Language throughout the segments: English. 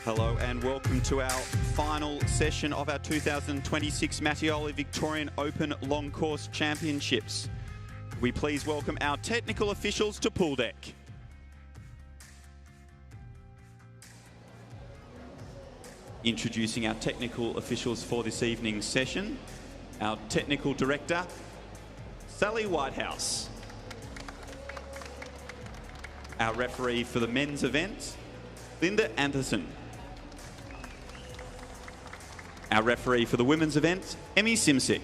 Hello and welcome to our final session of our 2026 Mattioli Victorian Open Long Course Championships. We please welcome our technical officials to pool deck. Introducing our technical officials for this evening's session, our technical director, Sally Whitehouse. Our referee for the men's event, Linda Anderson. Our referee for the women's event, Emmy Simsick.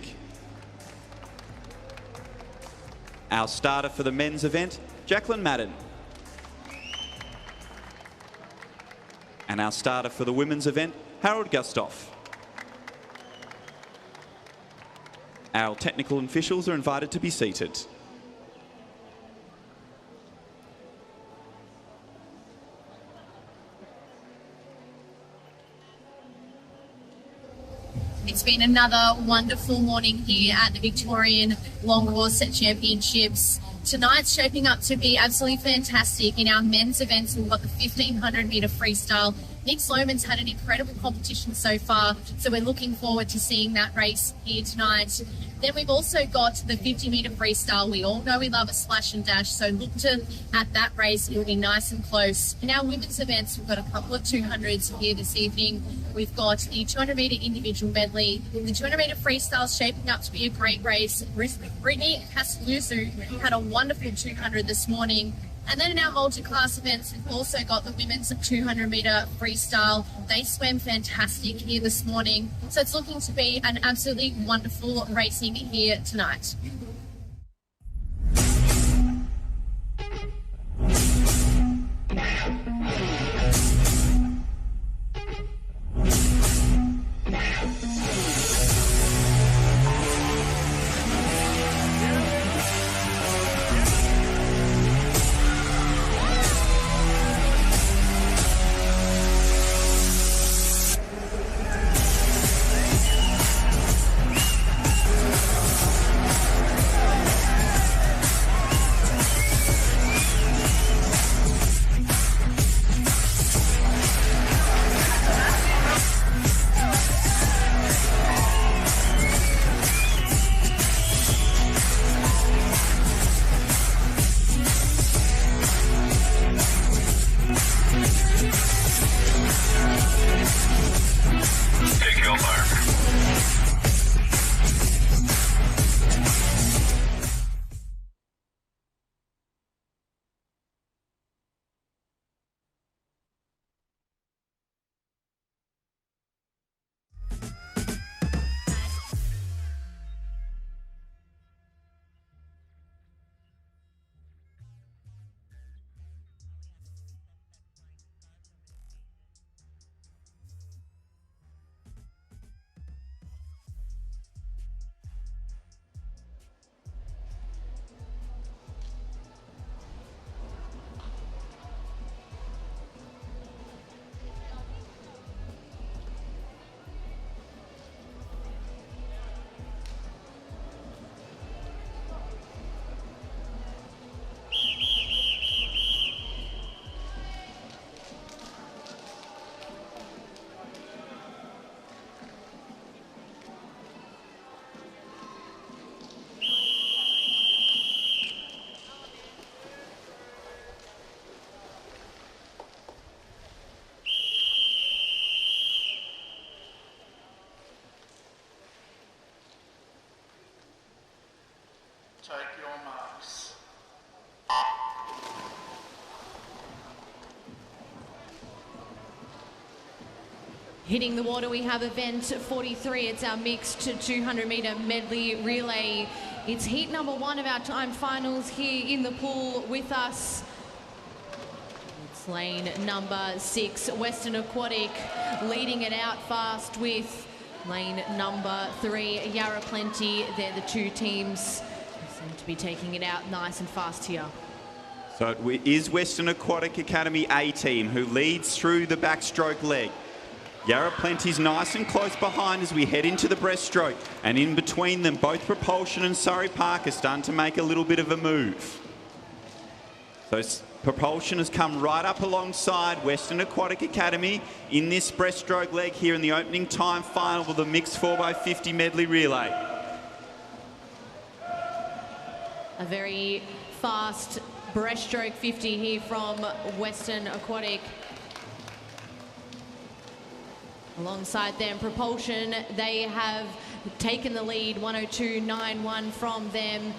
Our starter for the men's event, Jacqueline Madden. And our starter for the women's event, Harold Gustoff. Our technical officials are invited to be seated. It's been another wonderful morning here at the Victorian Long Course Championships. Tonight's shaping up to be absolutely fantastic. In our men's events, we've got the 1500 metre freestyle. Nick Sloman's had an incredible competition so far, so we're looking forward to seeing that race here tonight. Then we've also got the 50 metre freestyle. We all know we love a splash and dash, so look at that race. It'll be nice and close. In our women's events, we've got a couple of 200s here this evening. We've got the 200 metre individual medley. The 200 metre freestyle is shaping up to be a great race. Britney Castelluzo had a wonderful 200 this morning. And then in our multi-class events, we've also got the women's 200 metre freestyle. They swam fantastic here this morning. So it's looking to be an absolutely wonderful racing here tonight. Take your marks. Hitting the water, we have event 43. It's our mixed 200 metre medley relay. It's heat number 1 of our time finals here in the pool with us. It's lane number 6, Western Aquatic, leading it out fast with lane number 3, Yarra Plenty. They're the two teams who seem to be taking it out nice and fast here. So it is Western Aquatic Academy A team who leads through the backstroke leg. Yarra Plenty's nice and close behind as we head into the breaststroke, and in between them both Propulsion and Surrey Park are starting to make a little bit of a move. So Propulsion has come right up alongside Western Aquatic Academy in this breaststroke leg here in the opening time final of the mixed 4x50 medley relay. A very fast breaststroke 50 here from Western Aquatic. Alongside them, Propulsion, they have taken the lead, 102.91 from them.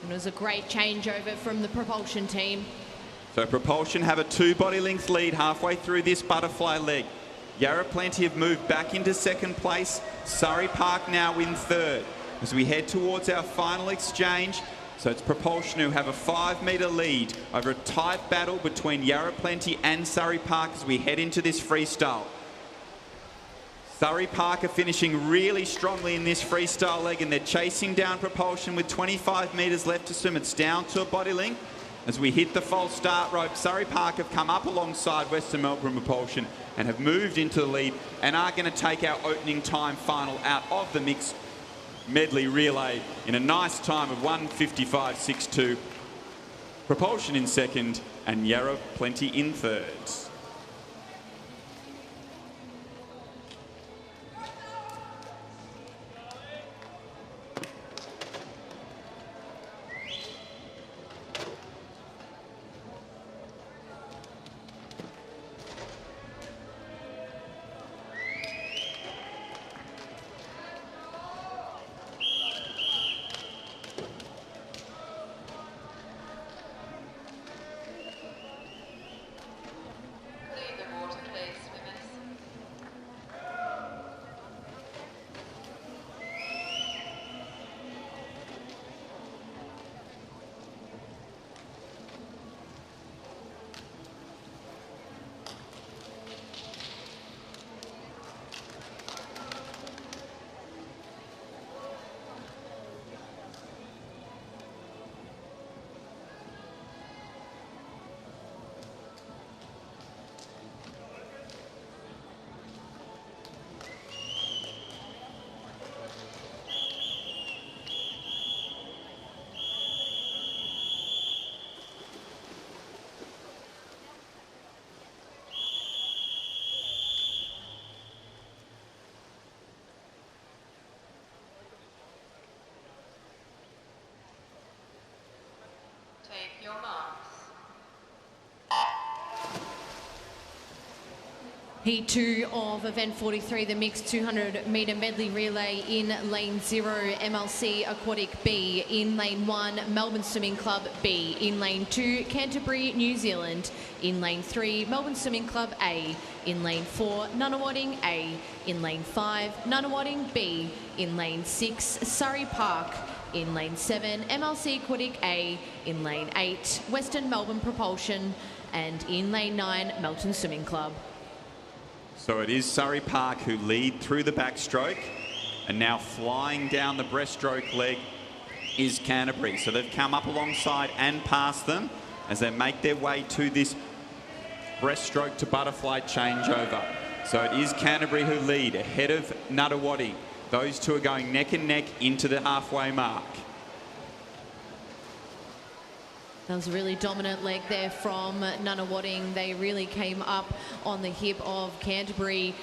And it was a great changeover from the Propulsion team. So Propulsion have a 2 body length lead halfway through this butterfly leg. Yarra Plenty have moved back into second place. Surrey Park now in third. As we head towards our final exchange, so it's Propulsion who have a 5 metre lead over a tight battle between Yarra Plenty and Surrey Park as we head into this freestyle. Surrey Park are finishing really strongly in this freestyle leg and they're chasing down Propulsion with 25 metres left to swim. It's down to a body length. As we hit the false start rope, Surrey Park have come up alongside Western Melbourne Propulsion and have moved into the lead and are going to take our opening time final out of the mixed medley relay in a nice time of 1:55.62. Propulsion in second and Yarra Plenty in third. Take your marks. Heat 2 of event 43, the mixed 200 metre medley relay. In lane 0, MLC Aquatic B. In lane 1, Melbourne Swimming Club B. In lane 2, Canterbury, New Zealand. In lane 3, Melbourne Swimming Club A. In lane 4, Nunawading A. In lane 5, Nunawading B. In lane 6, Surrey Park. In lane 7, MLC Aquatic A. In lane 8, Western Melbourne Propulsion. And in lane 9, Melton Swimming Club. So it is Surrey Park who lead through the backstroke, and now flying down the breaststroke leg is Canterbury. So they've come up alongside and past them as they make their way to this breaststroke to butterfly changeover. So it is Canterbury who lead ahead of Nunawading. Those two are going neck and neck into the halfway mark. That was a really dominant leg there from Nunawading. They really came up on the hip of Canterbury.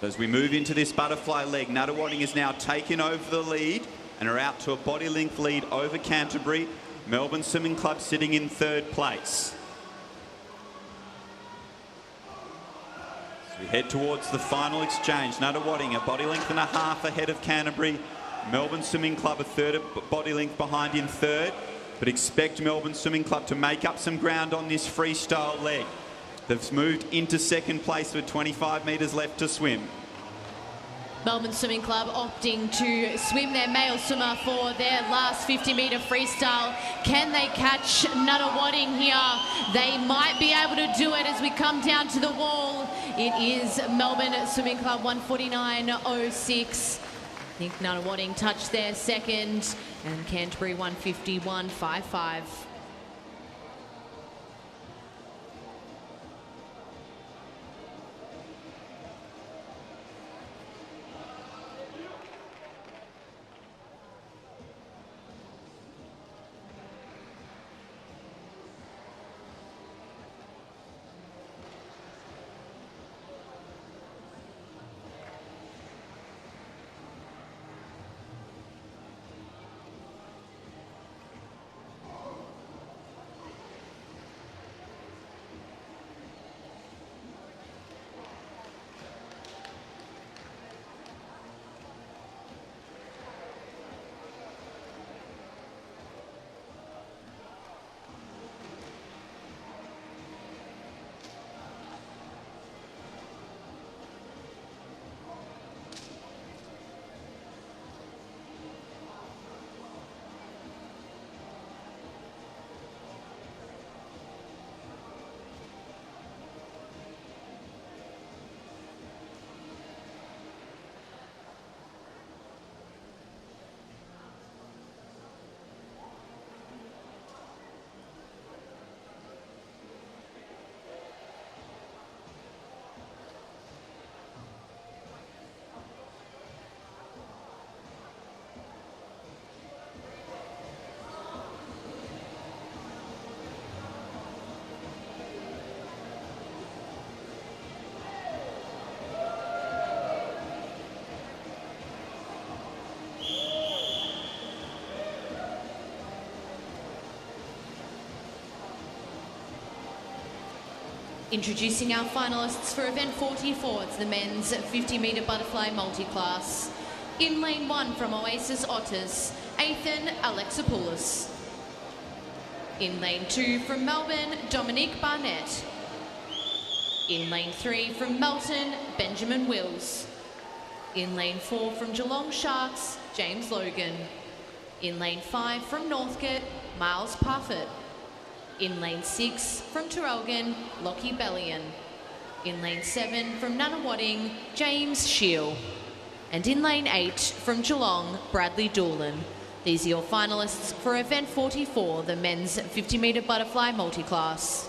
As we move into this butterfly leg, Nunawading is now taken over the lead and are out to a body length lead over Canterbury. Melbourne Swimming Club sitting in third place. As we head towards the final exchange, Nunawading a body length and a half ahead of Canterbury. Melbourne Swimming Club a third body length behind in third, but expect Melbourne Swimming Club to make up some ground on this freestyle leg. They've moved into second place with 25 metres left to swim. Melbourne Swimming Club opting to swim their male swimmer for their last 50-metre freestyle. Can they catch Nunawading here? They might be able to do it as we come down to the wall. It is Melbourne Swimming Club 149.06. I think Nunawading touched their second, and Canterbury 151.55. Introducing our finalists for event 44, it's the men's 50 metre butterfly multiclass. In lane 1 from Oasis Otters, Ethan Alexopoulos. In lane 2 from Melbourne, Dominique Barnett. In lane 3 from Melton, Benjamin Wills. In lane 4 from Geelong Sharks, James Logan. In lane 5 from Northcote, Miles Parfitt. In lane 6 from Terrelgan, Lockie Bellion. In lane 7 from Nunawading, James Shield. And in lane 8 from Geelong, Bradley Doolan. These are your finalists for event 44, the men's 50 metre butterfly multiclass.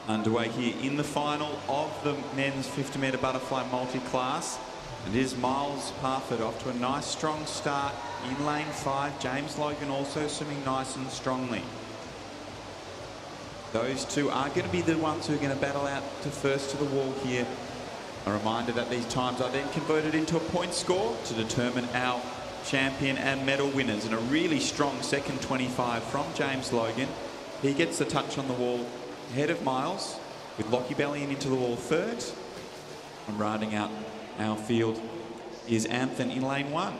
Underway here in the final of the men's 50 metre butterfly multi-class. It is Miles Parfitt off to a nice strong start in lane 5. James Logan also swimming nice and strongly. Those two are going to be the ones who are going to battle out to first to the wall here. A reminder that these times are then converted into a point score to determine our champion and medal winners. And a really strong second 25 from James Logan. He gets the touch on the wall ahead of Miles, with Lockie Bellion into the wall third. And riding out our field is Anthony in lane 1.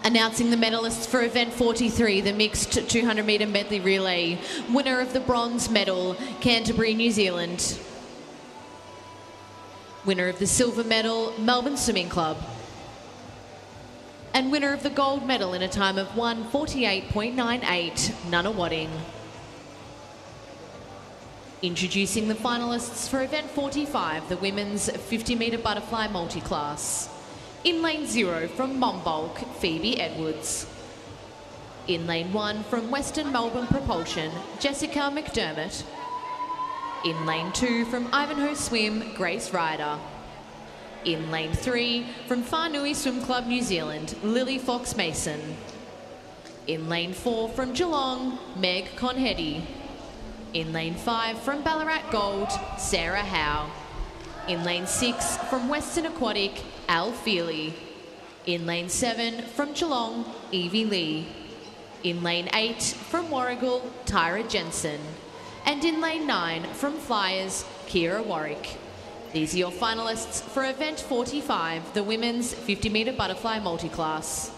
Announcing the medalists for event 43, the mixed 200 metre medley relay. Winner of the bronze medal, Canterbury, New Zealand. Winner of the silver medal, Melbourne Swimming Club. And winner of the gold medal in a time of 1:48.98, Nunawading. Introducing the finalists for event 45, the women's 50 metre butterfly multi-class. In lane 0 from Monbulk, Phoebe Edwards. In lane 1 from Western Melbourne Propulsion, Jessica McDermott. In lane 2 from Ivanhoe Swim, Grace Ryder. In lane 3 from Whanui Swim Club New Zealand, Lily Fox Mason. In lane 4 from Geelong, Meg Conhetty. In lane 5 from Ballarat Gold, Sarah Howe. In lane 6 from Western Aquatic, Al Feely. In lane 7 from Geelong, Evie Lee. In lane 8 from Warragul, Tyra Jensen. And in lane 9 from Flyers, Kira Warwick. These are your finalists for event 45, the women's 50 metre butterfly multi-class.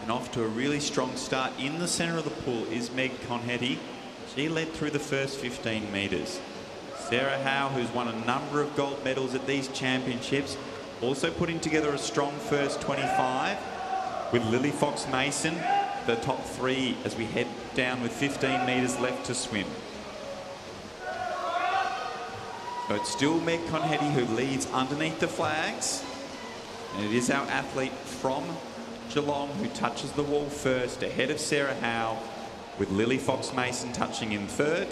Off to a really strong start in the centre of the pool is Meg Conhetty. She led through the first 15 metres. Sarah Howe, who's won a number of gold medals at these championships, also putting together a strong first 25 with Lily Fox Mason, the top 3 as we head down with 15 metres left to swim. So it's still Meg Conhetty who leads underneath the flags. And it is our athlete from Geelong, who touches the wall first, ahead of Sarah Howe, with Lily Fox-Mason touching in third.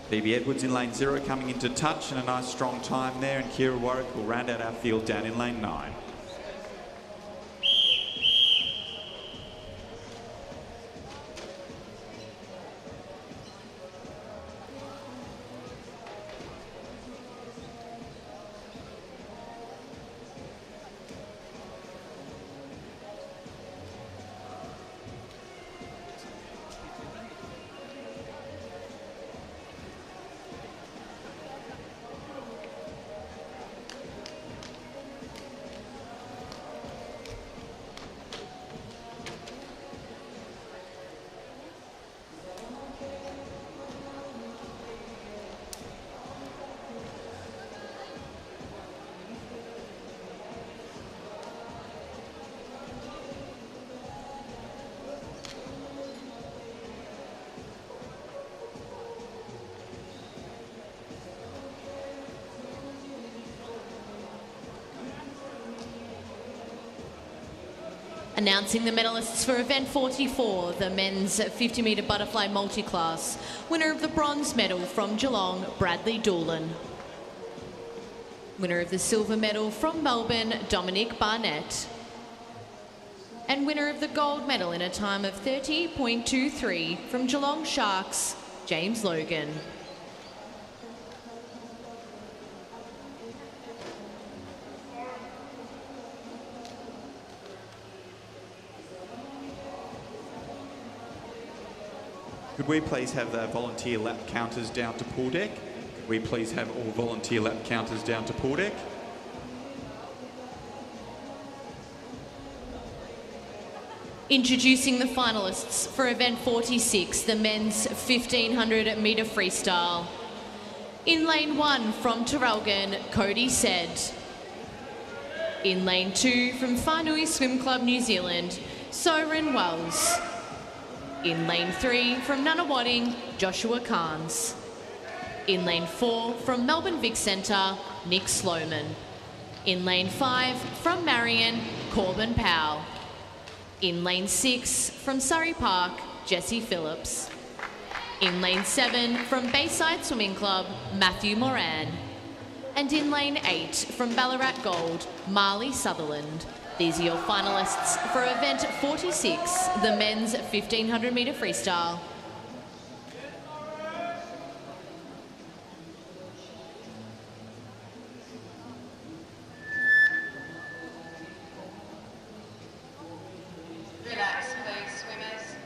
Phoebe Edwards in lane 0 coming into touch, and a nice strong time there, and Kira Warwick will round out our field down in lane 9. Announcing the medalists for event 44, the men's 50-metre butterfly multiclass. Winner of the bronze medal from Geelong, Bradley Doolan. Winner of the silver medal from Melbourne, Dominic Barnett. And winner of the gold medal in a time of 30.23 from Geelong Sharks, James Logan. Could we please have the volunteer lap counters down to pool deck? Could we please have all volunteer lap counters down to pool deck? Introducing the finalists for event 46, the men's 1500 metre freestyle. In lane 1 from Traralgon, Cody Said. In lane 2 from Whanui Swim Club New Zealand, Soren Wells. In lane 3 from Nunawading, Joshua Carnes. In lane 4 from Melbourne Vic Centre, Nick Sloman. In lane 5 from Marion, Corbin Powell. In lane 6 from Surrey Park, Jesse Phillips. In lane 7 from Bayside Swimming Club, Matthew Moran. And in lane 8 from Ballarat Gold, Marley Sutherland. These are your finalists for event 46, the men's 1500 metre freestyle. Relax, please, swimmers.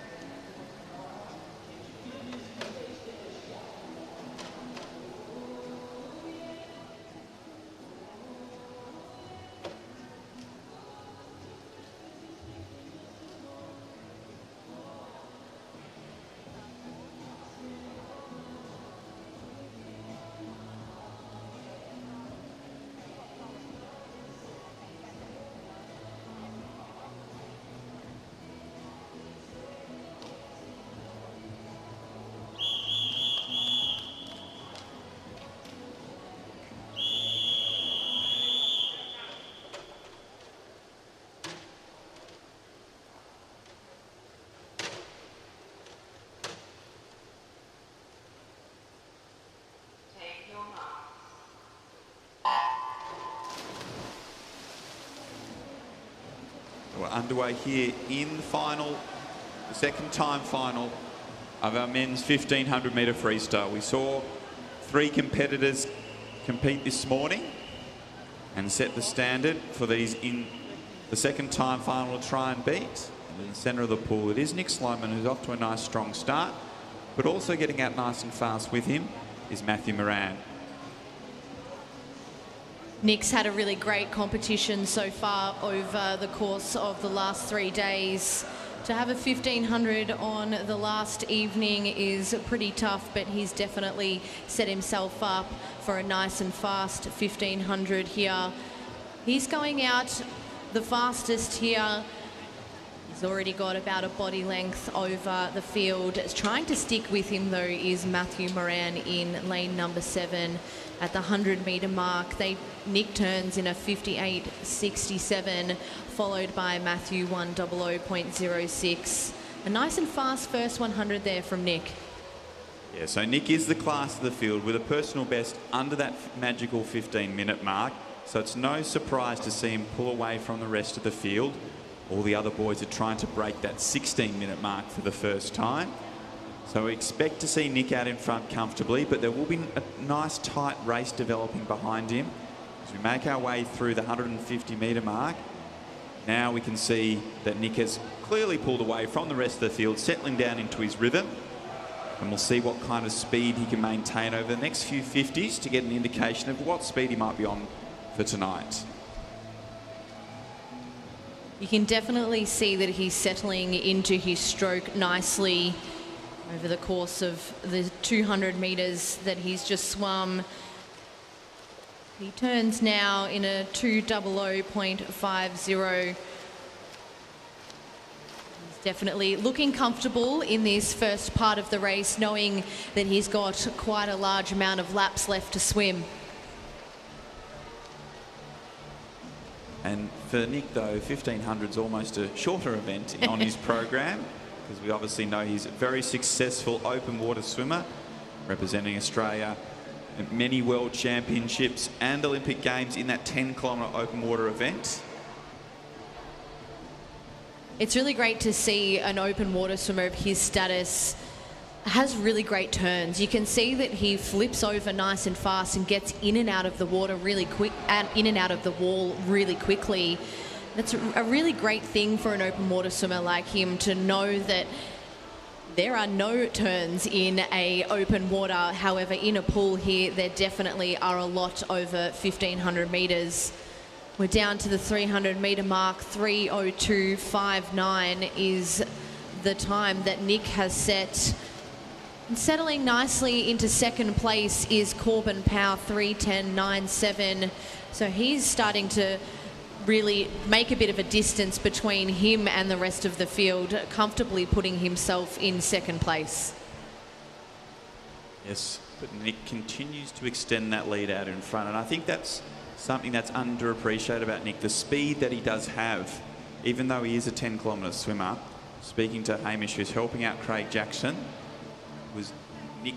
We're underway here in the final, the second time final of our men's 1500 metre freestyle. We saw 3 competitors compete this morning and set the standard for these in the second time final to try and beat. And in the centre of the pool, it is Nick Sloman, who's off to a nice strong start, but also getting out nice and fast with him is Matthew Moran. Nick's had a really great competition so far over the course of the last 3 days. To have a 1500 on the last evening is pretty tough, but he's definitely set himself up for a nice and fast 1500 here. He's going out the fastest here. He's already got about a body length over the field. Trying to stick with him, though, is Matthew Moran in lane number 7 at the 100-metre mark. Nick turns in a 58.67, followed by Matthew 100.06. A nice and fast first 100 there from Nick. Yeah, so Nick is the class of the field with a personal best under that magical 15-minute mark. So it's no surprise to see him pull away from the rest of the field. All the other boys are trying to break that 16-minute mark for the first time. So we expect to see Nick out in front comfortably, but there will be a nice tight race developing behind him. As we make our way through the 150-metre mark, now we can see that Nick has clearly pulled away from the rest of the field, settling down into his rhythm. And we'll see what kind of speed he can maintain over the next few 50s to get an indication of what speed he might be on for tonight. You can definitely see that he's settling into his stroke nicely over the course of the 200 metres that he's just swum. He turns now in a 200.50. He's definitely looking comfortable in this first part of the race, knowing that he's got quite a large amount of laps left to swim. And for Nick, though, 1500 is almost a shorter event on his program, because we obviously know he's a very successful open water swimmer, representing Australia at many world championships and Olympic Games in that 10-kilometre open water event. It's really great to see an open water swimmer of his status has really great turns. You can see that he flips over nice and fast and gets in and out of the water really quick, and in and out of the wall really quickly. That's a really great thing for an open water swimmer like him, to know that there are no turns in a open water. However, in a pool here, there definitely are a lot over 1500 metres. We're down to the 300-metre mark. 3:02.59 is the time that Nick has set. And settling nicely into second place is Corbin Powell, 3:10.97. So he's starting to really make a bit of a distance between him and the rest of the field, comfortably putting himself in second place. Yes, but Nick continues to extend that lead out in front, and I think that's something that's underappreciated about Nick, the speed that he does have, even though he is a 10-kilometre swimmer. Speaking to Hamish, who's helping out Craig Jackson, was Nick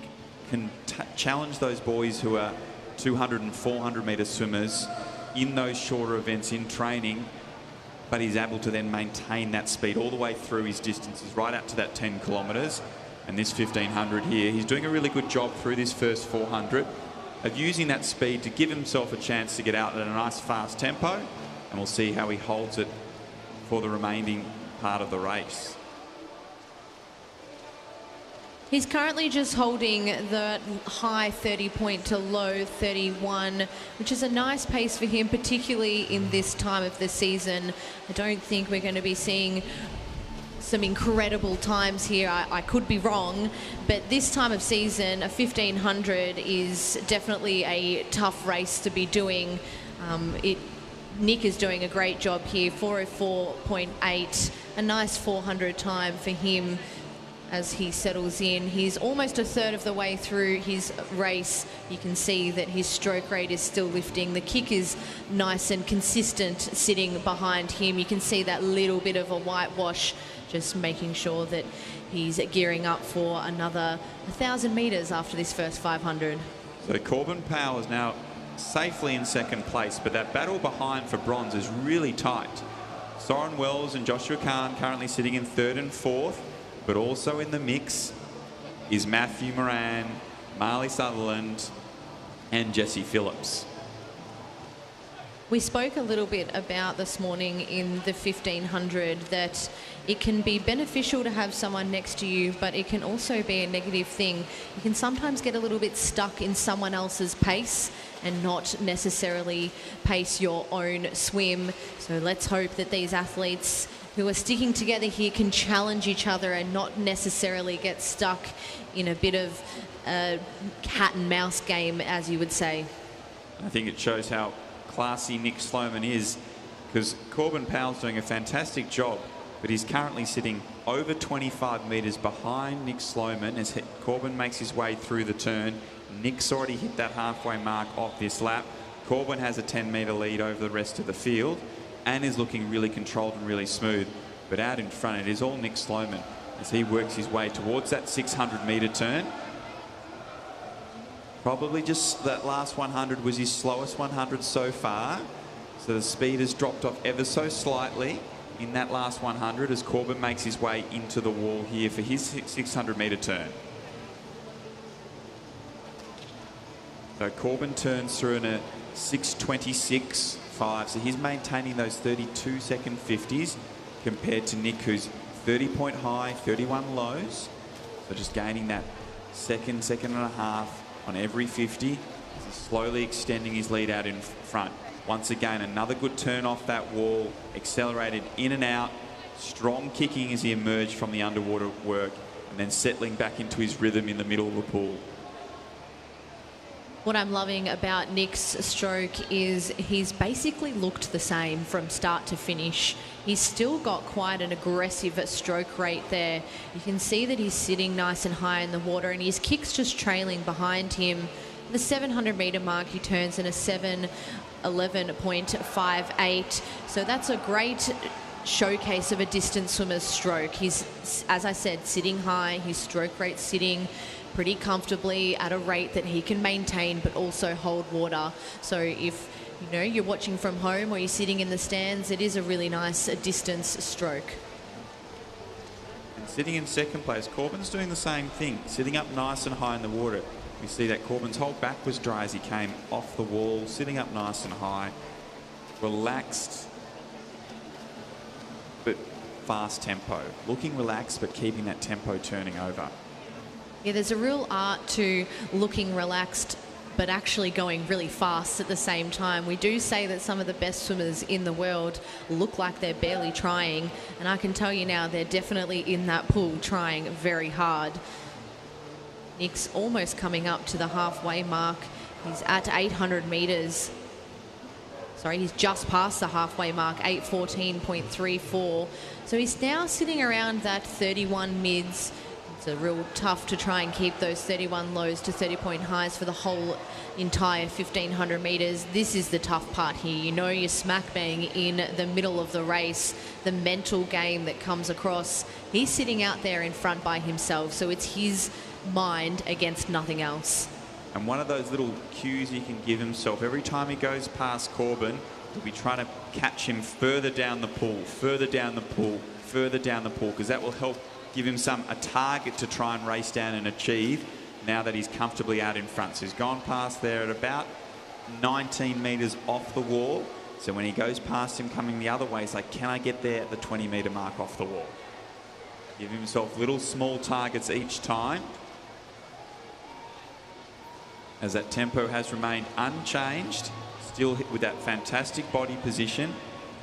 can challenge those boys who are 200 and 400 metre swimmers in those shorter events in training, but he's able to then maintain that speed all the way through his distances, right out to that 10 kilometres. And this 1500 here, he's doing a really good job through this first 400 of using that speed to give himself a chance to get out at a nice fast tempo, and we'll see how he holds it for the remaining part of the race. He's currently just holding the high 30 point to low 31, which is a nice pace for him, particularly in this time of the season. I don't think we're going to be seeing some incredible times here. I could be wrong, but this time of season, a 1500 is definitely a tough race to be doing. Nick is doing a great job here, 4:04.8, a nice 400 time for him as he settles in. He's almost a third of the way through his race. You can see that his stroke rate is still lifting. The kick is nice and consistent sitting behind him. You can see that little bit of a whitewash, just making sure that he's gearing up for another 1,000 metres after this first 500. So Corbin Powell is now safely in second place, but that battle behind for bronze is really tight. Soren Wells and Joshua Khan currently sitting in third and fourth, but also in the mix is Matthew Moran, Marley Sutherland and Jesse Phillips. We spoke a little bit about this morning in the 1500 that it can be beneficial to have someone next to you, but it can also be a negative thing. You can sometimes get a little bit stuck in someone else's pace and not necessarily pace your own swim. So let's hope that these athletes who are sticking together here can challenge each other and not necessarily get stuck in a bit of a cat and mouse game, as you would say. I think it shows how classy Nick Sloman is, because Corbin Powell's doing a fantastic job but he's currently sitting over 25 metres behind Nick Sloman as Corbin makes his way through the turn. Nick's already hit that halfway mark off this lap. Corbin has a 10-metre lead over the rest of the field and is looking really controlled and really smooth. But out in front, it is all Nick Sloman as he works his way towards that 600-metre turn. Probably just that last 100 was his slowest 100 so far. So the speed has dropped off ever so slightly in that last 100 as Corbin makes his way into the wall here for his 600-metre turn. So Corbin turns through in a 6:26.5. So he's maintaining those 32-second 50s compared to Nick, who's 30-point high, 31 lows. So just gaining that second and a half on every 50. He's slowly extending his lead out in front. Once again, another good turn off that wall, accelerated in and out, strong kicking as he emerged from the underwater work, and then settling back into his rhythm in the middle of the pool. What I'm loving about Nick's stroke is he's basically looked the same from start to finish. He's still got quite an aggressive stroke rate there. You can see that he's sitting nice and high in the water and his kick's just trailing behind him. The 700-metre mark, he turns in a 7:11.58. So that's a great showcase of a distance swimmer's stroke. He's, as I said, sitting high. His stroke rate's sitting pretty comfortably at a rate that he can maintain but also hold water. So if you're watching from home or you're sitting in the stands, it is a really nice distance stroke. And sitting in second place, Corbin's doing the same thing, sitting up nice and high in the water. We see that Corbin's whole back was dry as he came off the wall, sitting up nice and high, relaxed but fast tempo, looking relaxed but keeping that tempo turning over. Yeah, there's a real art to looking relaxed but actually going really fast at the same time. We do say that some of the best swimmers in the world look like they're barely trying, and I can tell you now they're definitely in that pool trying very hard. Nick's almost coming up to the halfway mark. He's at 800 metres. Sorry, he's just past the halfway mark, 8:14.34. So he's now sitting around that 31 mids. It's a real tough to try and keep those 31 lows to 30-point highs for the whole entire 1,500 metres. This is the tough part here. You're smack bang in the middle of the race. The mental game that comes across. He's sitting out there in front by himself, so it's his mind against nothing else. And one of those little cues he can give himself, every time he goes past Corbin, he'll be trying to catch him further down the pool, further down the pool, further down the pool, because that will help give him a target to try and race down and achieve now that he's comfortably out in front. So he's gone past there at about 19 metres off the wall. So when he goes past him coming the other way, he's like, can I get there at the 20-metre mark off the wall? Give himself little small targets each time, as that tempo has remained unchanged, still hit with that fantastic body position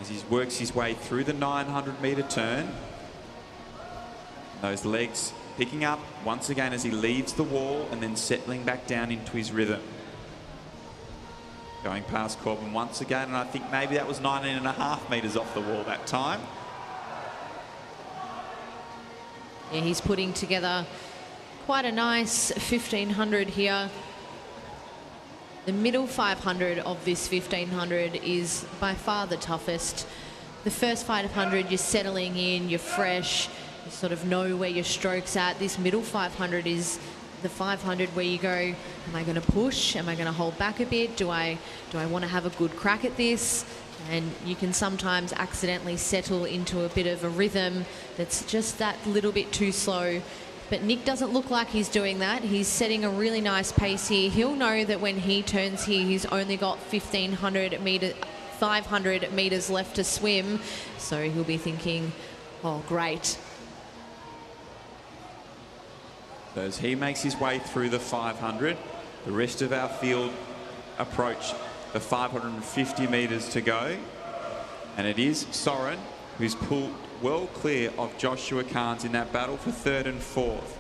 as he works his way through the 900-metre turn. Those legs picking up once again as he leaves the wall and then settling back down into his rhythm. Going past Corbin once again, and I think maybe that was 19.5 metres off the wall that time. Yeah, he's putting together quite a nice 1,500 here. The middle 500 of this 1,500 is by far the toughest. The first 500, you're settling in, you're fresh, you sort of know where your stroke's at. This middle 500 is the 500 where you go, am I going to push? Am I going to hold back a bit? Do I want to have a good crack at this? And you can sometimes accidentally settle into a bit of a rhythm that's just that little bit too slow. But Nick doesn't look like he's doing that. He's setting a really nice pace here. He'll know that when he turns here, he's only got 500 metres left to swim. So he'll be thinking, oh, great. So as he makes his way through the 500, the rest of our field approach the 550 metres to go. And it is Soren who's pulled well clear of Joshua Carnes in that battle for third and fourth.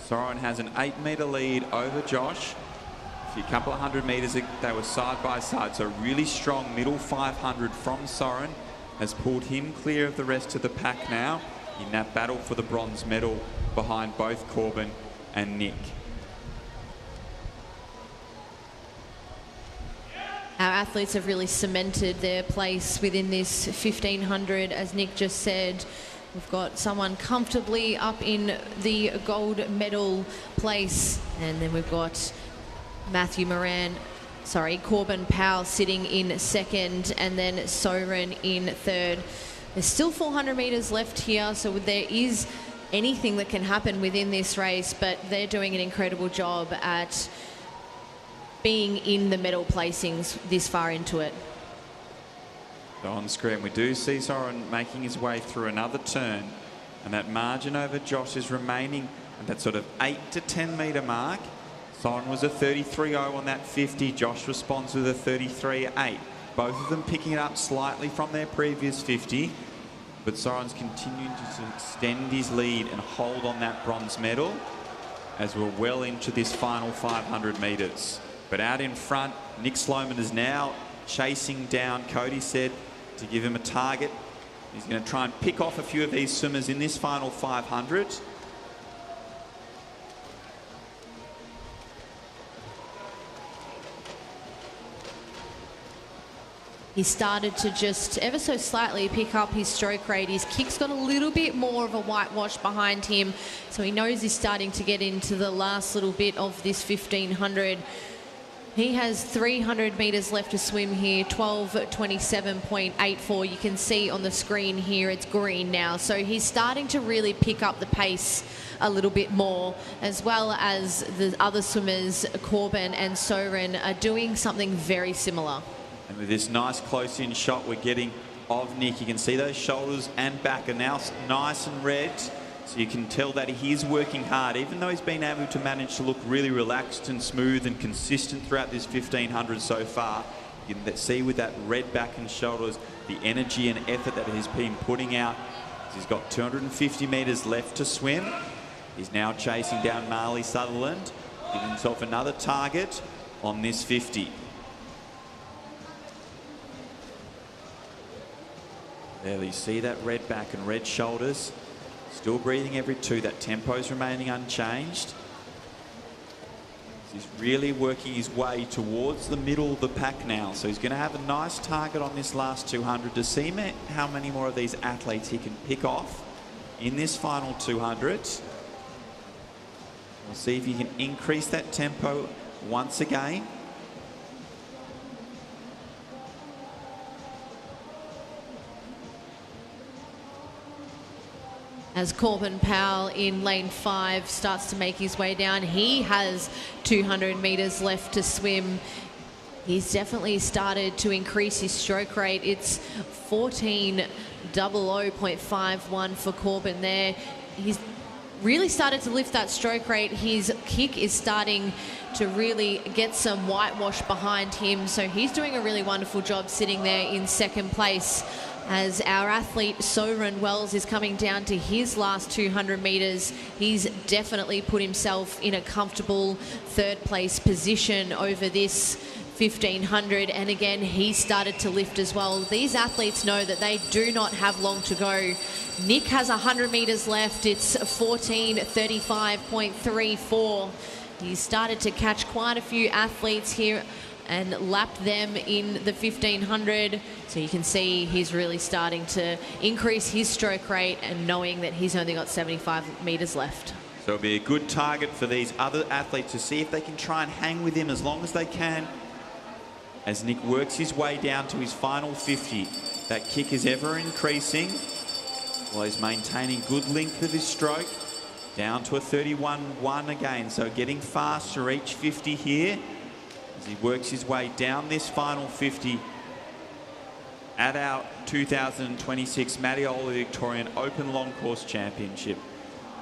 Soren has an 8-metre lead over Josh. A couple of 100 metres, they were side by side. So really strong middle 500 from Soren. has pulled him clear of the rest of the pack now in that battle for the bronze medal behind both Corbin and Nick. Our athletes have really cemented their place within this 1500. As Nick just said, we've got someone comfortably up in the gold medal place, and then we've got Corbin Powell sitting in second, and then Soren in third. There's still 400 metres left here, so there is anything that can happen within this race, but they're doing an incredible job at being in the medal placings this far into it. So on screen we do see Soren making his way through another turn, and that margin over Josh is remaining at that sort of 8 to 10 metre mark. Soren was a 33.0 on that 50. Josh responds with a 33.8. Both of them picking it up slightly from their previous 50, but Soren's continuing to extend his lead and hold on that bronze medal as we're well into this final 500 metres. But out in front, Nick Sloman is now chasing down Cody said to give him a target. He's going to try and pick off a few of these swimmers in this final 500. He started to just ever so slightly pick up his stroke rate. His kick's got a little bit more of a whitewash behind him, so he knows he's starting to get into the last little bit of this 1500. He has 300 metres left to swim here, 12:27.84. You can see on the screen here, it's green now. So he's starting to really pick up the pace a little bit more, as well as the other swimmers, Corbin and Soren, are doing something very similar. And with this nice close-in shot we're getting of Nick, you can see those shoulders and back are now nice and red. So you can tell that he is working hard, even though he's been able to manage to look really relaxed and smooth and consistent throughout this 1500 so far. You can see with that red back and shoulders, the energy and effort that he's been putting out. He's got 250 metres left to swim. He's now chasing down Marley Sutherland, giving himself another target on this 50. There you see that red back and red shoulders. Still breathing every two. That tempo's remaining unchanged. He's really working his way towards the middle of the pack now. So he's going to have a nice target on this last 200 to see how many more of these athletes he can pick off in this final 200. We'll see if he can increase that tempo once again. As Corbin Powell in lane 5 starts to make his way down, he has 200 metres left to swim. He's definitely started to increase his stroke rate. It's 14:00.51 for Corbin there. He's really started to lift that stroke rate. His kick is starting to really get some whitewash behind him, so he's doing a really wonderful job sitting there in second place. As our athlete Soren Wells is coming down to his last 200 metres, he's definitely put himself in a comfortable third place position over this 1500, and again he started to lift as well. These athletes know that they do not have long to go. Nick has 100 metres left. It's 14:35.34. He's started to catch quite a few athletes here and lapped them in the 1500. So you can see he's really starting to increase his stroke rate and knowing that he's only got 75 metres left. So it'll be a good target for these other athletes to see if they can try and hang with him as long as they can. As Nick works his way down to his final 50, that kick is ever increasing while he's maintaining good length of his stroke. Down to a 31.1 again, so getting faster each 50 here. As he works his way down this final 50 at our 2026 Matiola Victorian Open Long Course Championship.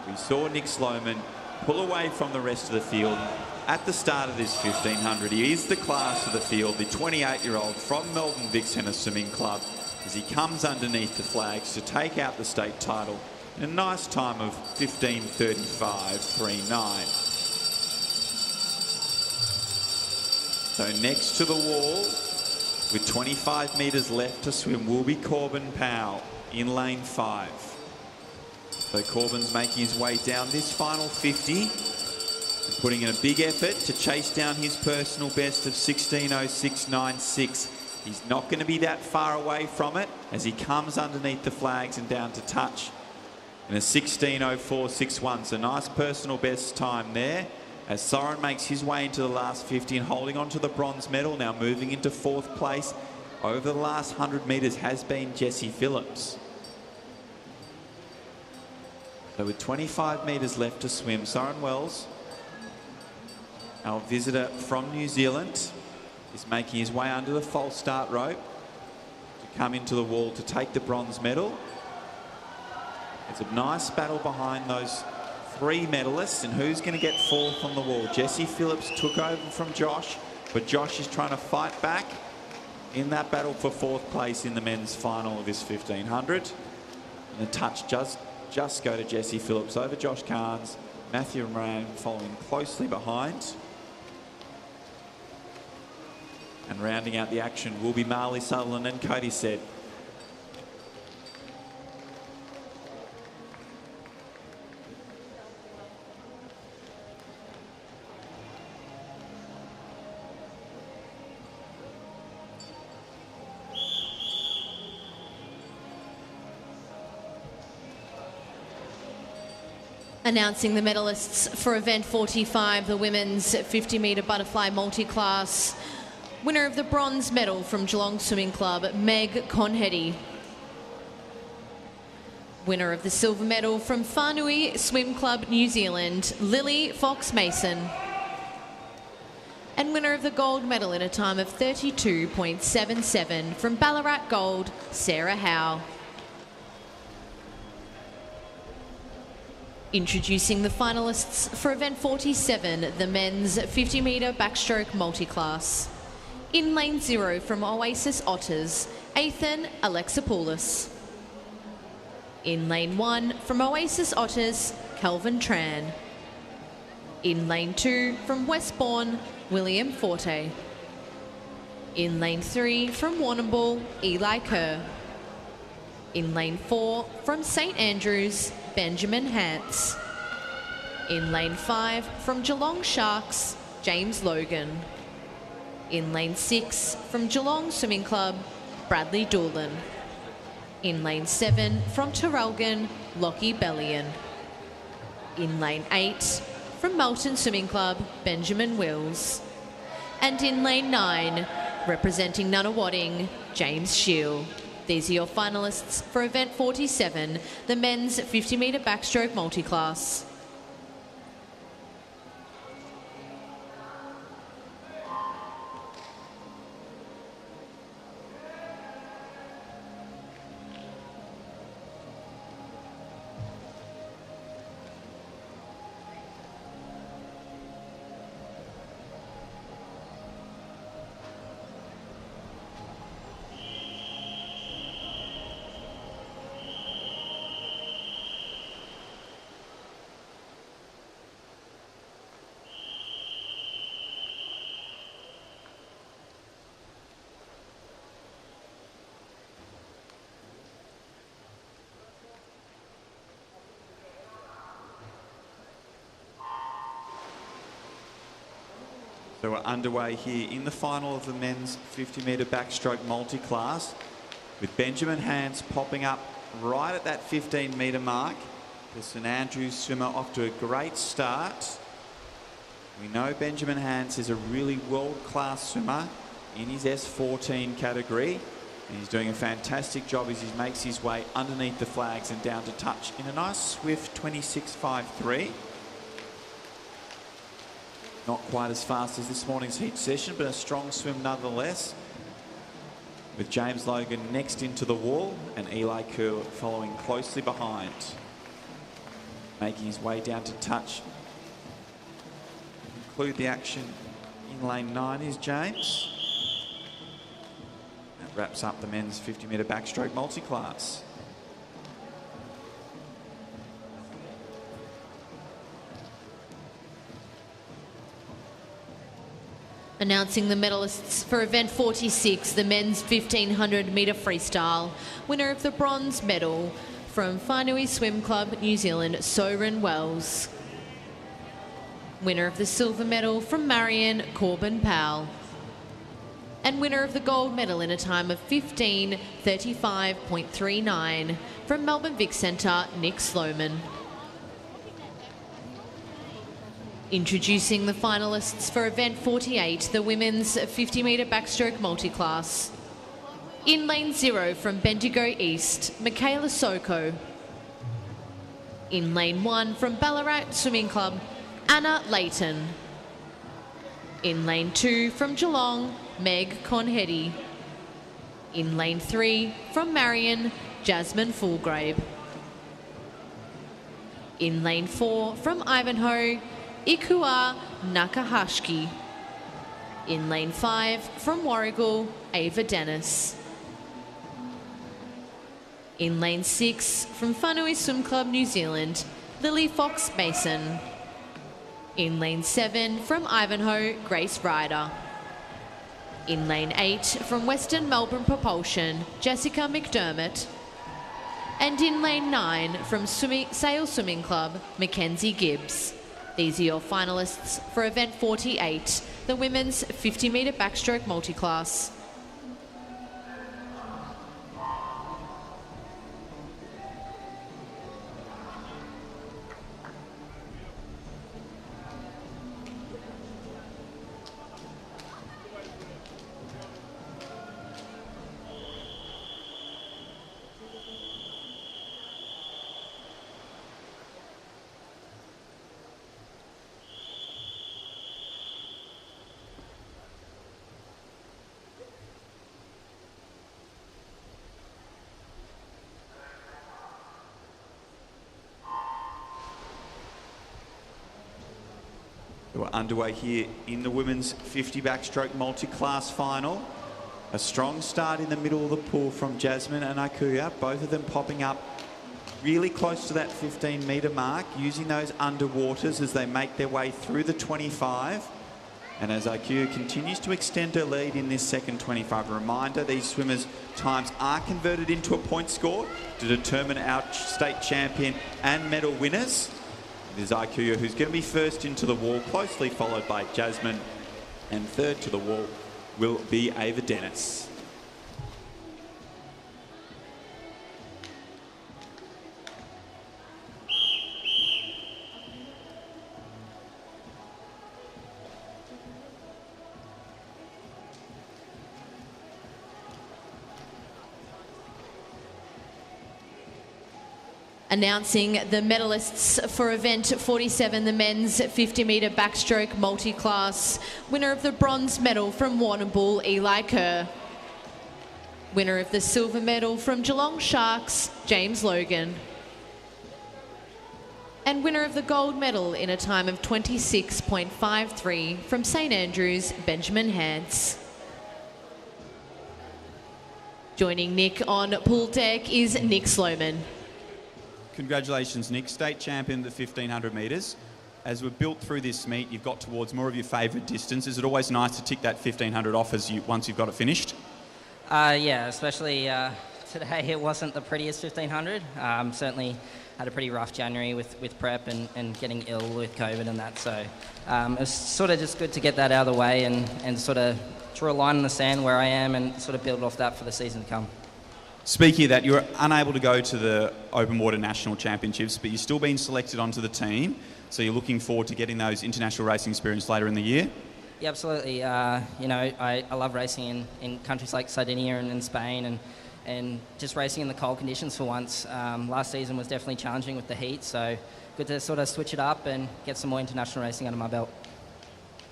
We saw Nick Sloman pull away from the rest of the field at the start of this 1500. He is the class of the field, the 28-year-old from Melbourne Vic Centre Swimming Club, as he comes underneath the flags to take out the state title in a nice time of 15:35.39. So next to the wall With 25 metres left to swim will be Corbin Powell in lane 5. So Corbin's making his way down this final 50 and putting in a big effort to chase down his personal best of 16:06.96. He's not going to be that far away from it as he comes underneath the flags and down to touch in a 16:04.61. So nice personal best time there as Soren makes his way into the last 50 and holding on to the bronze medal. Now moving into 4th place over the last 100 metres has been Jesse Phillips. So with 25 metres left to swim, Soren Wells, our visitor from New Zealand, is making his way under the false start rope to come into the wall to take the bronze medal. It's a nice battle behind those 3 medalists, and who's going to get 4th on the wall? Jesse Phillips took over from Josh, but Josh is trying to fight back in that battle for 4th place in the men's final of this 1500. And the touch just go to Jesse Phillips over Josh Carnes. Matthew Moran following closely behind. And rounding out the action will be Marley Sutherland and Cody Said. Announcing the medalists for event 45, the women's 50-metre butterfly multi-class. Winner of the bronze medal from Geelong Swimming Club, Meg Conhetty. Winner of the silver medal from Whanui Swim Club, New Zealand, Lily Fox-Mason. And winner of the gold medal in a time of 32.77 from Ballarat Gold, Sarah Howe. Introducing the finalists for event 47, the men's 50-metre backstroke multi-class. In lane 0 from Oasis Otters, Ethan Alexopoulos. In lane 1 from Oasis Otters, Kelvin Tran. In lane 2 from Westbourne, William Forte. In lane 3 from Warrnambool, Eli Kerr. In lane 4 from St Andrews, Benjamin Hance. In lane 5 from Geelong Sharks, James Logan. In lane 6 from Geelong Swimming Club, Bradley Doolan. In lane 7 from Terrelgan, Lockie Bellion. In lane 8 from Melton Swimming Club, Benjamin Wills. And in lane 9, representing Nunawading, James Shield. These are your finalists for event 47, the men's 50-metre backstroke multi-class. So we're underway here in the final of the men's 50-metre backstroke multi-class with Benjamin Hance popping up right at that 15-metre mark. The St Andrews swimmer off to a great start. We know Benjamin Hance is a really world-class swimmer in his S14 category, and he's doing a fantastic job as he makes his way underneath the flags and down to touch in a nice swift 26.53. Not quite as fast as this morning's heat session, but a strong swim nonetheless. With James Logan next into the wall and Eli Kerr following closely behind. Making his way down to touch. Conclude the action in lane 9 is James. That wraps up the men's 50-metre backstroke multi-class. Announcing the medalists for event 46, the men's 1500 metre freestyle. Winner of the bronze medal from Whanui Swim Club, New Zealand, Soren Wells. Winner of the silver medal from Marion, Corbin Powell. And winner of the gold medal in a time of 15:35.39 from Melbourne Vic Centre, Nick Sloman. Introducing the finalists for event 48, the women's 50 metre backstroke multiclass. In lane 0 from Bendigo East, Michaela Soko. In lane 1 from Ballarat Swimming Club, Anna Layton. In lane 2 from Geelong, Meg Conhetty. In lane 3 from Marion, Jasmine Fulgrave. In lane 4 from Ivanhoe, Ikua Nakahashki. In lane 5 from Warragul, Ava Dennis. In lane 6 from Whanui Swim Club, New Zealand, Lily Fox Mason. In lane 7 from Ivanhoe, Grace Ryder. In lane 8 from Western Melbourne Propulsion, Jessica McDermott. And in lane 9 from Sail Swimming Club, Mackenzie Gibbs. These are your finalists for event 48, the women's 50 metre backstroke multiclass. We're underway here in the women's 50 backstroke multi-class final. A strong start in the middle of the pool from Jasmine and Ikuya, both of them popping up really close to that 15 metre mark, using those underwaters as they make their way through the 25. And as Ikuya continues to extend her lead in this second 25, a reminder, these swimmers' times are converted into a point score to determine our state champion and medal winners. It is Ikuya who's going to be first into the wall, closely followed by Jasmine, and third to the wall will be Ava Dennis. Announcing the medalists for event 47, the men's 50 metre backstroke multi-class. Winner of the bronze medal from Warrnambool, Eli Kerr. Winner of the silver medal from Geelong Sharks, James Logan. And winner of the gold medal in a time of 26.53 from St Andrews, Benjamin Hance. Joining Nick on pool deck is Nick Sloman. Congratulations, Nick. State champion of the 1500 metres. As we've built through this meet, you've got towards more of your favourite distance. Is it always nice to tick that 1500 off once you've got it finished? Yeah, especially today it wasn't the prettiest 1500. Certainly had a pretty rough January with prep and getting ill with COVID and that. So it's sort of just good to get that out of the way and sort of draw a line in the sand where I am and sort of build off that for the season to come. Speaking of that, you were unable to go to the Open Water National Championships, but you've still been selected onto the team. So you're looking forward to getting those international racing experience later in the year? Yeah, absolutely. I love racing in countries like Sardinia and in Spain and just racing in the cold conditions for once. Last season was definitely challenging with the heat, so good to sort of switch it up and get some more international racing under my belt.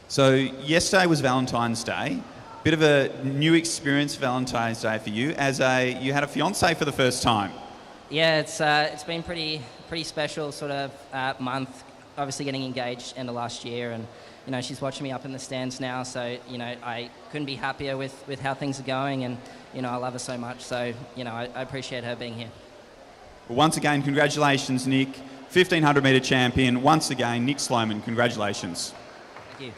So yesterday was Valentine's Day. Bit of a new experience, Valentine's Day for you, as you had a fiancée for the first time. Yeah, it's been pretty special sort of month. Obviously getting engaged end of last year, and she's watching me up in the stands now. So I couldn't be happier with how things are going, and I love her so much. So I appreciate her being here. Well, once again, congratulations, Nick, 1500 metre champion. Once again, Nick Sloman, congratulations. Thank you.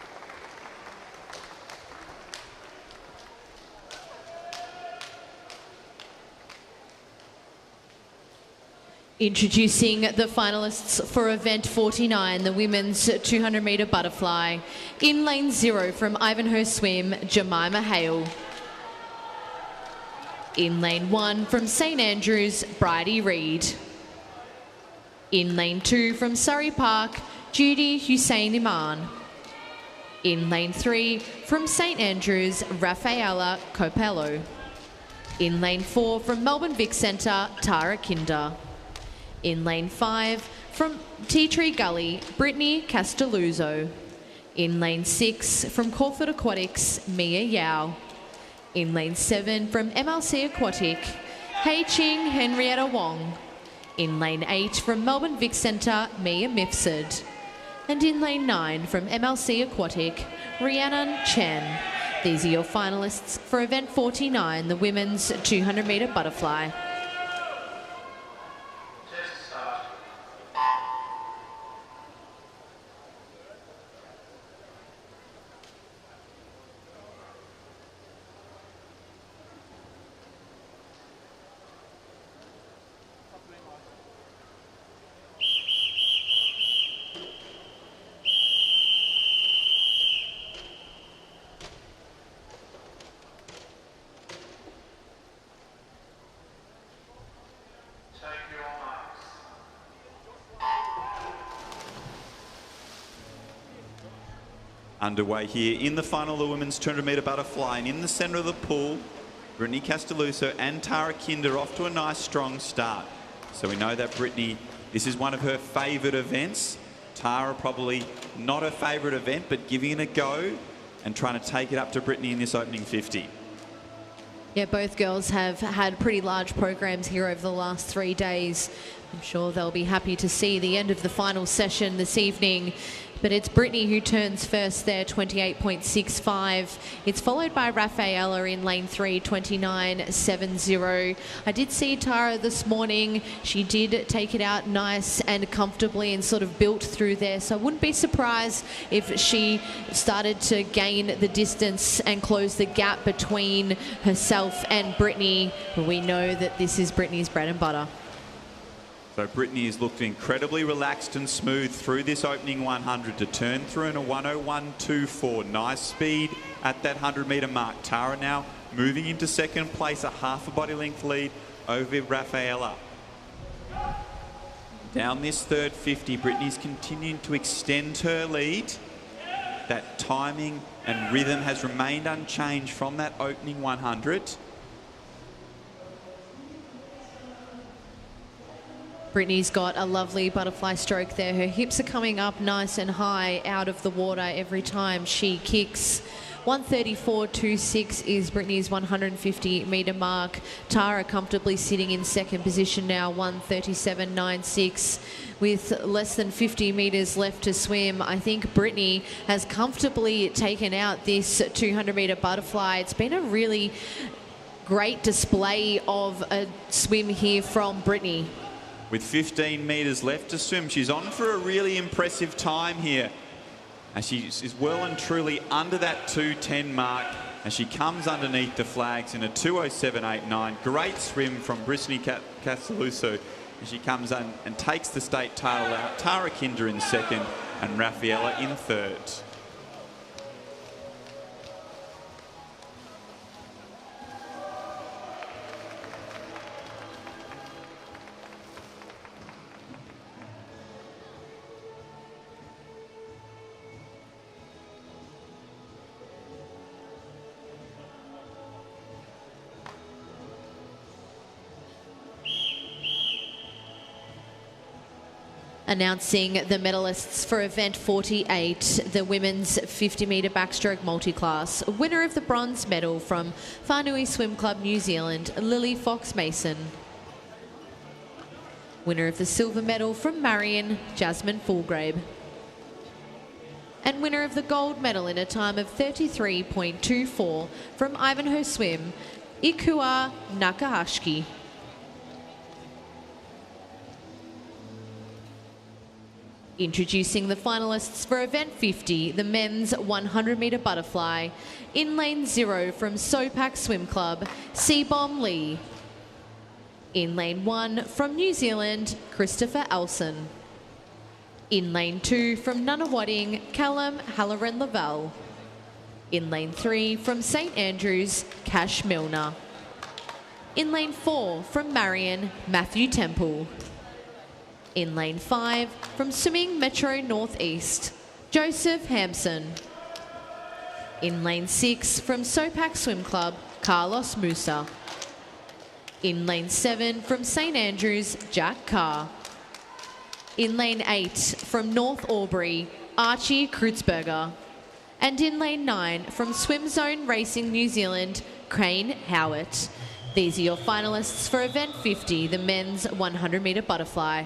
Introducing the finalists for event 49, the women's 200 metre butterfly. In lane 0 from Ivanhoe Swim, Jemima Hale. In lane 1 from St Andrews, Bridie Reid. In lane 2 from Surrey Park, Judy Hussein Iman. In lane 3 from St Andrews, Rafaela Copello. In lane 4 from Melbourne Vic Centre, Tara Kinder. In lane 5 from Tea Tree Gully, Britney Castelluzo. In lane 6 from Caulfield Aquatics, Mia Yao. In lane 7 from MLC Aquatic, Hei Ching Henrietta Wong. In lane 8 from Melbourne Vic Centre, Mia Mifsud. And in lane 9 from MLC Aquatic, Rhiannon Chen. These are your finalists for event 49, the women's 200 metre butterfly. Underway here in the final of the women's 200 metre butterfly, and in the centre of the pool, Britney Castelluzo and Tara Kinder off to a nice strong start. So we know that Britney, this is one of her favourite events. Tara probably not her favourite event, but giving it a go and trying to take it up to Britney in this opening 50. Yeah, both girls have had pretty large programs here over the last 3 days. I'm sure they'll be happy to see the end of the final session this evening. But it's Britney who turns first there, 28.65. It's followed by Rafaela in lane 3, 29.70. I did see Tara this morning. She did take it out nice and comfortably and sort of built through there. So I wouldn't be surprised if she started to gain the distance and close the gap between herself and Britney. We know that this is Britney's bread and butter. So Britney has looked incredibly relaxed and smooth through this opening 100 to turn through in a 101.24. Nice speed at that 100 metre mark. Tara now moving into second place, a half a body length lead over Rafaela. Down this third 50, Britney's continuing to extend her lead. That timing and rhythm has remained unchanged from that opening 100. Britney's got a lovely butterfly stroke there. Her hips are coming up nice and high out of the water every time she kicks. 134.26 is Britney's 150 metre mark. Tara comfortably sitting in second position now, 137.96. With less than 50 metres left to swim, I think Britney has comfortably taken out this 200 metre butterfly. It's been a really great display of a swim here from Britney. With 15 metres left to swim, she's on for a really impressive time here. And she is well and truly under that 2:10 mark as she comes underneath the flags in a 2:07.89. Great swim from Britney Castelluzo as she comes in and takes the state title out. Tara Kinder in second and Rafaela in third. Announcing the medalists for event 48, the women's 50 metre backstroke multiclass. Winner of the bronze medal from Whanui Swim Club New Zealand, Lily Fox-Mason. Winner of the silver medal from Marion, Jasmine Fulgrave. And winner of the gold medal in a time of 33.24 from Ivanhoe Swim, Ikua Nakahashiki. Introducing the finalists for event 50, the men's 100 metre butterfly. In lane 0 from Sopak Swim Club, Seabom Lee. In lane 1 from New Zealand, Christopher Elson. In lane 2 from Nunawading, Callum Halloran-Lavelle. In lane 3 from St Andrews, Cash Milner. In lane 4 from Marion, Matthew Temple. In lane 5 from Swimming Metro North East, Joseph Hampson. In lane 6 from Sopak Swim Club, Carlos Musa. In lane 7 from St Andrews, Jack Carr. In lane 8 from North Albury, Archie Kreutzberger. And in lane 9 from Swim Zone Racing New Zealand, Crane Howitt. These are your finalists for event 50, the men's 100 metre butterfly.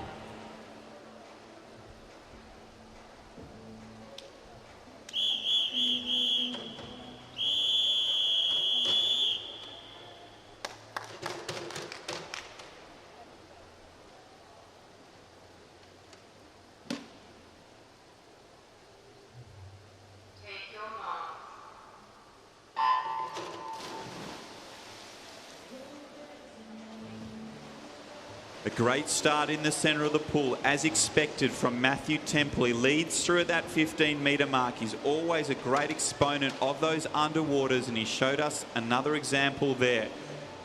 A great start in the centre of the pool, as expected from Matthew Temple. He leads through at that 15-metre mark. He's always a great exponent of those underwaters, and he showed us another example there.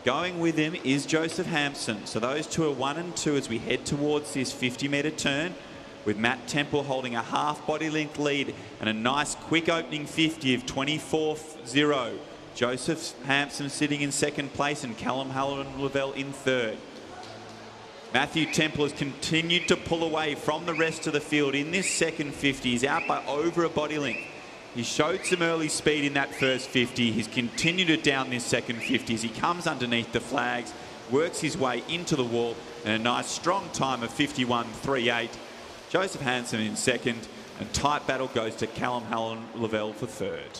Going with him is Joseph Hampson. So those two are 1 and 2 as we head towards this 50-metre turn, with Matt Temple holding a half body length lead and a nice quick opening 50 of 24.0. Joseph Hampson sitting in second place and Callum Halloran-Lavelle in third. Matthew Temple has continued to pull away from the rest of the field in this second 50. He's out by over a body length. He showed some early speed in that first 50. He's continued it down this second 50 as he comes underneath the flags, works his way into the wall, and a nice strong time of 51.38. Joseph Hampson in second, and tight battle goes to Callum Halloran-Lavelle for third.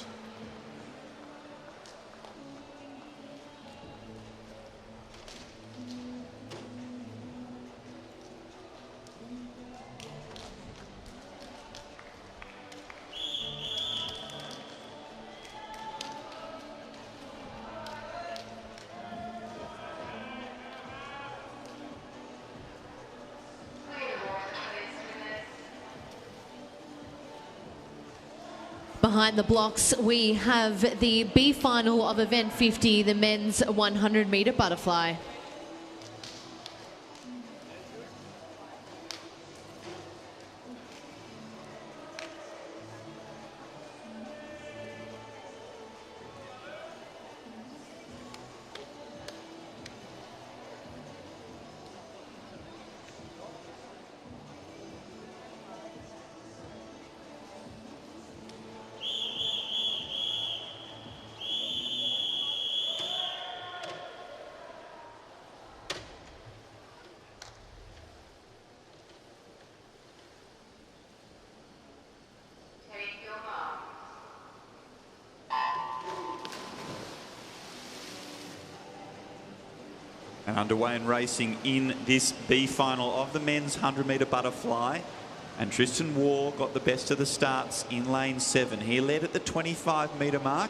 Behind the blocks, we have the B final of event 50, the men's 100 metre butterfly. And underway and racing in this B final of the men's 100 metre butterfly. And Tristan Waugh got the best of the starts in lane 7. He led at the 25 metre mark.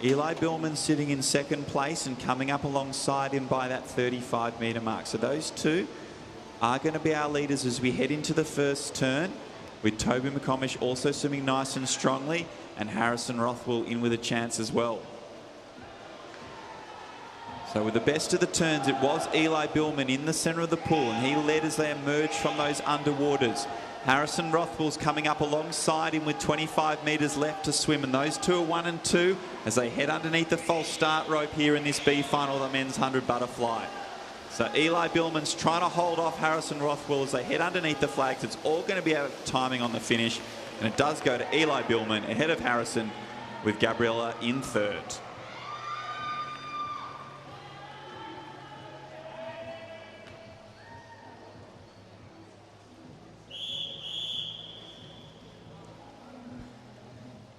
Eli Billman sitting in second place and coming up alongside him by that 35 metre mark. So those two are going to be our leaders as we head into the first turn, with Toby McComish also swimming nice and strongly, and Harrison Rothwell in with a chance as well. So with the best of the turns, it was Eli Billman in the centre of the pool, and he led as they emerged from those underwaters. Harrison Rothwell's coming up alongside him with 25 metres left to swim, and those two are 1 and 2 as they head underneath the false start rope here in this B final of the men's 100 butterfly. So Eli Billman's trying to hold off Harrison Rothwell as they head underneath the flags. It's all going to be out of timing on the finish, and it does go to Eli Billman ahead of Harrison, with Gabriella in third.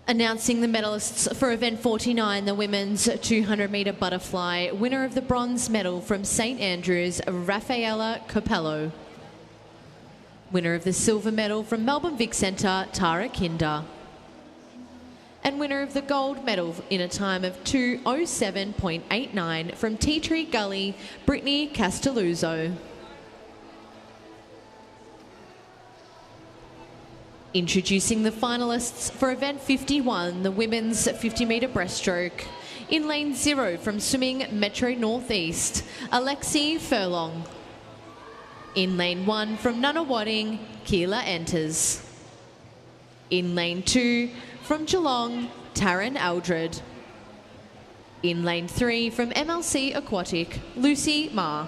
Announcing the medalists for event 49, the women's 200 metre butterfly. Winner of the bronze medal from St Andrews, Rafaela Capello. Winner of the silver medal from Melbourne Vic Centre, Tara Kinder. And winner of the gold medal in a time of 2:07.89 from Tea Tree Gully, Britney Castelluzo. Introducing the finalists for event 51, the women's 50-metre breaststroke. In lane 0 from Swimming Metro Northeast, Alexi Furlong. In lane 1 from Nunawading, Keela enters. In lane 2 from Geelong, Taryn Aldred. In lane 3 from MLC Aquatic, Lucy Ma.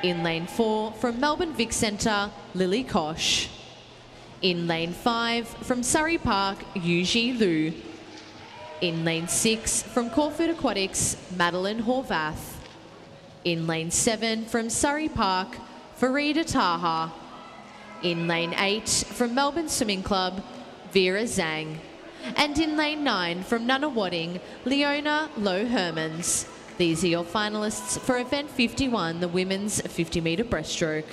In lane 4 from Melbourne Vic Centre, Lily Kosh. In lane 5 from Surrey Park, Yuji Liu. In lane 6 from Caulfield Aquatics, Madeline Horvath. In lane 7 from Surrey Park, Farida Taha. In lane 8 from Melbourne Swimming Club, Vera Zhang. And in lane 9 from Nunawading, Leona Lowe Hermans. These are your finalists for event 51, the women's 50-metre breaststroke.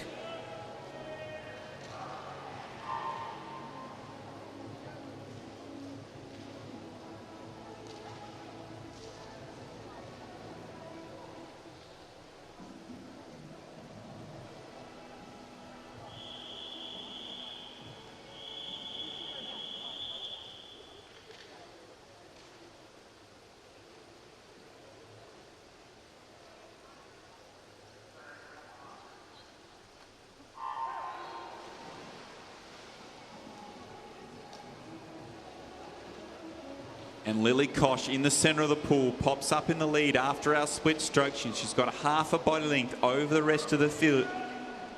And Lily Kosh in the centre of the pool pops up in the lead after our split stroke. She's got a half a body length over the rest of the field.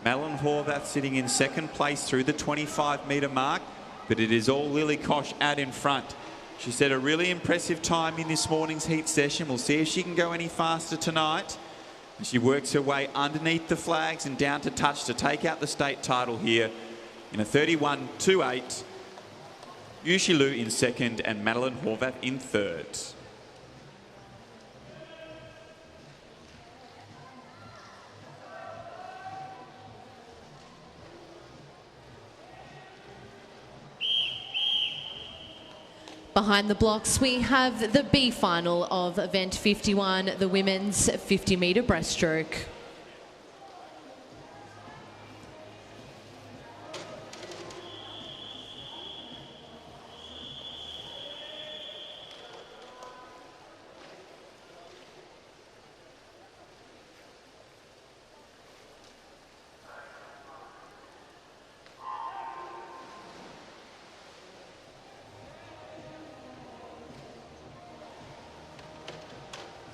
Madeline Horvath sitting in second place through the 25-metre mark, but it is all Lily Kosh out in front. She set a really impressive time in this morning's heat session. We'll see if she can go any faster tonight. And she works her way underneath the flags and down to touch to take out the state title here in a 31.28. Yushi Liu in second and Madeline Horvath in third. Behind the blocks, we have the B final of event 51, the women's 50-metre breaststroke.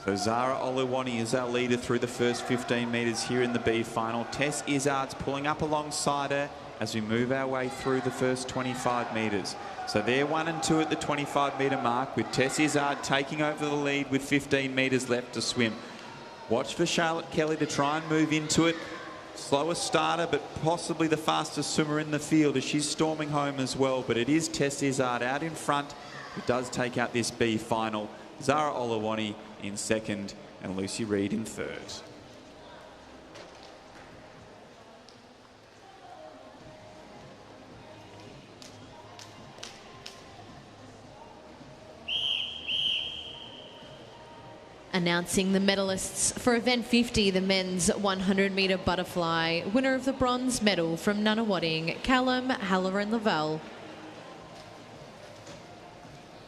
So Zara Oluwani is our leader through the first 15 metres here in the B final. Tess Izzard's pulling up alongside her as we move our way through the first 25 metres. So they're 1 and 2 at the 25-metre mark, with Tess Izzard taking over the lead with 15 metres left to swim. Watch for Charlotte Kelly to try and move into it. Slower starter, but possibly the fastest swimmer in the field as she's storming home as well. But it is Tess Izzard out in front who does take out this B final. Zara Oluwani in second and Lucy Reid in third. Announcing the medalists for event 50, the men's 100-metre butterfly. Winner of the bronze medal from Nunawading, Callum Halloran-Lavelle.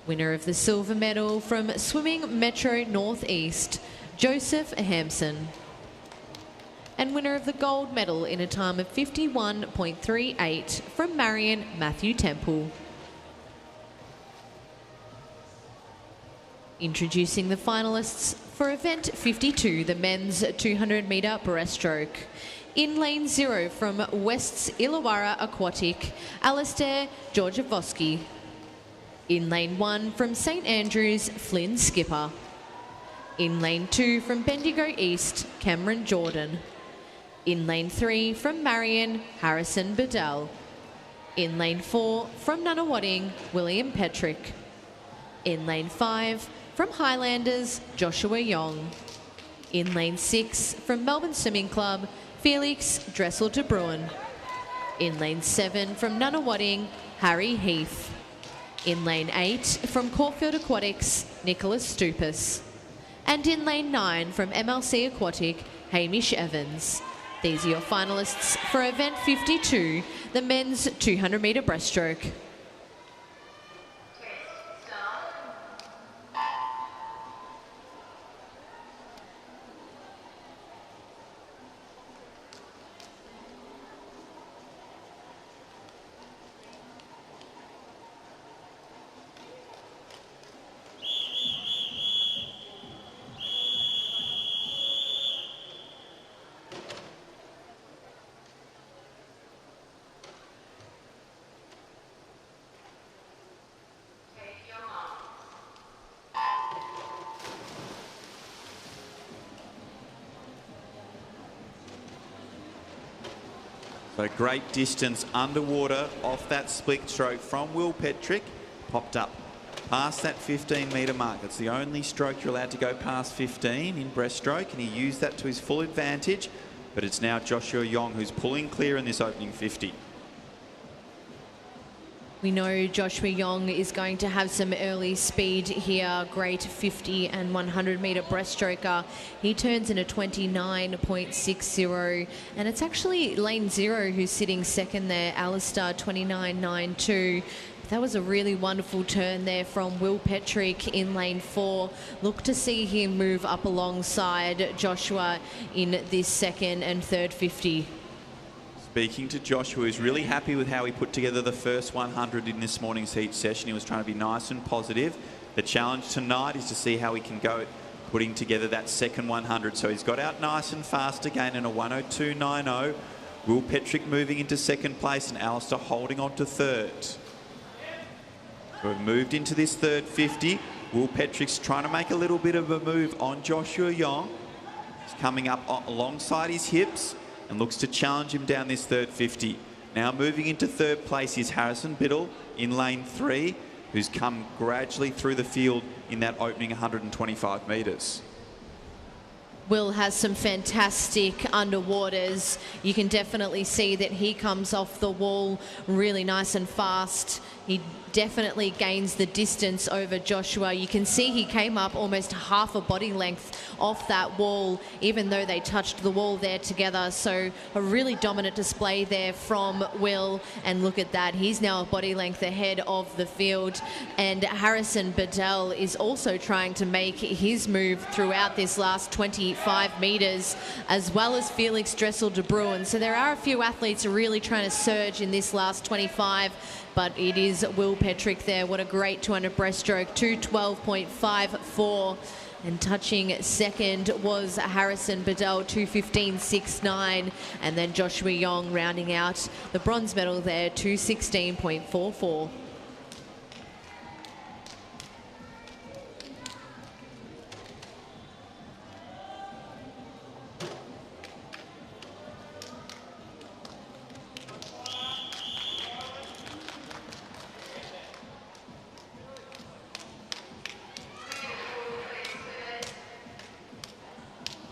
Winner of the silver medal from Swimming Metro Northeast, Joseph Hampson. And winner of the gold medal in a time of 51.38 from Marion Matthew Temple. Introducing the finalists for event 52, the men's 200-metre breaststroke. In lane 0 from West's Illawarra Aquatic, Alistair Georgievosky. In lane 1 from St Andrews, Flynn Skipper. In lane 2 from Bendigo East, Cameron Jordan. In lane 3 from Marion, Harrison Bedell. In lane 4 from Nunawading, William Petrick. In lane 5 from Highlanders, Joshua Yong. In lane 6 from Melbourne Swimming Club, Felix Dressel de Bruin. In lane 7 from Nunawading, Harry Heath. In lane 8, from Caulfield Aquatics, Nicholas Stupas. And in lane 9, from MLC Aquatic, Hamish Evans. These are your finalists for event 52, the men's 200-metre breaststroke. So great distance underwater off that split stroke from Will Petrick. Popped up past that 15-metre mark. It's the only stroke you're allowed to go past 15 in breaststroke, and he used that to his full advantage. But it's now Joshua Yong who's pulling clear in this opening 50. We know Joshua Yong is going to have some early speed here. Great 50 and 100-metre breaststroker. He turns in a 29.60, and it's actually lane 0 who's sitting second there, Alistair, 29.92. That was a really wonderful turn there from Will Petrick in lane 4. Look to see him move up alongside Joshua in this second and third 50. Speaking to Joshua, who's really happy with how he put together the first 100 in this morning's heat session. He was trying to be nice and positive. The challenge tonight is to see how he can go at putting together that second 100. So he's got out nice and fast again in a 102.90. Will Petrick moving into second place and Alistair holding on to third. So we've moved into this third 50. Will Petrick's trying to make a little bit of a move on Joshua Yong. He's coming up alongside his hips and looks to challenge him down this third 50. Now moving into third place is Harrison Biddle in lane 3, who's come gradually through the field in that opening 125 metres. Will has some fantastic underwaters. You can definitely see that he comes off the wall really nice and fast. He definitely gains the distance over Joshua. You can see he came up almost half a body length off that wall, even though they touched the wall there together. So a really dominant display there from Will. And look at that, he's now a body length ahead of the field. And Harrison Bedell is also trying to make his move throughout this last 25 metres, as well as Felix Dressel de Bruin. So there are a few athletes really trying to surge in this last 25. But it is Will Petrick there. What a great 200 breaststroke, 212.54. And touching second was Harrison Bedell, 215.69. And then Joshua Yong rounding out the bronze medal there, 216.44.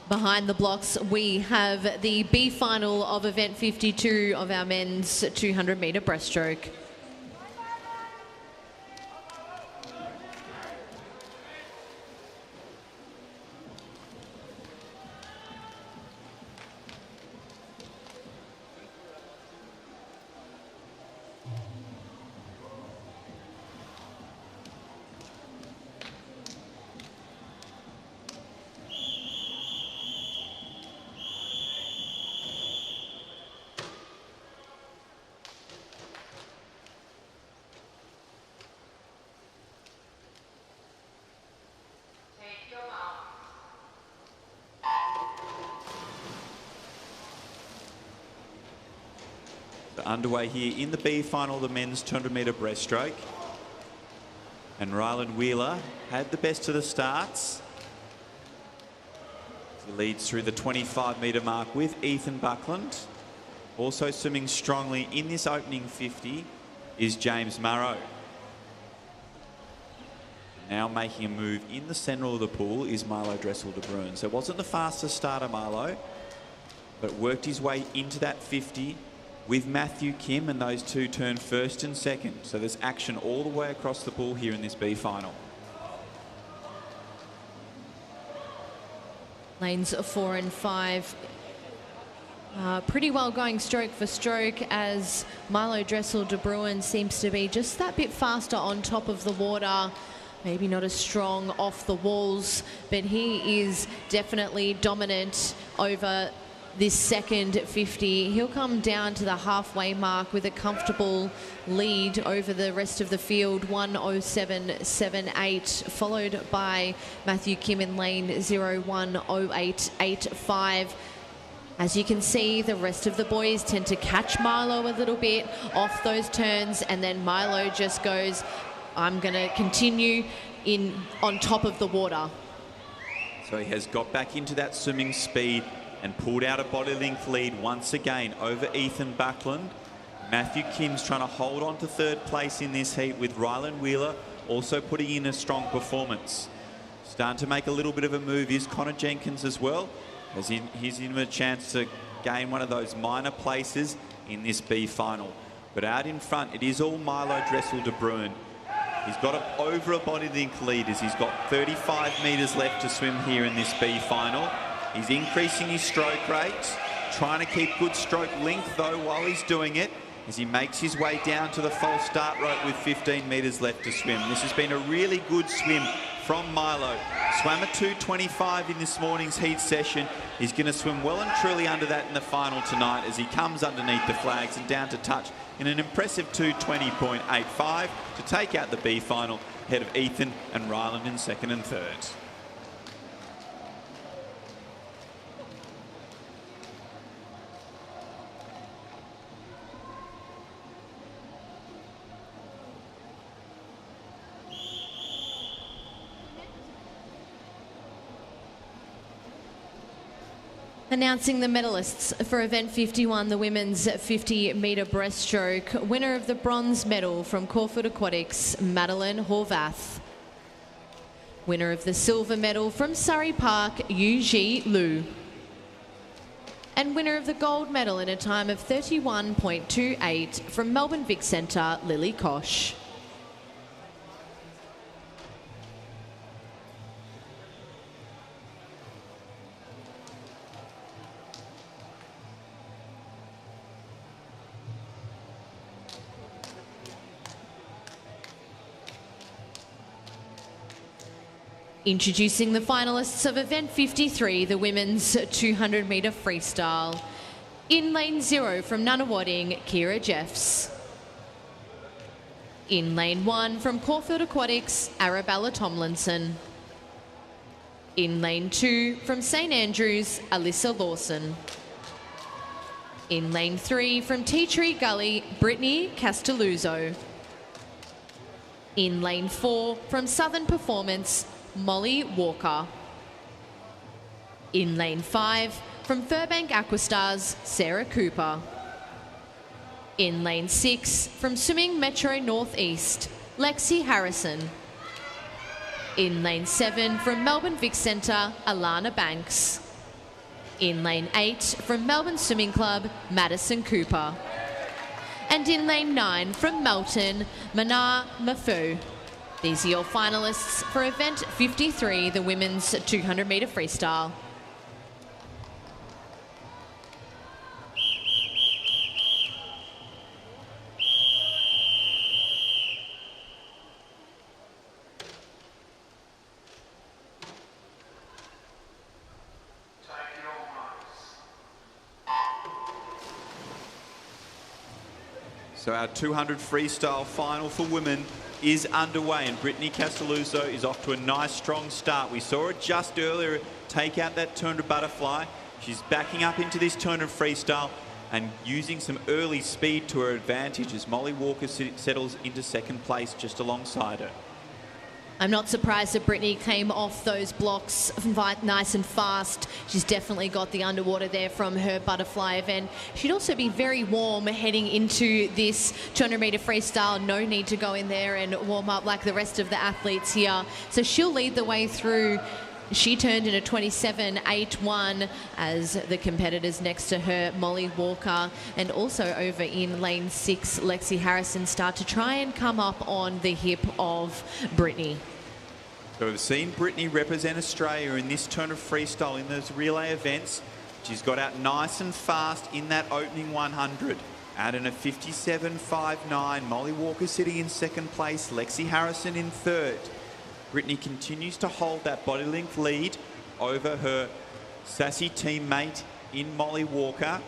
Behind the blocks, we have the B final of event 52 of our men's 200-metre breaststroke. Underway here in the B final of the men's 200-metre breaststroke. And Ryland Wheeler had the best of the starts. He leads through the 25-metre mark with Ethan Buckland. Also swimming strongly in this opening 50 is James Murrow. Now making a move in the centre of the pool is Milo Dressel de Bruin. So it wasn't the fastest starter, Milo, but worked his way into that 50 with Matthew Kim, and those two turn first and second. So there's action all the way across the pool here in this B final. Lanes 4 and 5. Pretty well going stroke for stroke, as Milo Dressel de Bruin seems to be just that bit faster on top of the water. Maybe not as strong off the walls, but he is definitely dominant over this second 50. He'll come down to the halfway mark with a comfortable lead over the rest of the field, 1:07.78, followed by Matthew Kim in lane 01:08.85. As you can see, the rest of the boys tend to catch Milo a little bit off those turns, and then Milo just goes, I'm going to continue on top of the water. So he has got back into that swimming speed and pulled out a body length lead once again over Ethan Buckland. Matthew Kim's trying to hold on to third place in this heat, with Rylan Wheeler also putting in a strong performance. Starting to make a little bit of a move is Connor Jenkins as well, as he's in a chance to gain one of those minor places in this B final. But out in front, it is all Milo Dressel de Bruin. He's got over a body length lead, as he's got 35 metres left to swim here in this B final. He's increasing his stroke rate, trying to keep good stroke length though while he's doing it, as he makes his way down to the false start rope with 15 metres left to swim. This has been a really good swim from Milo. Swam a 2:25 in this morning's heat session. He's going to swim well and truly under that in the final tonight, as he comes underneath the flags and down to touch in an impressive 2:20.85 to take out the B final, ahead of Ethan and Ryland in second and third. Announcing the medalists for event 51, the women's 50-metre breaststroke. Winner of the bronze medal from Caulfield Aquatics, Madeline Horvath. Winner of the silver medal from Surrey Park, Yu-Ji Liu. And winner of the gold medal in a time of 31.28 from Melbourne Vic Centre, Lily Kosh. Introducing the finalists of event 53, the women's 200-metre freestyle. In lane 0 from Nunawading, Kira Jeffs. In lane 1 from Caulfield Aquatics, Arabella Tomlinson. In lane 2 from St Andrews, Alyssa Lawson. In lane 3 from Tea Tree Gully, Britney Castelluzo. In lane 4 from Southern Performance, Molly Walker. In lane 5 from Furbank Aquastars, Sarah Cooper. In lane 6 from Swimming Metro Northeast, Lexi Harrison. In lane 7 from Melbourne Vic Centre, Alana Banks. In lane 8 from Melbourne Swimming Club, Madison Cooper. And in lane 9 from Melton, Mana Mafu. These are your finalists for event 53, the women's 200-metre freestyle. So our 200 freestyle final for women is underway, and Britney Castelluzo is off to a nice strong start. We saw her just earlier take out that 200 butterfly. She's backing up into this 200 freestyle and using some early speed to her advantage as Molly Walker settles into second place just alongside her. I'm not surprised that Britney came off those blocks nice and fast. She's definitely got the underwater there from her butterfly event. She'd also be very warm heading into this 200-metre freestyle. No need to go in there and warm up like the rest of the athletes here. So she'll lead the way through She turned in a 27.81 as the competitors next to her, Molly Walker, and also over in lane 6, Lexi Harrison, start to try and come up on the hip of Britney. So we've seen Britney represent Australia in this turn of freestyle in those relay events. She's got out nice and fast in that opening 100. Out in a 57.59. Molly Walker sitting in second place. Lexi Harrison in third. Britney continues to hold that body length lead over her sassy teammate in Molly Walker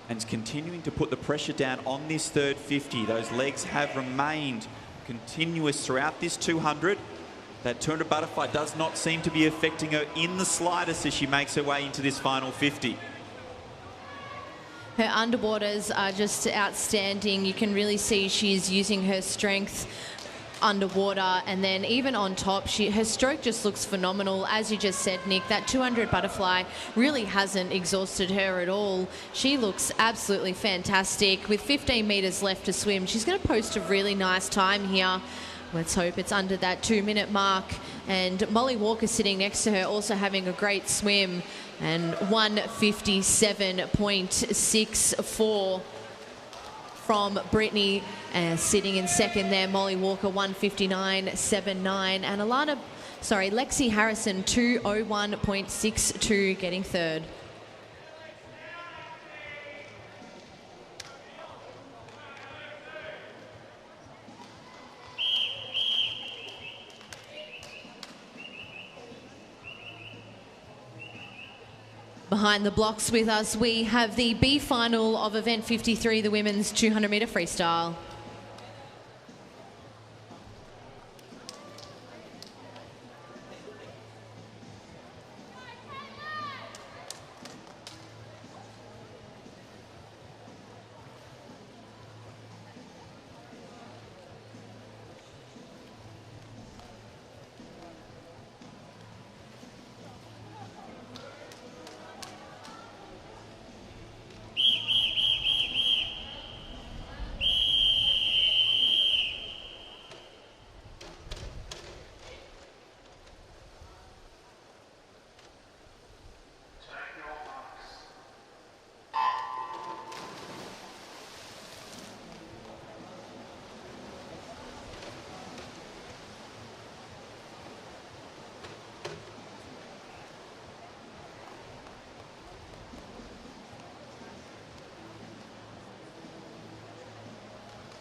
and is continuing to put the pressure down on this third 50. Those legs have remained continuous throughout this 200. That 200 butterfly does not seem to be affecting her in the slightest as she makes her way into this final 50. Her underwaters are just outstanding. You can really see she's using her strength underwater, and then even on top, her stroke just looks phenomenal. As you just said, Nick, that 200 butterfly really hasn't exhausted her at all. She looks absolutely fantastic. With 15 metres left to swim, she's going to post a really nice time here. Let's hope it's under that 2-minute mark. And Molly Walker sitting next to her also having a great swim, and 1:57.64 from Britney, sitting in second there. Molly Walker 1:59.79, and Lexi Harrison 2:01.62 getting third. Behind the blocks with us, we have the B final of event 53, the women's 200-metre freestyle.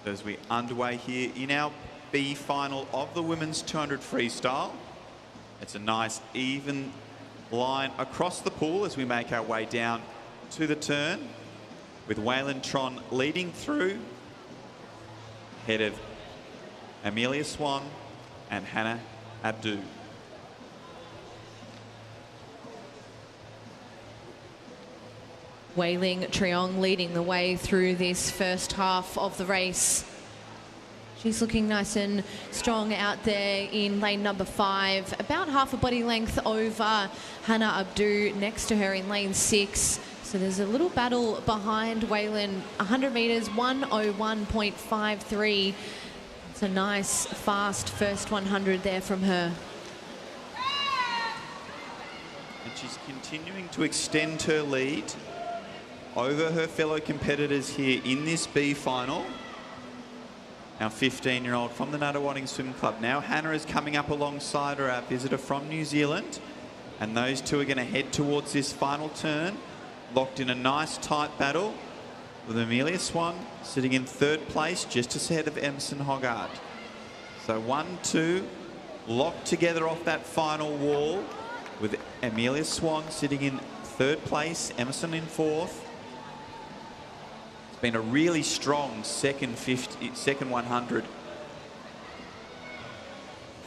As we underway here in our B final of the women's 200 freestyle. It's a nice even line across the pool as we make our way down to the turn, with Waylon Tron leading through ahead of Amelia Swan and Hannah Abdu. Wei-Ling Triong leading the way through this first half of the race. She's looking nice and strong out there in lane number 5, about half a body length over Hannah Abdu next to her in lane 6. So there's a little battle behind Waylon. 100 metres, 1:01.53. It's a nice, fast first 100 there from her. And she's continuing to extend her lead over her fellow competitors here in this B final. Our 15-year-old from the Nunawading Swim Club. Now Hannah is coming up alongside her, our visitor from New Zealand. And those two are going to head towards this final turn, locked in a nice tight battle, with Amelia Swan sitting in third place, just ahead of Emerson Hoggard. So 1-2 locked together off that final wall, with Amelia Swan sitting in third place, Emerson in fourth. It's been a really strong second 100.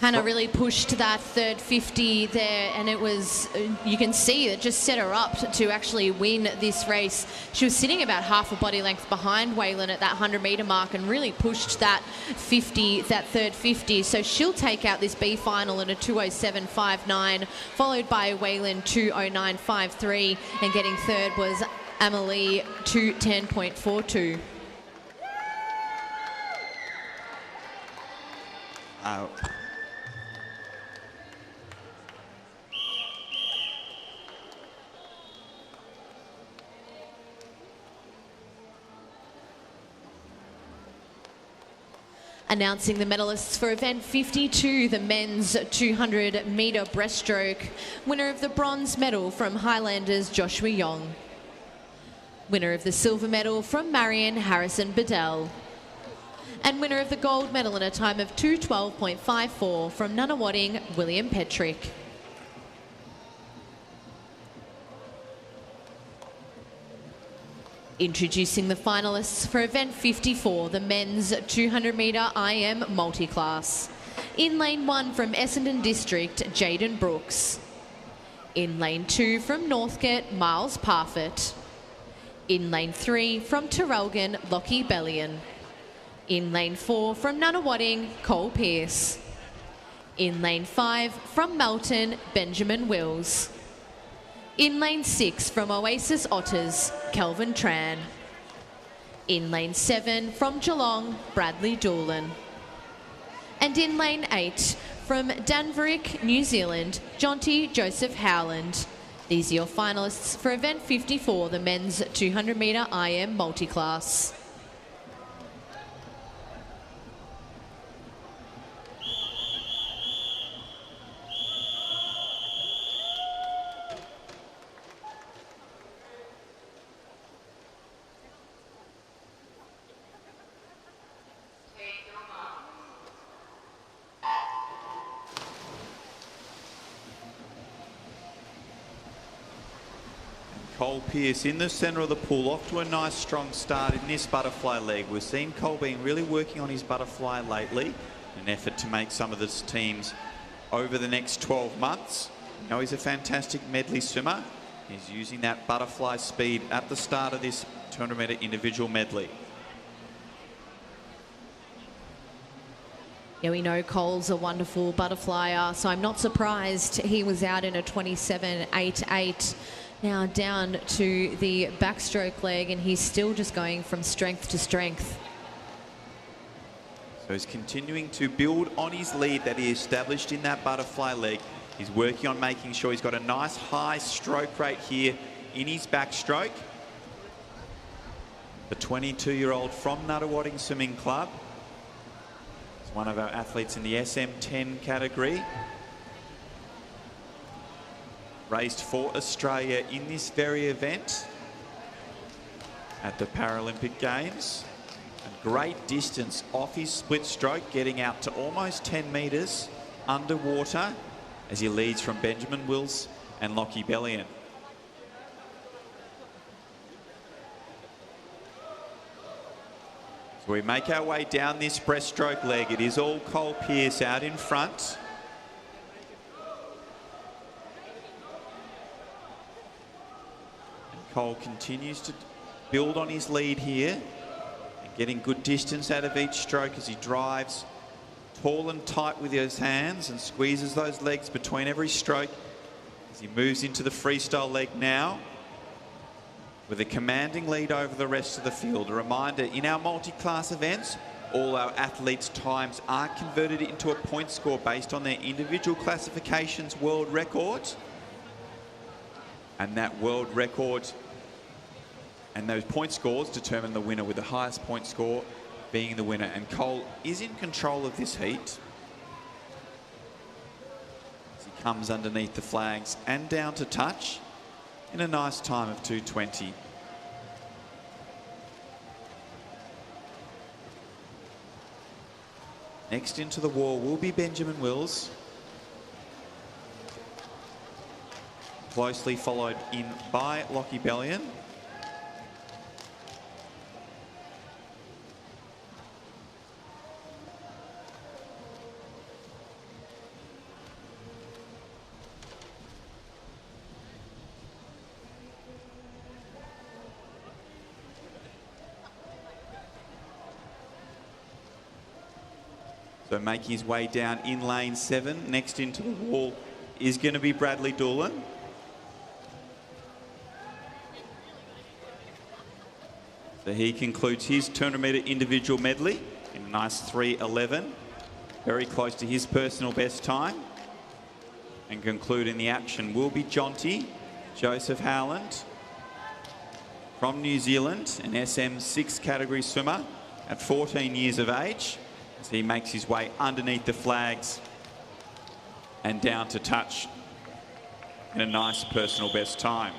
Hannah really pushed that third 50 there, and it was, you can see it just set her up to actually win this race. She was sitting about half a body length behind Waylon at that 100-metre mark and really pushed that 50, that third 50. So she'll take out this B final in a 2:07.59, followed by Waylon 2:09.53, and getting third was Amelie 2:10.42. Announcing the medalists for event 52, the men's 200 metre breaststroke. Winner of the bronze medal from Highlanders Joshua Yong. Winner of the silver medal from Marion Harrison Bedell. And winner of the gold medal in a time of 2:12.54 from Nunawading William Petrick. Introducing the finalists for event 54, the men's 200 metre IM multiclass. In lane 1 from Essendon District, Jaden Brooks. In lane 2 from Northcote, Miles Parfitt. In lane 3 from Terrelgan, Lockie Bellion. In lane 4 from Nunawading, Cole Pearce. In lane 5 from Melton, Benjamin Wills. In lane 6 from Oasis Otters, Kelvin Tran. In lane 7 from Geelong, Bradley Doolan. And in lane 8 from Danverick, New Zealand, Jonty Joseph Howland. These are your finalists for event 54, the men's 200 metre IM multiclass. Cole Pearce in the centre of the pool, off to a nice strong start in this butterfly leg. We've seen Cole been really working on his butterfly lately, in an effort to make some of his teams over the next 12 months. You know, he's a fantastic medley swimmer. He's using that butterfly speed at the start of this 200 metre individual medley. Yeah, we know Cole's a wonderful butterflyer, so I'm not surprised he was out in a 27.88. Now down to the backstroke leg, and he's still just going from strength to strength. So he's continuing to build on his lead that he established in that butterfly leg. He's working on making sure he's got a nice high stroke rate here in his backstroke. The 22-year-old from Nunawading Swimming Club is one of our athletes in the SM10 category. Raced for Australia in this very event at the Paralympic Games. A great distance off his split stroke, getting out to almost 10 metres underwater as he leads from Benjamin Wills and Lockie Bellion. So we make our way down this breaststroke leg. It is all Cole Pearce out in front. Cole continues to build on his lead here and getting good distance out of each stroke as he drives tall and tight with his hands and squeezes those legs between every stroke as he moves into the freestyle leg now with a commanding lead over the rest of the field. A reminder, in our multi-class events, all our athletes' times are converted into a point score based on their individual classifications world records. And that world record and those point scores determine the winner, with the highest point score being the winner. And Cole is in control of this heat as he comes underneath the flags and down to touch in a nice time of 2:20. Next into the wall will be Benjamin Wills, closely followed in by Lockie Bellion. So making his way down in lane 7, next into the wall is going to be Bradley Doolan. So he concludes his 200 metre individual medley in a nice 3:11, very close to his personal best time. And concluding the action will be Jonty Joseph Howland from New Zealand, an SM6 category swimmer at 14 years of age, as he makes his way underneath the flags and down to touch in a nice personal best time.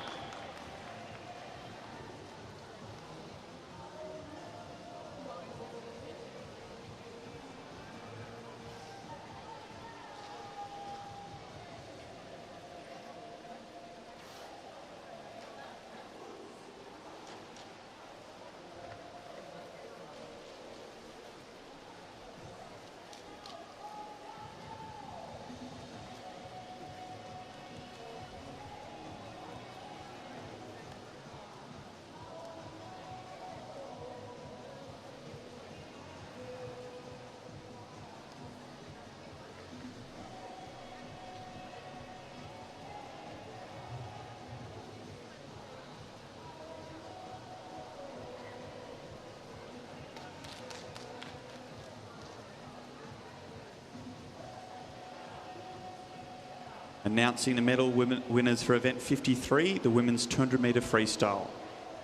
Announcing the medal winners for event 53, the women's 200-metre freestyle.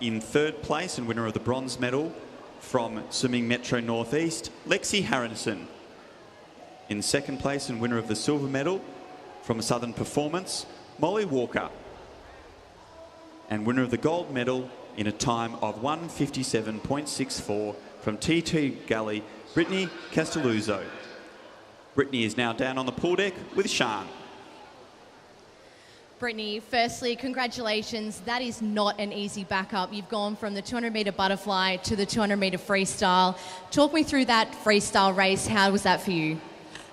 In third place and winner of the bronze medal from Swimming Metro Northeast, Lexi Harrison. In second place and winner of the silver medal from Southern Performance, Molly Walker. And winner of the gold medal in a time of 1:57.64 from TT Galley, Britney Castelluzo. Britney is now down on the pool deck with Sean. Britney, firstly, congratulations. That is not an easy backup. You've gone from the 200-metre butterfly to the 200-metre freestyle. Talk me through that freestyle race. How was that for you?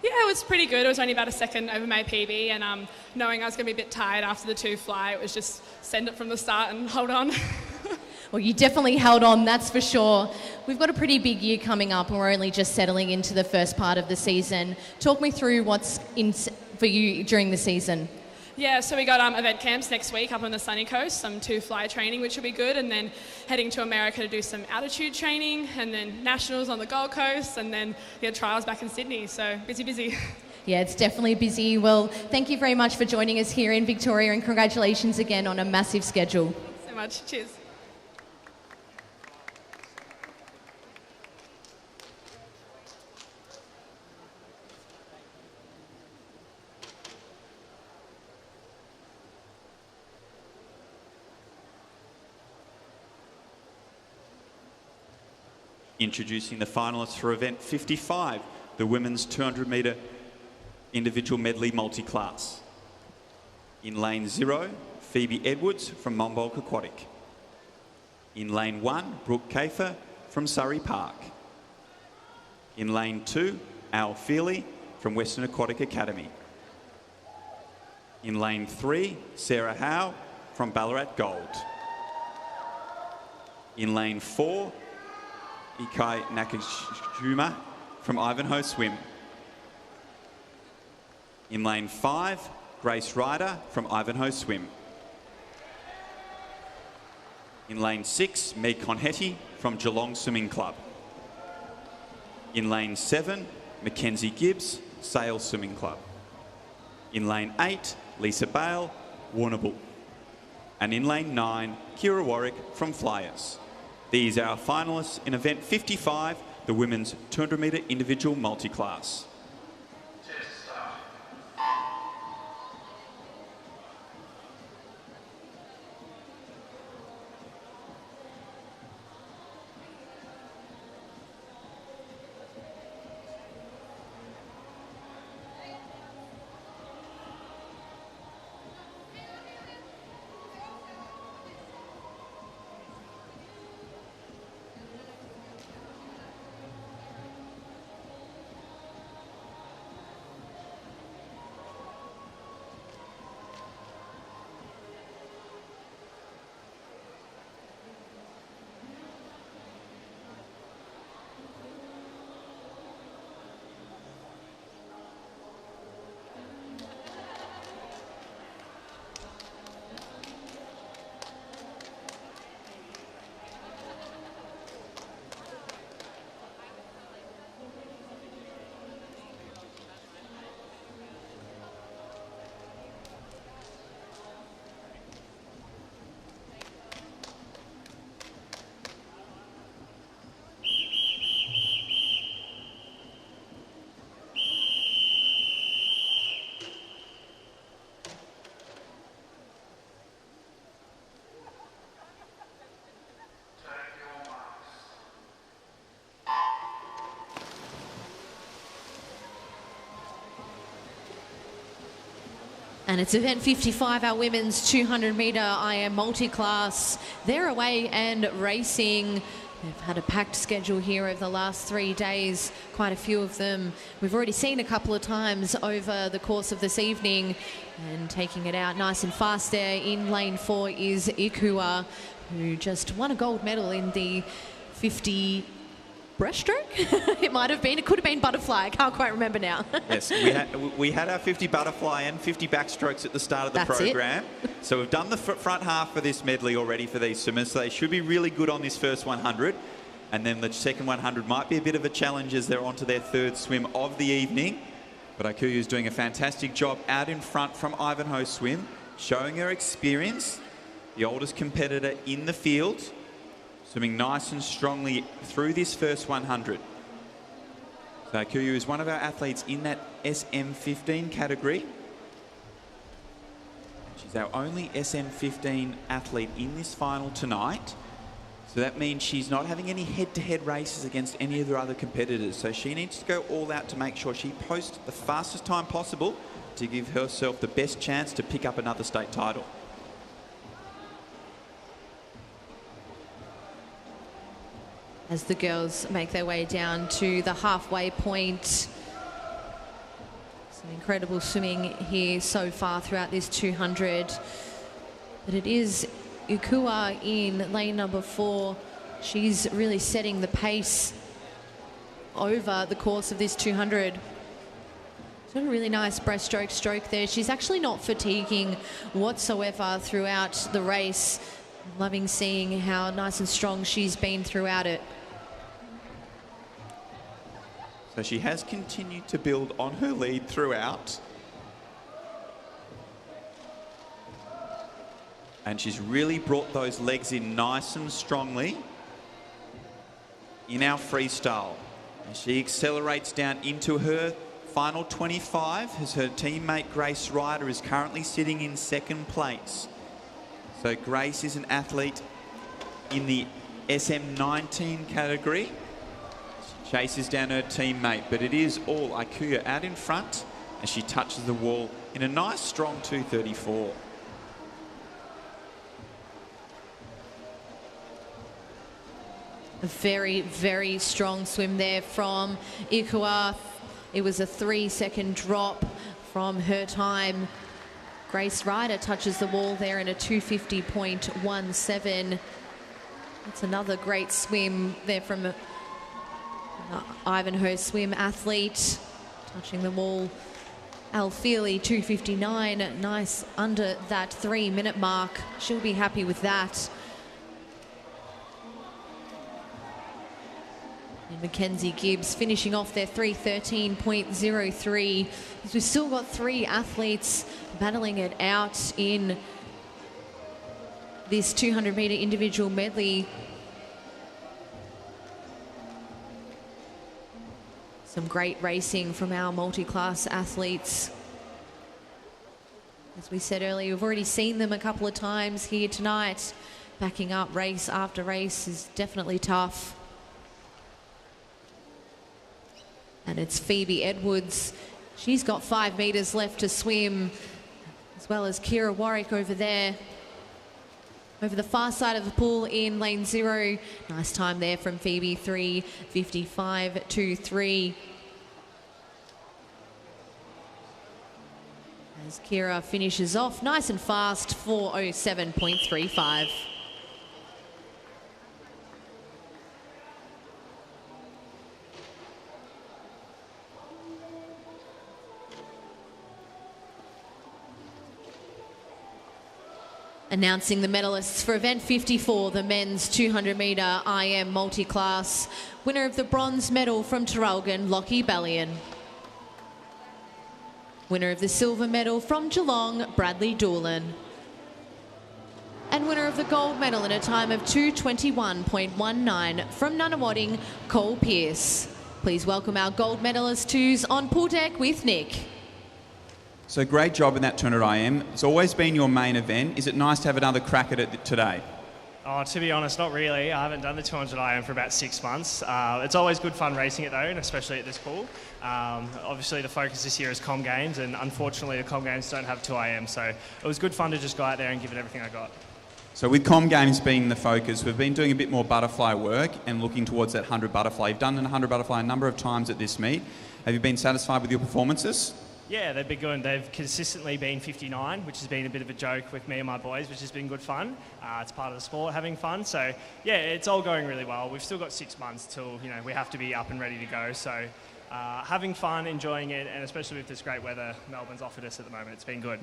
Yeah, it was pretty good. It was only about a second over my PB, and knowing I was going to be a bit tired after the 2 fly, it was just send it from the start and hold on. Well, you definitely held on, that's for sure. We've got a pretty big year coming up, and we're only just settling into the first part of the season. Talk me through what's in for you during the season. Yeah, so we got event camps next week up on the sunny coast, some 2 fly training, which will be good, and then heading to America to do some altitude training, and then nationals on the Gold Coast, and then trials back in Sydney, so busy. Yeah, it's definitely busy. Well, thank you very much for joining us here in Victoria, and congratulations again on a massive schedule. Thanks so much. Cheers. Introducing the finalists for event 55, the women's 200-metre individual medley multiclass. In lane 0, Phoebe Edwards from Monbulk Aquatic. In lane 1, Brooke Kafer from Surrey Park. In lane 2, Al Feely from Western Aquatic Academy. In lane 3, Sarah Howe from Ballarat Gold. In lane 4, Ikai Nakajima from Ivanhoe Swim. In lane 5, Grace Ryder from Ivanhoe Swim. In lane 6, Meg Conhetty from Geelong Swimming Club. In lane 7, Mackenzie Gibbs, Sale Swimming Club. In lane 8, Lisa Bale, Warrnambool. And in lane 9, Kira Warwick from Flyers. These are our finalists in event 55, the women's 200-metre individual multiclass. And it's event 55, our women's 200 metre IM multiclass. They're away and racing. They've had a packed schedule here over the last 3 days, quite a few of them. We've already seen a couple of times over the course of this evening, and taking it out nice and fast there in lane 4 is Ikua, who just won a gold medal in the 50 breaststroke. It might have been, it could have been butterfly, I can't quite remember now. Yes, we had our 50 butterfly and 50 backstrokes at the start of the program. So we've done the front half for this medley already for these swimmers, so they should be really good on this first 100. And then the second 100 might be a bit of a challenge as they're onto their third swim of the evening. But Ikuyu's doing a fantastic job out in front from Ivanhoe's swim, showing her experience, the oldest competitor in the field, swimming nice and strongly through this first 100. So Ikuyu is one of our athletes in that SM15 category. She's our only SM15 athlete in this final tonight. So that means she's not having any head-to-head races against any of the other competitors. So she needs to go all out to make sure she posts the fastest time possible to give herself the best chance to pick up another state title. As the girls make their way down to the halfway point. Some incredible swimming here so far throughout this 200. But it is Ikua in lane number 4. She's really setting the pace over the course of this 200. She's got a really nice breaststroke stroke there. She's actually not fatiguing whatsoever throughout the race. Loving seeing how nice and strong she's been throughout it. So she has continued to build on her lead throughout. And she's really brought those legs in nice and strongly in our freestyle. As she accelerates down into her final 25, as her teammate Grace Ryder is currently sitting in second place. So Grace is an athlete in the SM19 category. She chases down her teammate, but it is all Ikuya out in front as she touches the wall in a nice strong 234. A very, very strong swim there from Ikua. It was a 3-second drop from her time. Grace Ryder touches the wall there in a 250.17. That's another great swim there from Ivanhoe swim athlete. Touching the wall. Alfeely 259, nice under that 3-minute mark. She'll be happy with that. And Mackenzie Gibbs finishing off their 313.03. We've still got 3 athletes battling it out in this 200-metre individual medley. Some great racing from our multi-class athletes. As we said earlier, we've already seen them a couple of times here tonight. Backing up race after race is definitely tough. And it's Phoebe Edwards. She's got 5 metres left to swim, as well as Kira Warwick over there. Over the far side of the pool in lane 0. Nice time there from Phoebe, 3:55.23. As Kira finishes off nice and fast, 4:07.35. Announcing the medalists for event 54, the men's 200 metre IM multi-class. Winner of the bronze medal from Traralgon, Lockie Ballion. Winner of the silver medal from Geelong, Bradley Doolan. And winner of the gold medal in a time of 2:21.19 from Nunawading, Cole Pearce. Please welcome our gold medalist twos on pool deck with Nick. So great job in that 200 IM. It's always been your main event. Is it nice to have another crack at it today? Oh, to be honest, not really. I haven't done the 200 IM for about 6 months. It's always good fun racing it though, and especially at this pool. Obviously the focus this year is Com Games, and unfortunately the Com Games don't have 2 IM, so it was good fun to just go out there and give it everything I got. So with Com Games being the focus, we've been doing a bit more butterfly work and looking towards that 100 butterfly. You've done a 100 butterfly a number of times at this meet. Have you been satisfied with your performances? Yeah, they've been good. They've consistently been 59, which has been a bit of a joke with me and my boys, which has been good fun. It's part of the sport, having fun. So, yeah, it's all going really well. We've still got 6 months till, we have to be up and ready to go. So, having fun, enjoying it, and especially with this great weather Melbourne's offered us at the moment, it's been good.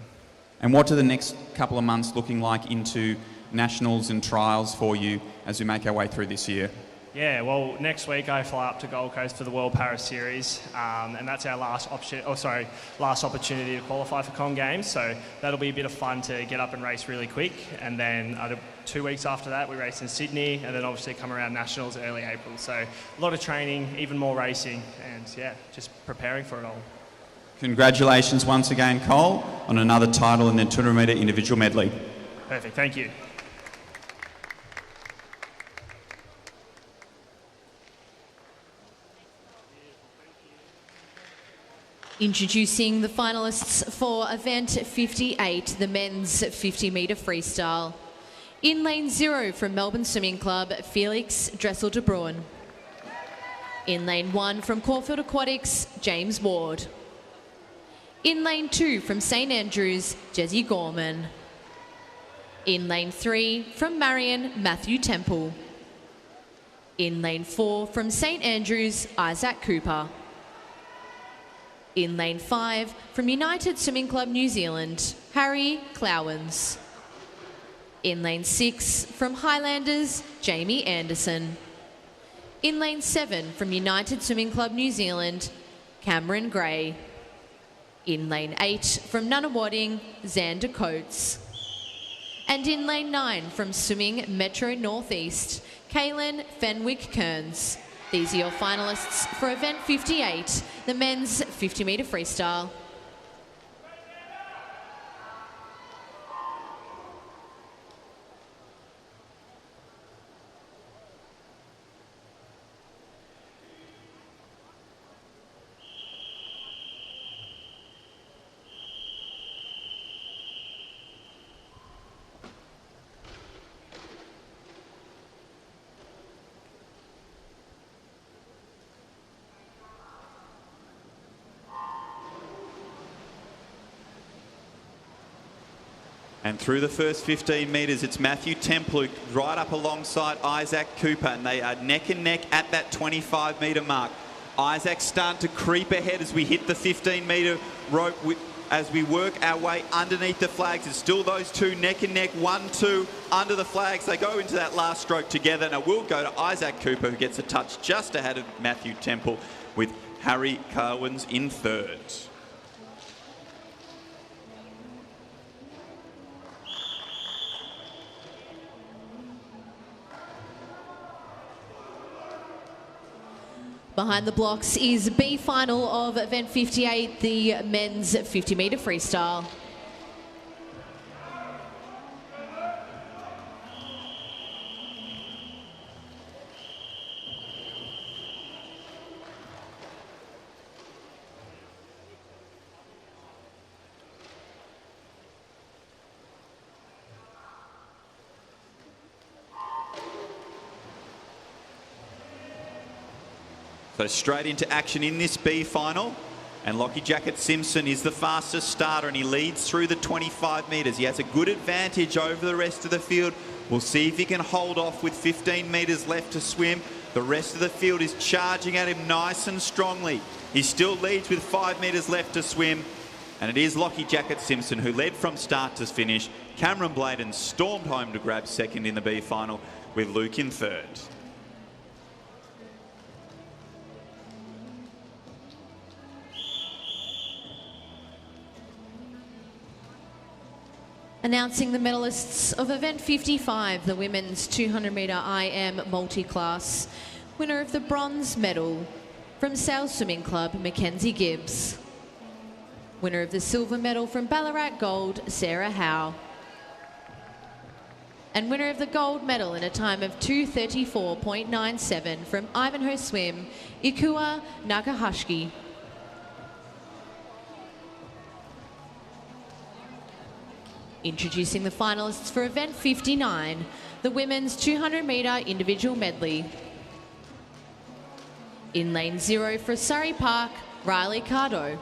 And what are the next couple of months looking like into nationals and trials for you as we make our way through this year? Yeah, well, next week I fly up to Gold Coast for the World Paris Series, and that's our last opportunity to qualify for Com Games. So that'll be a bit of fun to get up and race really quick. And then 2 weeks after that, we race in Sydney, and then obviously come around nationals early April. So a lot of training, even more racing, and yeah, just preparing for it all. Congratulations once again, Cole, on another title in the 200 metre individual medley. Perfect, thank you. Introducing the finalists for event 58, the men's 50 metre freestyle. In lane 0 from Melbourne Swimming Club, Felix Dressel de Bruin. In lane 1 from Caulfield Aquatics, James Ward. In lane 2 from St Andrews, Jesse Gorman. In lane 3 from Marion, Matthew Temple. In lane 4 from St Andrews, Isaac Cooper. In lane 5 from United Swimming Club New Zealand, Harry Clowens. In lane 6 from Highlanders, Jamie Anderson. In lane 7 from United Swimming Club New Zealand, Cameron Gray. In lane 8 from Nunawading, Xander Coates. And in lane 9 from Swimming Metro Northeast, Kaylin Fenwick Kearns. These are your finalists for event 58, the men's 50 metre freestyle. And through the first 15 metres, it's Matthew Temple right up alongside Isaac Cooper, and they are neck and neck at that 25 metre mark. Isaac's starting to creep ahead as we hit the 15 metre rope as we work our way underneath the flags. It's still those two neck and neck, 1-2 under the flags. They go into that last stroke together. Now we'll go to Isaac Cooper, who gets a touch just ahead of Matthew Temple, with Harry Carwins in third. Behind the blocks is B final of event 58, the men's 50 metre freestyle. So straight into action in this B final, and Lockie Jacket Simpson is the fastest starter, and he leads through the 25 metres. He has a good advantage over the rest of the field. We'll see if he can hold off with 15 metres left to swim. The rest of the field is charging at him nice and strongly. He still leads with 5 metres left to swim, and it is Lockie Jacket Simpson who led from start to finish. Cameron Bladen stormed home to grab second in the B final, with Luke in third. Announcing the medalists of event 55, the women's 200 metre IM multi-class. Winner of the bronze medal from Sales Swimming Club, McKenzie Gibbs. Winner of the silver medal from Ballarat Gold, Sarah Howe. And winner of the gold medal in a time of 2:34.97 from Ivanhoe Swim, Ikua Nakahashiki. Introducing the finalists for event 59, the women's 200-metre individual medley. In lane 0 for Surrey Park, Riley Cardo.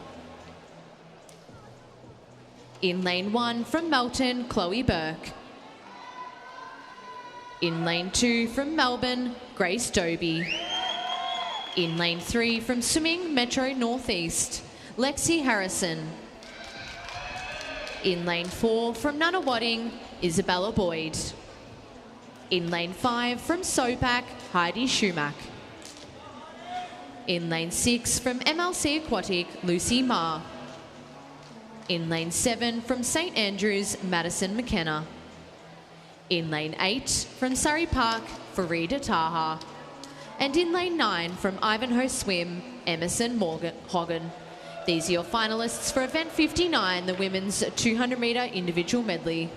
In lane 1 from Melton, Chloe Burke. In lane 2 from Melbourne, Grace Doby. In lane 3 from Swimming Metro Northeast, Lexi Harrison. In lane 4 from Nunawading, Isabella Boyd. In lane 5 from Sopak, Heidi Schumack. In lane 6 from MLC Aquatic, Lucy Ma. In lane 7 from St Andrews, Madison McKenna. In lane 8 from Surrey Park, Farida Taha. And in lane 9 from Ivanhoe Swim, Emerson Hogan. These are your finalists for event 59, the women's 200-metre individual medley.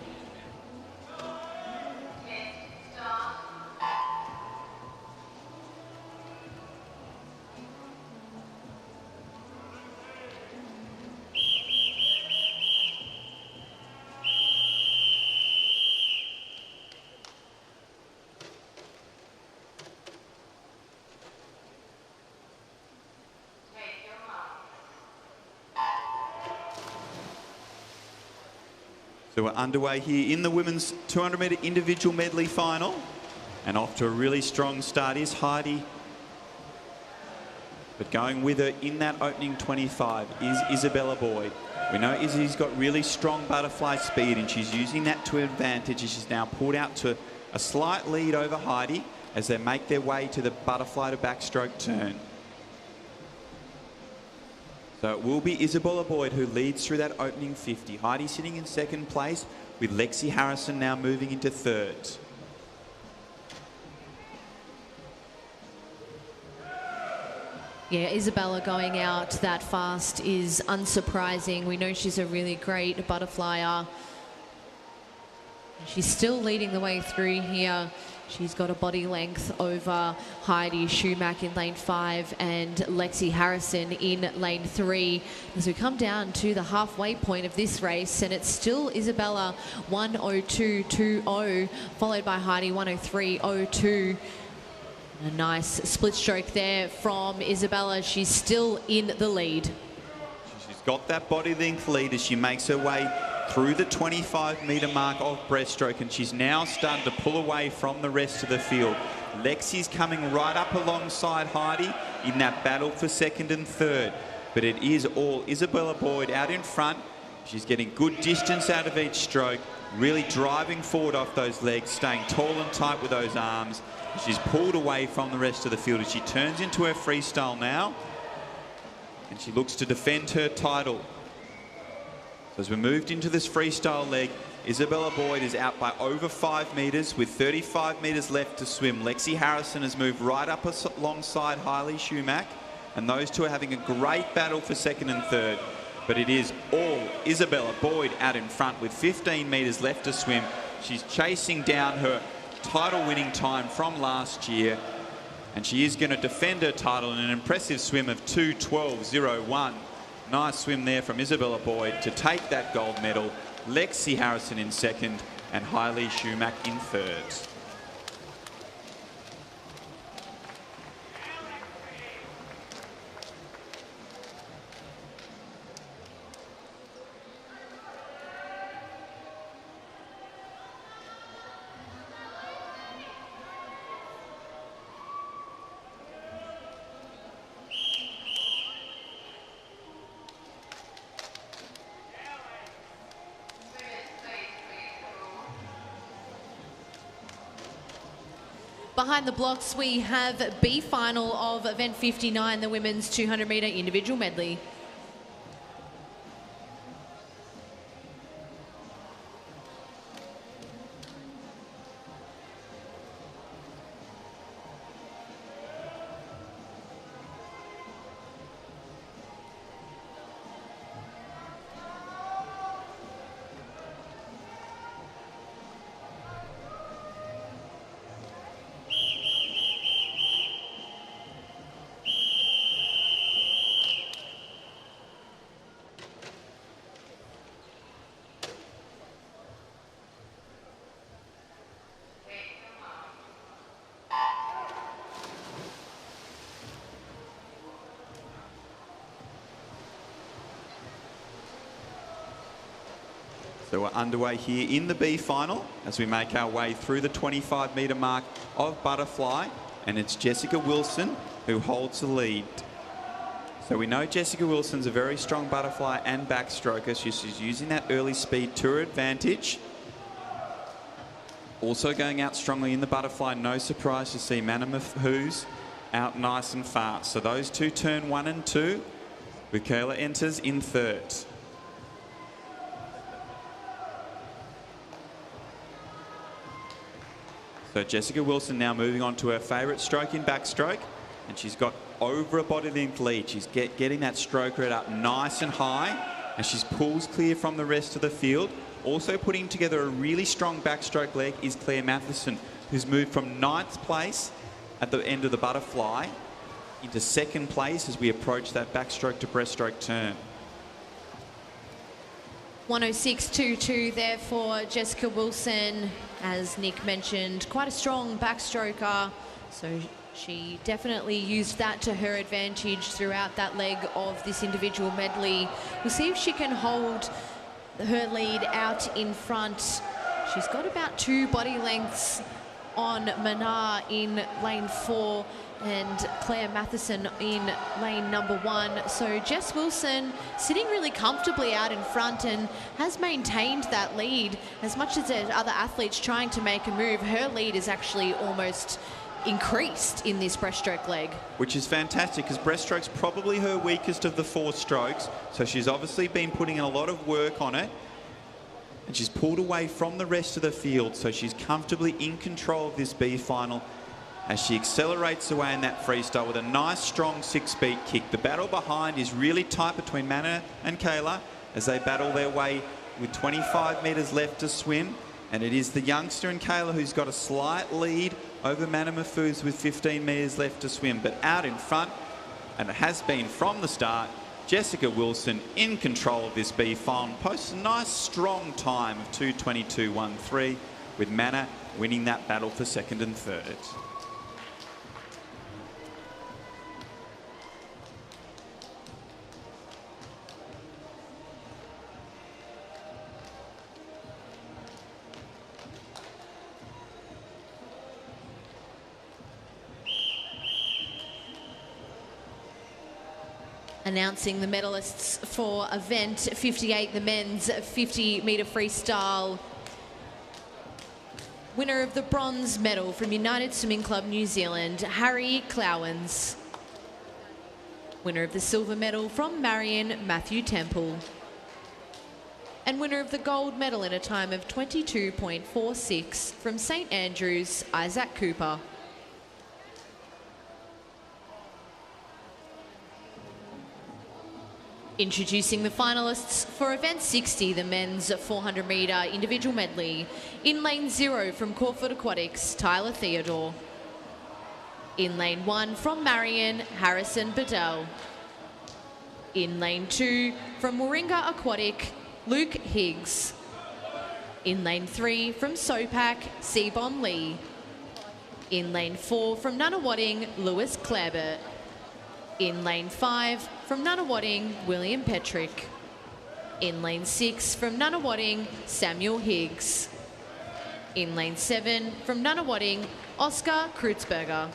So we're underway here in the women's 200-metre individual medley final. And off to a really strong start is Heidi. But going with her in that opening 25 is Isabella Boyd. We know Izzy's got really strong butterfly speed and she's using that to advantage as she's now pulled out to a slight lead over Heidi as they make their way to the butterfly to backstroke turn. So it will be Isabella Boyd who leads through that opening 50. Heidi sitting in second place with Lexi Harrison now moving into third. Yeah, Isabella going out that fast is unsurprising. We know she's a really great butterflyer. She's still leading the way through here. She's got a body length over Heidi Schumack in lane 5 and Lexi Harrison in lane 3. As we come down to the halfway point of this race, and it's still Isabella 1:02.20, followed by Heidi 1:03.02. A nice split stroke there from Isabella. She's still in the lead. She's got that body length lead as she makes her way through the 25-metre mark of breaststroke, and she's now starting to pull away from the rest of the field. Lexi's coming right up alongside Heidi in that battle for second and third, but it is all Isabella Boyd out in front. She's getting good distance out of each stroke, really driving forward off those legs, staying tall and tight with those arms. She's pulled away from the rest of the field as she turns into her freestyle now, and she looks to defend her title. So as we moved into this freestyle leg, Isabella Boyd is out by over 5 metres with 35 metres left to swim. Lexi Harrison has moved right up alongside Heidi Schumack, and those two are having a great battle for second and third. But it is all Isabella Boyd out in front with 15 metres left to swim. She's chasing down her title-winning time from last year, and she is going to defend her title in an impressive swim of 2:12.01. Nice swim there from Isabella Boyd to take that gold medal. Lexi Harrison in second and Heidi Schumack in third. Behind the blocks, we have B final of event 59, the women's 200-metre individual medley. So we're underway here in the B final as we make our way through the 25-metre mark of butterfly, and it's Jessica Wilson who holds the lead. So we know Jessica Wilson's a very strong butterfly and backstroker. She's using that early speed to her advantage. Also going out strongly in the butterfly, no surprise to see Manamahu's out nice and fast. So those two turn 1 and 2. Michaela enters in third. So Jessica Wilson now moving on to her favourite stroke in backstroke, and she's got over a body length lead. She's getting that stroke rate up nice and high, and she's pulls clear from the rest of the field. Also putting together a really strong backstroke leg is Claire Matheson, who's moved from 9th place at the end of the butterfly into 2nd place as we approach that backstroke to breaststroke turn. 106.22 there for Jessica Wilson. As Nick mentioned, quite a strong backstroker, so she definitely used that to her advantage throughout that leg of this individual medley. We'll see if she can hold her lead out in front. She's got about 2 body lengths on Manar in lane 4 and Claire Matheson in lane number 1. So Jess Wilson sitting really comfortably out in front and has maintained that lead. As much as there's other athletes trying to make a move, her lead is actually almost increased in this breaststroke leg. Which is fantastic, because breaststroke's probably her weakest of the 4 strokes, so she's obviously been putting in a lot of work on it, and she's pulled away from the rest of the field, so she's comfortably in control of this B final as she accelerates away in that freestyle with a nice strong 6-beat kick. The battle behind is really tight between Mana and Kayla as they battle their way with 25 metres left to swim, and it is the youngster and Kayla who's got a slight lead over Manamahu's with 15 metres left to swim. But out in front, and it has been from the start, Jessica Wilson in control of this B final, posts a nice strong time of 2:22.13, with Mana winning that battle for 2nd and 3rd. Announcing the medalists for event 58, the men's 50-metre freestyle. Winner of the bronze medal from United Swimming Club New Zealand, Harry Clowens. Winner of the silver medal from Marion, Matthew Temple. And winner of the gold medal in a time of 22.46 from St Andrews, Isaac Cooper. Introducing the finalists for event 60, the men's 400-metre individual medley. In lane 0 from Corford Aquatics, Tyler Theodore. In lane 1 from Marion, Harrison Bedell. In lane 2 from Warringah Aquatic, Luke Higgs. In lane 3 from Sopak, Seabon Lee. In lane 4 from Nunawading, Lewis Clarebert. In lane 5 from Nunawading, William Petrick. In lane 6 from Nunawading, Samuel Higgs. In lane 7 from Nunawading, Oscar Kreutzberger.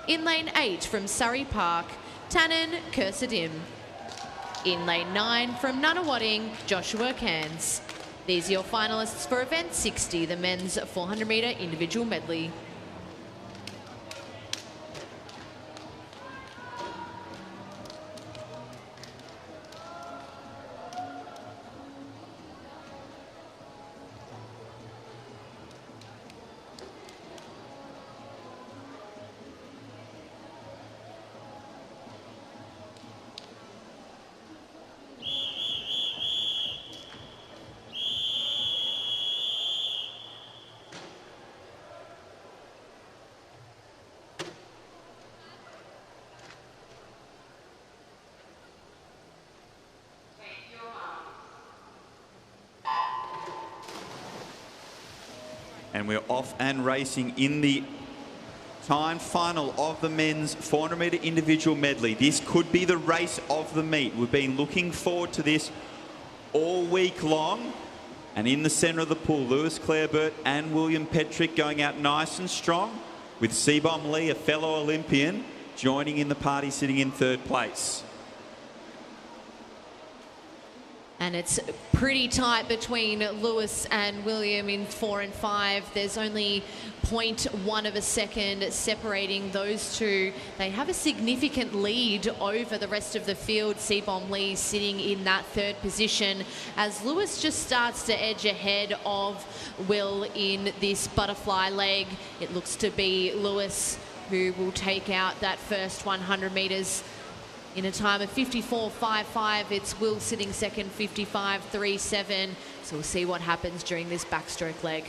In lane 8 from Surrey Park, Tannen Kursadim. In lane 9 from Nunawading, Joshua Cairns. These are your finalists for event 60, the men's 400-metre individual medley. And we're off and racing in the time final of the men's 400-metre individual medley. This could be the race of the meet. We've been looking forward to this all week long, And in the centre of the pool, Lewis Clareburt and William Petrick going out nice and strong, with Sebom Lee, a fellow Olympian, joining in the party, sitting in third place. And it's pretty tight between Lewis and William in 4 and 5. There's only 0.1 of a second separating those two. They have a significant lead over the rest of the field. Sebom Lee sitting in that third position as Lewis just starts to edge ahead of Will in this butterfly leg. It looks to be Lewis who will take out that first 100 metres in a time of 54.55. It's Will sitting second, 55.37. So we'll see what happens during this backstroke leg.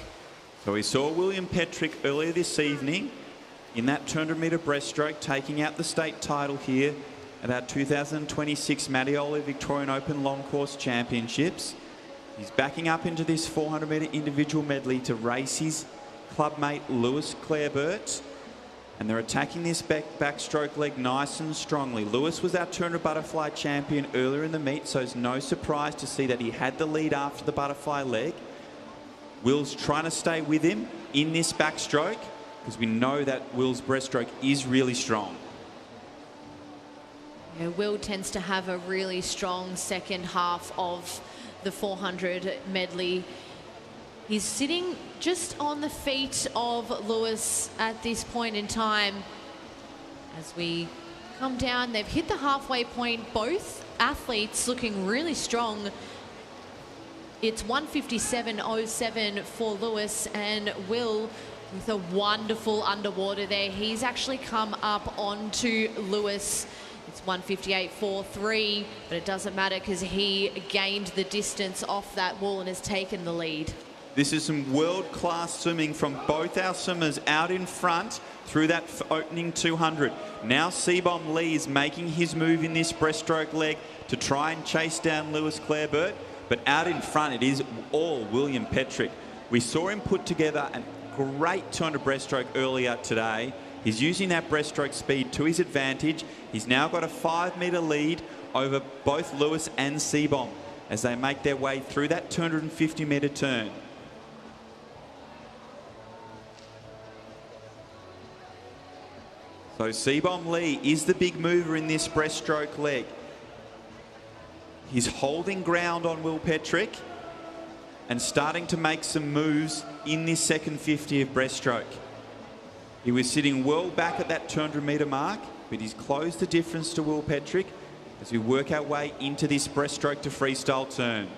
So we saw William Petrick earlier this evening in that 200-metre breaststroke, taking out the state title here at our 2026 Mattioli Victorian Open Long Course Championships. He's backing up into this 400-metre individual medley to race his clubmate Lewis Clareburt. And they're attacking this backstroke leg nice and strongly. Lewis was our 200 butterfly champion earlier in the meet, so it's no surprise to see that he had the lead after the butterfly leg. Will's trying to stay with him in this backstroke because we know that Will's breaststroke is really strong. Yeah, Will tends to have a really strong second half of the 400 medley. He's sitting just on the feet of Lewis at this point in time. As we come down, they've hit the halfway point. Both athletes looking really strong. It's 157.07 for Lewis, and Will with a wonderful underwater there. He's actually come up onto Lewis. It's 158.43, but it doesn't matter because he gained the distance off that wall and has taken the lead. This is some world-class swimming from both our swimmers out in front through that opening 200. Now Sebom Lee is making his move in this breaststroke leg to try and chase down Lewis Clareburt, but out in front it is all William Petrick. We saw him put together a great 200 breaststroke earlier today. He's using that breaststroke speed to his advantage. He's now got a 5-metre lead over both Lewis and Sebom as they make their way through that 250-metre turn. So Sebom Lee is the big mover in this breaststroke leg. He's holding ground on Will Petrick and starting to make some moves in this second 50 of breaststroke. He was sitting well back at that 200-metre mark, but he's closed the difference to Will Petrick as we work our way into this breaststroke to freestyle turn.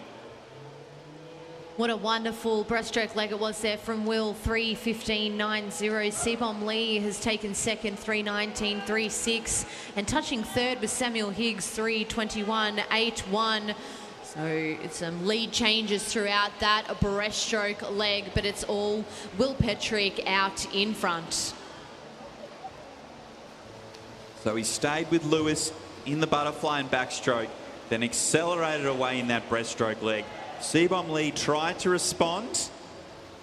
What a wonderful breaststroke leg it was there from Will, 3:15.90. Sebom Lee has taken second, 3:19.36. And touching third was Samuel Higgs, 3:21.81. So it's some lead changes throughout that breaststroke leg, but it's all Will Petrick out in front. So he stayed with Lewis in the butterfly and backstroke, then accelerated away in that breaststroke leg. Sebom Lee tried to respond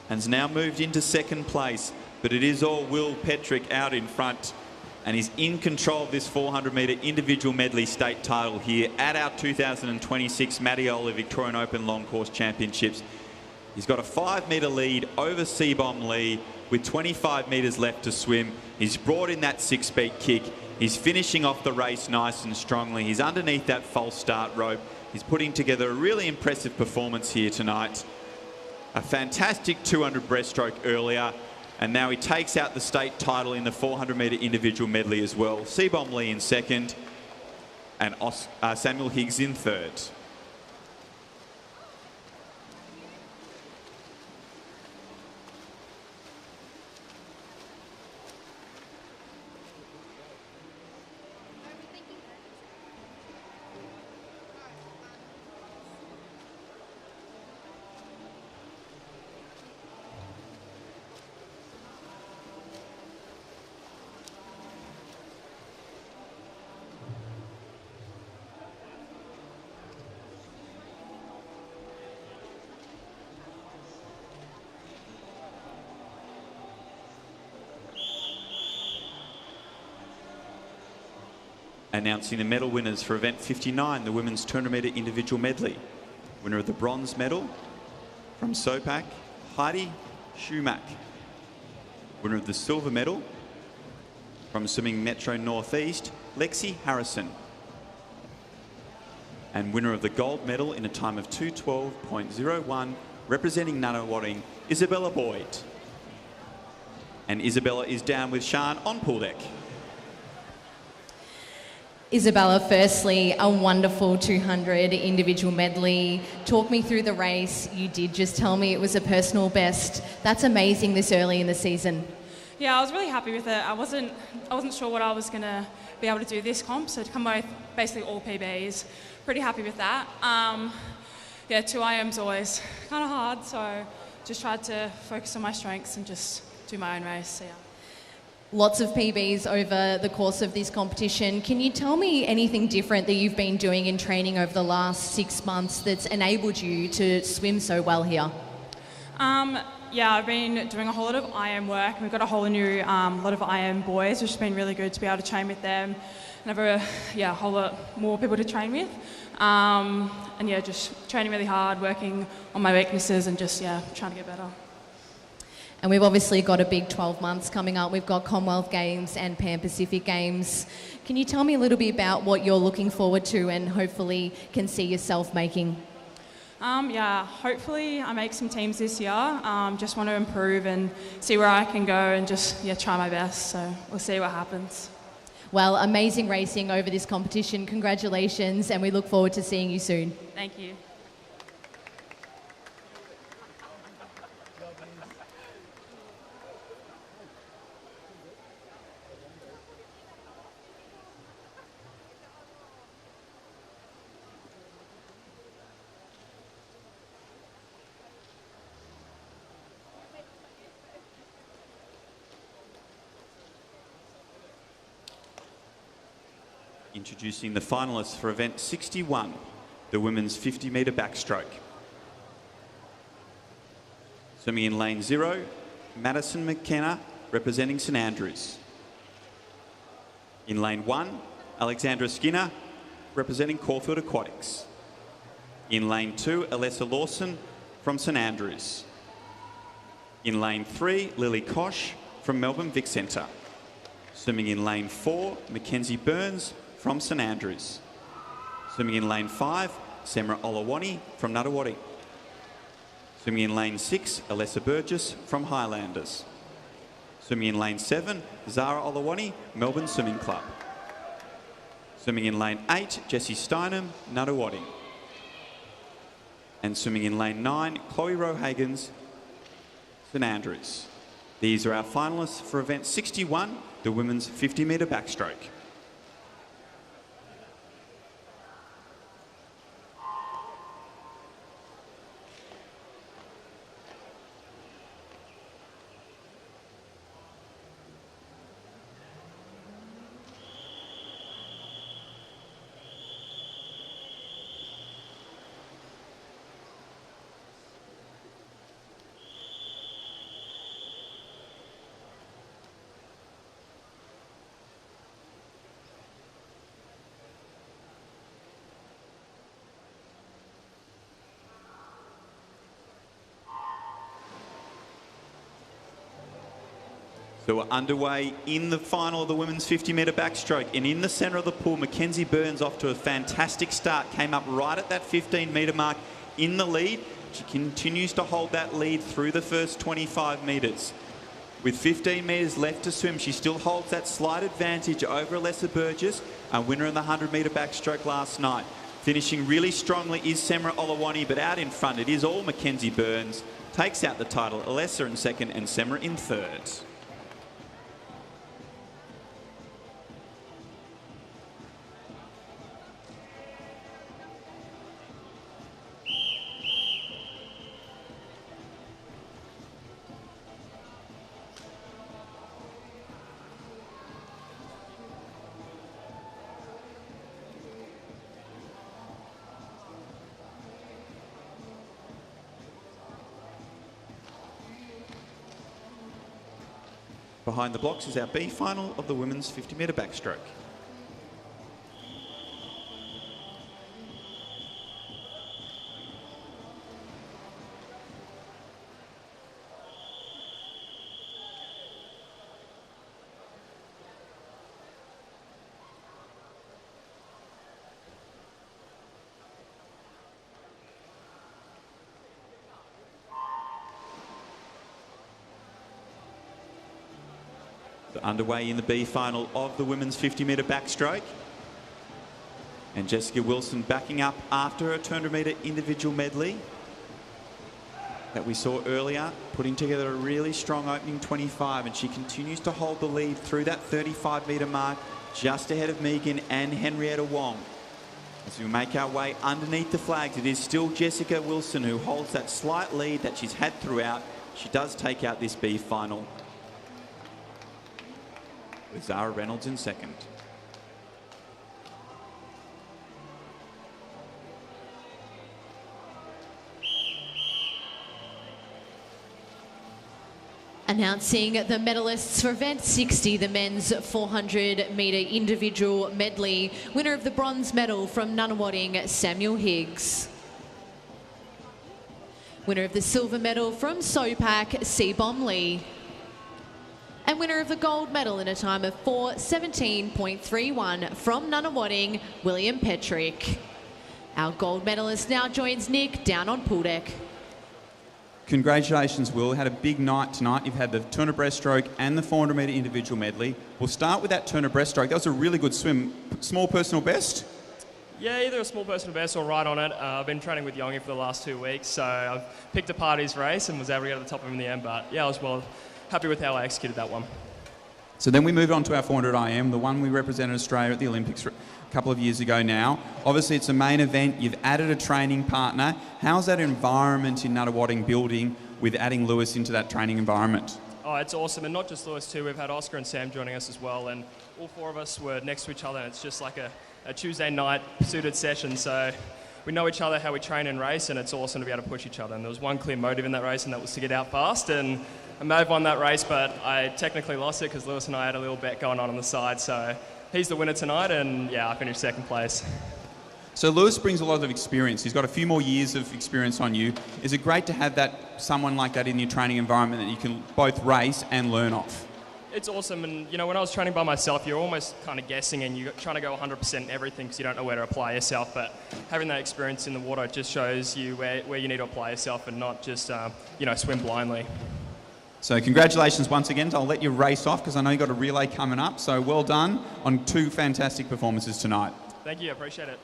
and has now moved into second place, but it is all Will Petrick out in front, and he's in control of this 400-metre individual medley state title here at our 2026 Mattioli Victorian Open Long Course Championships. He's got a 5-metre lead over Sebom Lee with 25 metres left to swim. He's brought in that 6-beat kick. He's finishing off the race nice and strongly. He's underneath that false start rope. He's putting together a really impressive performance here tonight. A fantastic 200 breaststroke earlier, and now he takes out the state title in the 400-metre individual medley as well. Sebom Lee in second and Samuel Higgs in third. Announcing the medal winners for event 59, the women's 200-metre individual medley. Winner of the bronze medal From Sopak, Heidi Schumack. Winner of the silver medal. From swimming Metro Northeast, Lexi Harrison. And winner of the gold medal in a time of 2:12.01, representing Nunawading, Isabella Boyd. And Isabella is down with Sian on pool deck. Isabella, firstly, a wonderful 200 individual medley. Talk me through the race. You did just tell me it was a personal best. That's amazing this early in the season. Yeah, I was really happy with it. I wasn't sure what I was going to be able to do this comp, so to come away with basically all PBs, pretty happy with that. Yeah, 2 IM's always kind of hard, so just tried to focus on my strengths and just do my own race. So yeah. Lots of PBs over the course of this competition. Can you tell me anything different that you've been doing in training over the last 6 months that's enabled you to swim so well here? Yeah, I've been doing a whole lot of IM work. We've got a whole new lot of IM boys, which has been really good to be able to train with them and have a whole lot more people to train with. And yeah, just training really hard, working on my weaknesses and just, trying to get better. And we've obviously got a big 12 months coming up. We've got Commonwealth Games and Pan Pacific Games. Can you tell me a little bit about what you're looking forward to and hopefully can see yourself making? Hopefully I make some teams this year. Just want to improve and see where I can go and just try my best. So we'll see what happens. Well, amazing racing over this competition. Congratulations, and we look forward to seeing you soon. Thank you. Introducing the finalists for event 61, the women's 50-metre backstroke. Swimming in lane 0, Madison McKenna, representing St Andrews. In lane 1, Alexandra Skinner, representing Caulfield Aquatics. In lane 2, Alessa Lawson from St Andrews. In lane 3, Lily Kosh from Melbourne Vic Centre. Swimming in lane 4, McKenzie Burns from St Andrews. Swimming in lane 5, Semra Olawani from Nunawading. Swimming in lane 6, Alessa Burgess from Highlanders. Swimming in lane 7, Zara Olawani, Melbourne Swimming Club. Swimming in lane 8, Jessie Steinem, Nunawading. And swimming in lane 9, Chloe Rohagans, St Andrews. These are our finalists for event 61, the women's 50-metre backstroke. So we're underway in the final of the women's 50-metre backstroke. And in the centre of the pool, McKenzie Burns off to a fantastic start. Came up right at that 15-metre mark in the lead. She continues to hold that lead through the first 25 metres. With 15 metres left to swim, she still holds that slight advantage over Alessa Burgess, a winner in the 100-metre backstroke last night. Finishing really strongly is Semra Olawani, but out in front it is all McKenzie Burns. Takes out the title, Alessa in second and Semra in third. Behind the blocks is our B final of the women's 50-metre backstroke. Underway in the B final of the women's 50-metre backstroke. And Jessica Wilson backing up after a 200-metre individual medley that we saw earlier, putting together a really strong opening 25, and she continues to hold the lead through that 35-metre mark, just ahead of Megan and Henrietta Wong. As we make our way underneath the flags, it is still Jessica Wilson who holds that slight lead that she's had throughout. She does take out this B final, with Zara Reynolds in second. Announcing the medalists for event 60, the men's 400-metre individual medley. Winner of the bronze medal from Nunawading, Samuel Higgs. Winner of the silver medal from Sopak, Seabom Lee. And winner of the gold medal in a time of 4:17.31 from Nunawading, William Petrick. Our gold medalist now joins Nick down on pool deck. Congratulations, Will. Had a big night tonight. You've had the 200 breaststroke and the 400-metre individual medley. We'll start with that 200 breaststroke. That was a really good swim. Small personal best? Yeah, either a small personal best or right on it. I've been training with Yongi for the last 2 weeks, so I've picked apart his race and was able to get to the top of him in the end. But yeah, I was well happy with how I executed that one. So then we move on to our 400 IM, the one we represented Australia at the Olympics a couple of years ago now. Obviously, it's a main event. You've added a training partner. How's that environment in Nunawading building with adding Lewis into that training environment? Oh, it's awesome, and not just Lewis too. We've had Oscar and Sam joining us as well, and all 4 of us were next to each other. And it's just like a Tuesday night suited session, so we know each other, how we train and race, and it's awesome to be able to push each other. And there was one clear motive in that race, and that was to get out fast. And I may have won that race, but I technically lost it because Lewis and I had a little bet going on the side. So he's the winner tonight, and yeah, I finished second place. So Lewis brings a lot of experience. He's got a few more years of experience on you. Is it great to have someone like that in your training environment that you can both race and learn off? It's awesome, and you know, when I was training by myself, you're almost kind of guessing and you're trying to go 100% in everything because you don't know where to apply yourself. But having that experience in the water just shows you where you need to apply yourself and not just swim blindly. So congratulations once again. I'll let you race off because I know you've got a relay coming up. So well done on 2 fantastic performances tonight. Thank you, I appreciate it.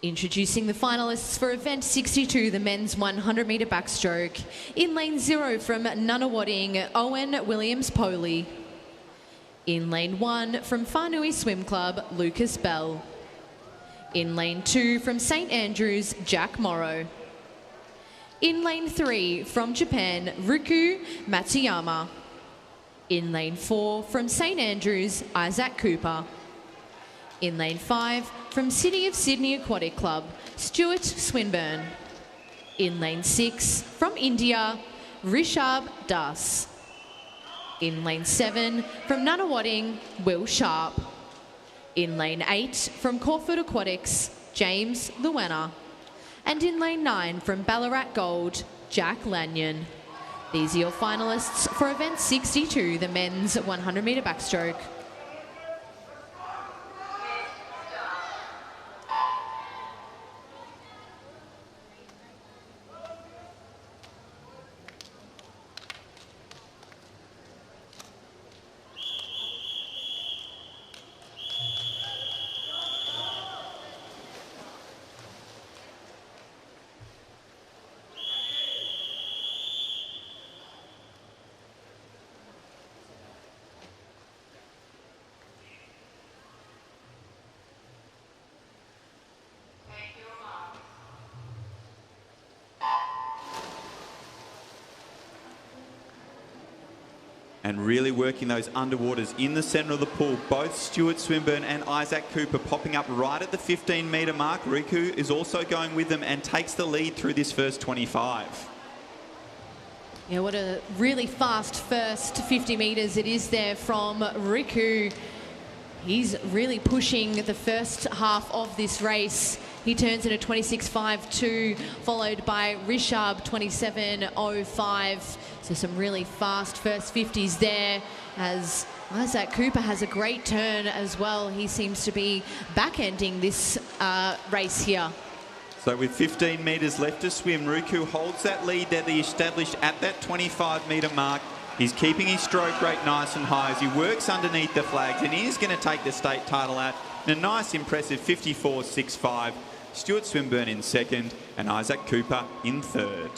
Introducing the finalists for event 62, the men's 100-metre backstroke. In lane 0 from Nunawading, Owen Williams-Poley. In lane 1 from Whanui Swim Club, Lucas Bell. In lane 2 from St Andrews, Jack Morrow. In lane 3 from Japan, Riku Matsyama. In lane 4 from St Andrews, Isaac Cooper. In lane 5, from City of Sydney Aquatic Club, Stuart Swinburne. In lane 6, from India, Rishabh Das. In lane 7, from Nunawading, Will Sharp. In lane 8, from Caulfield Aquatics, James Luena. And in lane 9, from Ballarat Gold, Jack Lanyon. These are your finalists for event 62, the men's 100-metre backstroke. And really working those underwaters in the centre of the pool. Both Stuart Swinburne and Isaac Cooper popping up right at the 15-metre mark. Riku is also going with them and takes the lead through this first 25. Yeah, what a really fast first 50 metres it is there from Riku. He's really pushing the first half of this race. He turns in a 26.52, followed by Rishabh 27.05. So some really fast first 50s there as Isaac Cooper has a great turn as well. He seems to be back-ending this race here. So with 15 metres left to swim, Riku holds that lead that he established at that 25-metre mark. He's keeping his stroke rate nice and high as he works underneath the flags, and he is going to take the state title out in a nice, impressive 54.65. Stuart Swinburne in second and Isaac Cooper in third.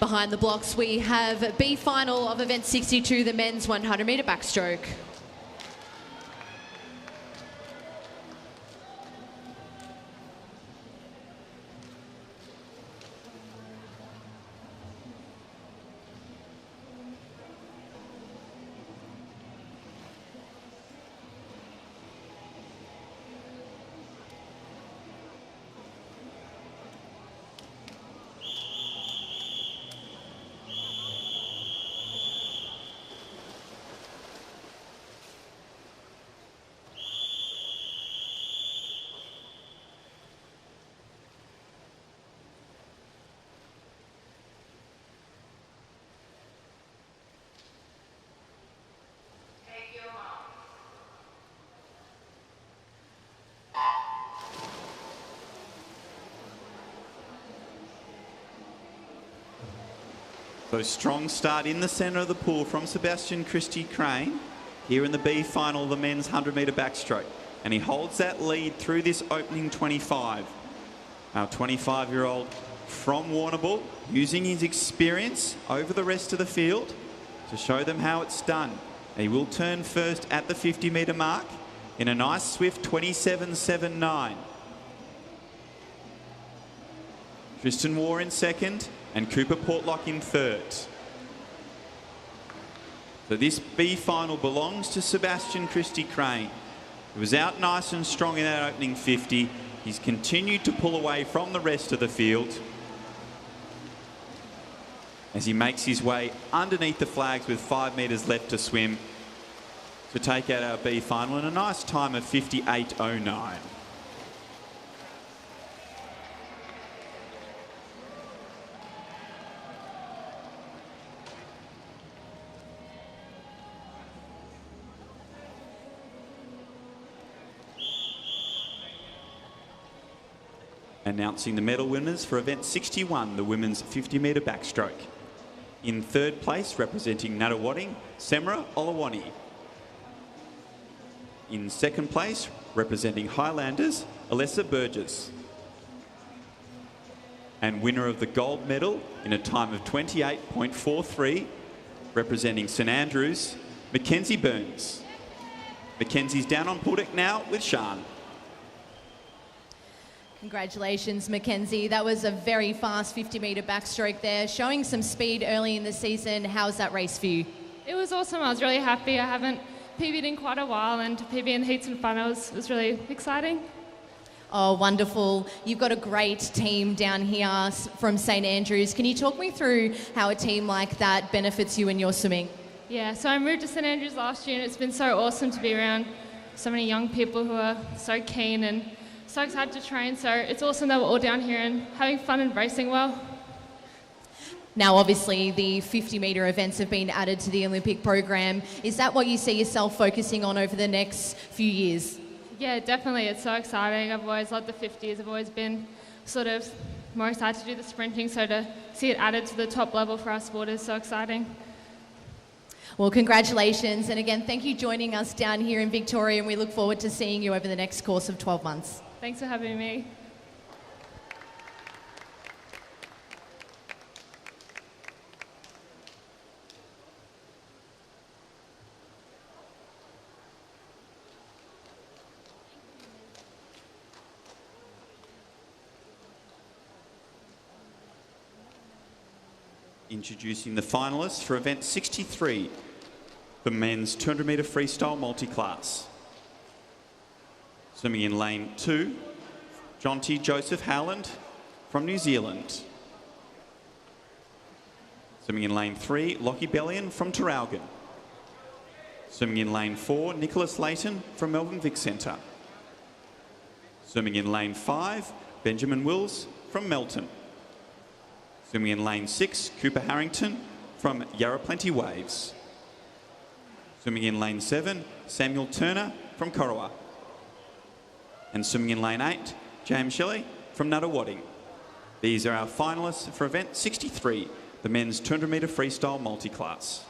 Behind the blocks, we have B final of event 62, the men's 100-metre backstroke. So strong start in the centre of the pool from Sebastian Christie Crane here in the B final of the men's 100-metre backstroke. And he holds that lead through this opening 25. Our 25-year-old from Warrnambool using his experience over the rest of the field to show them how it's done. He will turn first at the 50-metre mark in a nice swift 27.79. Tristan Waugh in second and Cooper Portlock in third. So this B final belongs to Sebastian Christie Crane. He was out nice and strong in that opening 50. He's continued to pull away from the rest of the field as he makes his way underneath the flags with 5 metres left to swim to take out our B final in a nice time of 58.09. Announcing the medal winners for event 61, the women's 50-metre backstroke. In third place, representing Nunawading, Semra Olawani. In second place, representing Highlanders, Alessa Burgess. And winner of the gold medal in a time of 28.43, representing St Andrews, McKenzie Burns. McKenzie's down on pool deck now with Sean. Congratulations, McKenzie. That was a very fast 50-metre backstroke there, showing some speed early in the season. How's that race for you? It was awesome. I was really happy. I haven't PB'd in quite a while, and to PB in heats and finals was really exciting. Oh, wonderful. You've got a great team down here from St Andrews. Can you talk me through how a team like that benefits you in your swimming? Yeah, so I moved to St Andrews last year, and it's been so awesome to be around so many young people who are so keen and so excited to train. So it's awesome that we're all down here and having fun and racing well. Now, obviously, the 50-metre events have been added to the Olympic program. Is that what you see yourself focusing on over the next few years? Yeah, definitely. It's so exciting. I've always loved the 50s. I've always been sort of more excited to do the sprinting, so to see it added to the top level for our sport is so exciting. Well, congratulations. And again, thank you for joining us down here in Victoria, and we look forward to seeing you over the next course of 12 months. Thanks for having me. Introducing the finalists for event 63, the men's 200 metre freestyle multiclass. Swimming in lane 2, Jonty Joseph Howland from New Zealand. Swimming in lane 3, Lockie Bellion from Traralgon. Swimming in lane 4, Nicholas Layton from Melbourne Vic Centre. Swimming in lane 5, Benjamin Wills from Melton. Swimming in lane 6, Cooper Harrington from Yarra Plenty Waves. Swimming in lane 7, Samuel Turner from Corowa. And swimming in lane 8, James Shelley from Nuttawading. These are our finalists for event 63, the men's 200 metre freestyle multiclass.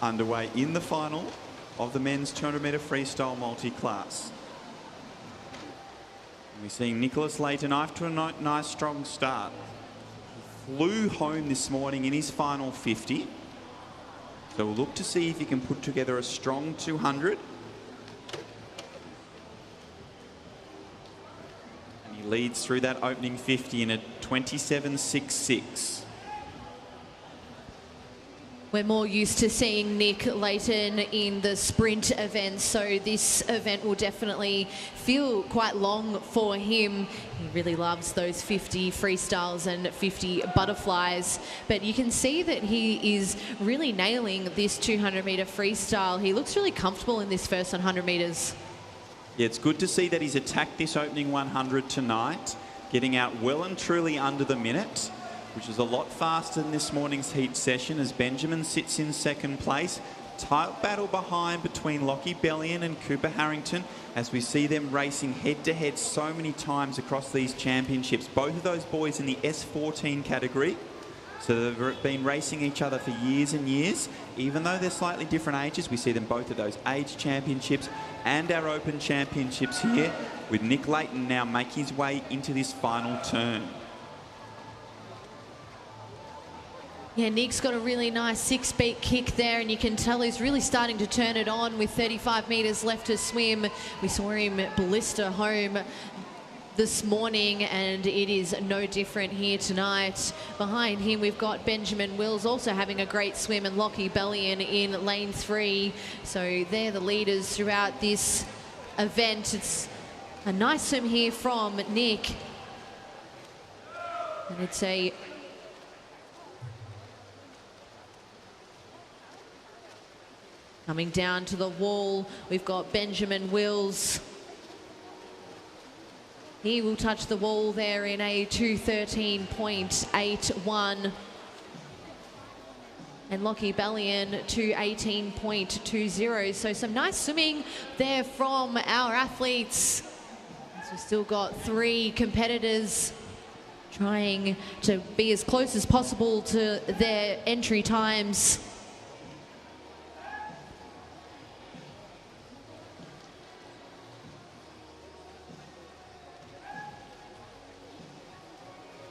Underway in the final of the men's 200 metre freestyle multi-class. We're seeing Nicholas Layton after a nice strong start. He flew home this morning in his final 50. So we'll look to see if he can put together a strong 200. And he leads through that opening 50 in a 27.66. We're more used to seeing Nick Layton in the sprint events, so this event will definitely feel quite long for him. He really loves those 50 freestyles and 50 butterflies, but you can see that he is really nailing this 200 metre freestyle. He looks really comfortable in this first 100 metres. Yeah, it's good to see that he's attacked this opening 100 tonight, getting out well and truly under the minute, which is a lot faster than this morning's heat session as Benjamin sits in second place. Tight battle behind between Lockie Bellion and Cooper Harrington as we see them racing head-to-head so many times across these championships. Both of those boys in the S14 category. So they've been racing each other for years and years. Even though they're slightly different ages, we see them both at those age championships and our open championships here, with Nick Layton now making his way into this final turn. Yeah, Nick's got a really nice 6-beat kick there, and you can tell he's really starting to turn it on with 35 metres left to swim. We saw him blister home this morning, and it is no different here tonight. Behind him, we've got Benjamin Wills also having a great swim, and Lockie Bellion in lane 3. So they're the leaders throughout this event. It's a nice swim here from Nick. And it's a Coming down to the wall, we've got Benjamin Wills. He will touch the wall there in a 2:13.81. And Lockie Bellion 2:18.20. So some nice swimming there from our athletes. So we've still got 3 competitors trying to be as close as possible to their entry times.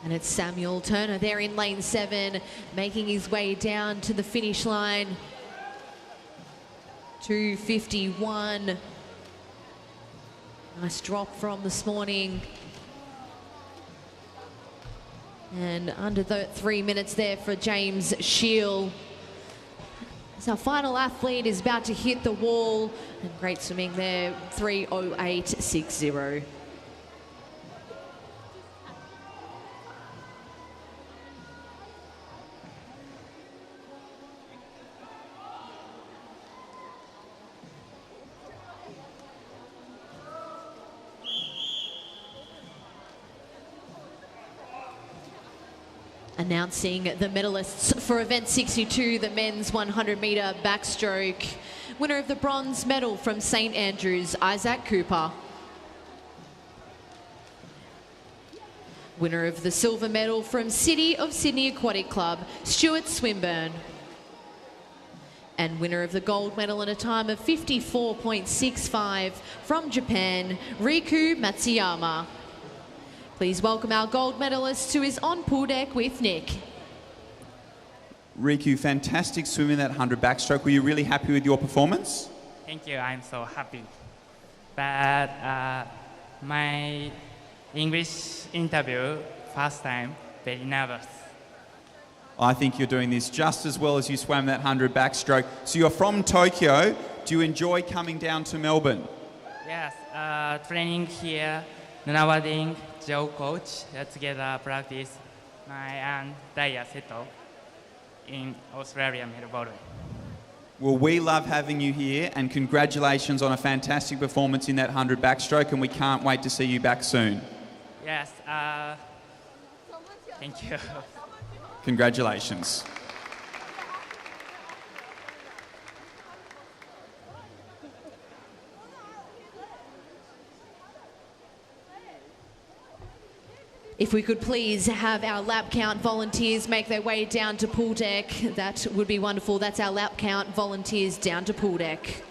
And it's Samuel Turner there in lane 7, making his way down to the finish line. 2:51. Nice drop from this morning. And under the 3 minutes there for James Shield. So our final athlete is about to hit the wall. And great swimming there, 3:08.60. Announcing the medalists for event 62, the men's 100-metre backstroke. Winner of the bronze medal from St Andrews, Isaac Cooper. Winner of the silver medal from City of Sydney Aquatic Club, Stuart Swinburne. And winner of the gold medal in a time of 54.65 from Japan, Riku Matsyama. Please welcome our gold medalist who is on pool deck with Nick. Riku, fantastic swim in that 100 backstroke. Were you really happy with your performance? Thank you, I'm so happy. But my English interview, first time, very nervous. I think you're doing this just as well as you swam that 100 backstroke. So you're from Tokyo. Do you enjoy coming down to Melbourne? Yes, training here, Nunawarding, Joe coach, together practice and Daya Seto in Australia, Melbourne. Well, we love having you here and congratulations on a fantastic performance in that 100 backstroke, and we can't wait to see you back soon. Yes, thank you. Congratulations. If we could please have our lap count volunteers make their way down to pool deck, that would be wonderful. That's our lap count volunteers down to pool deck.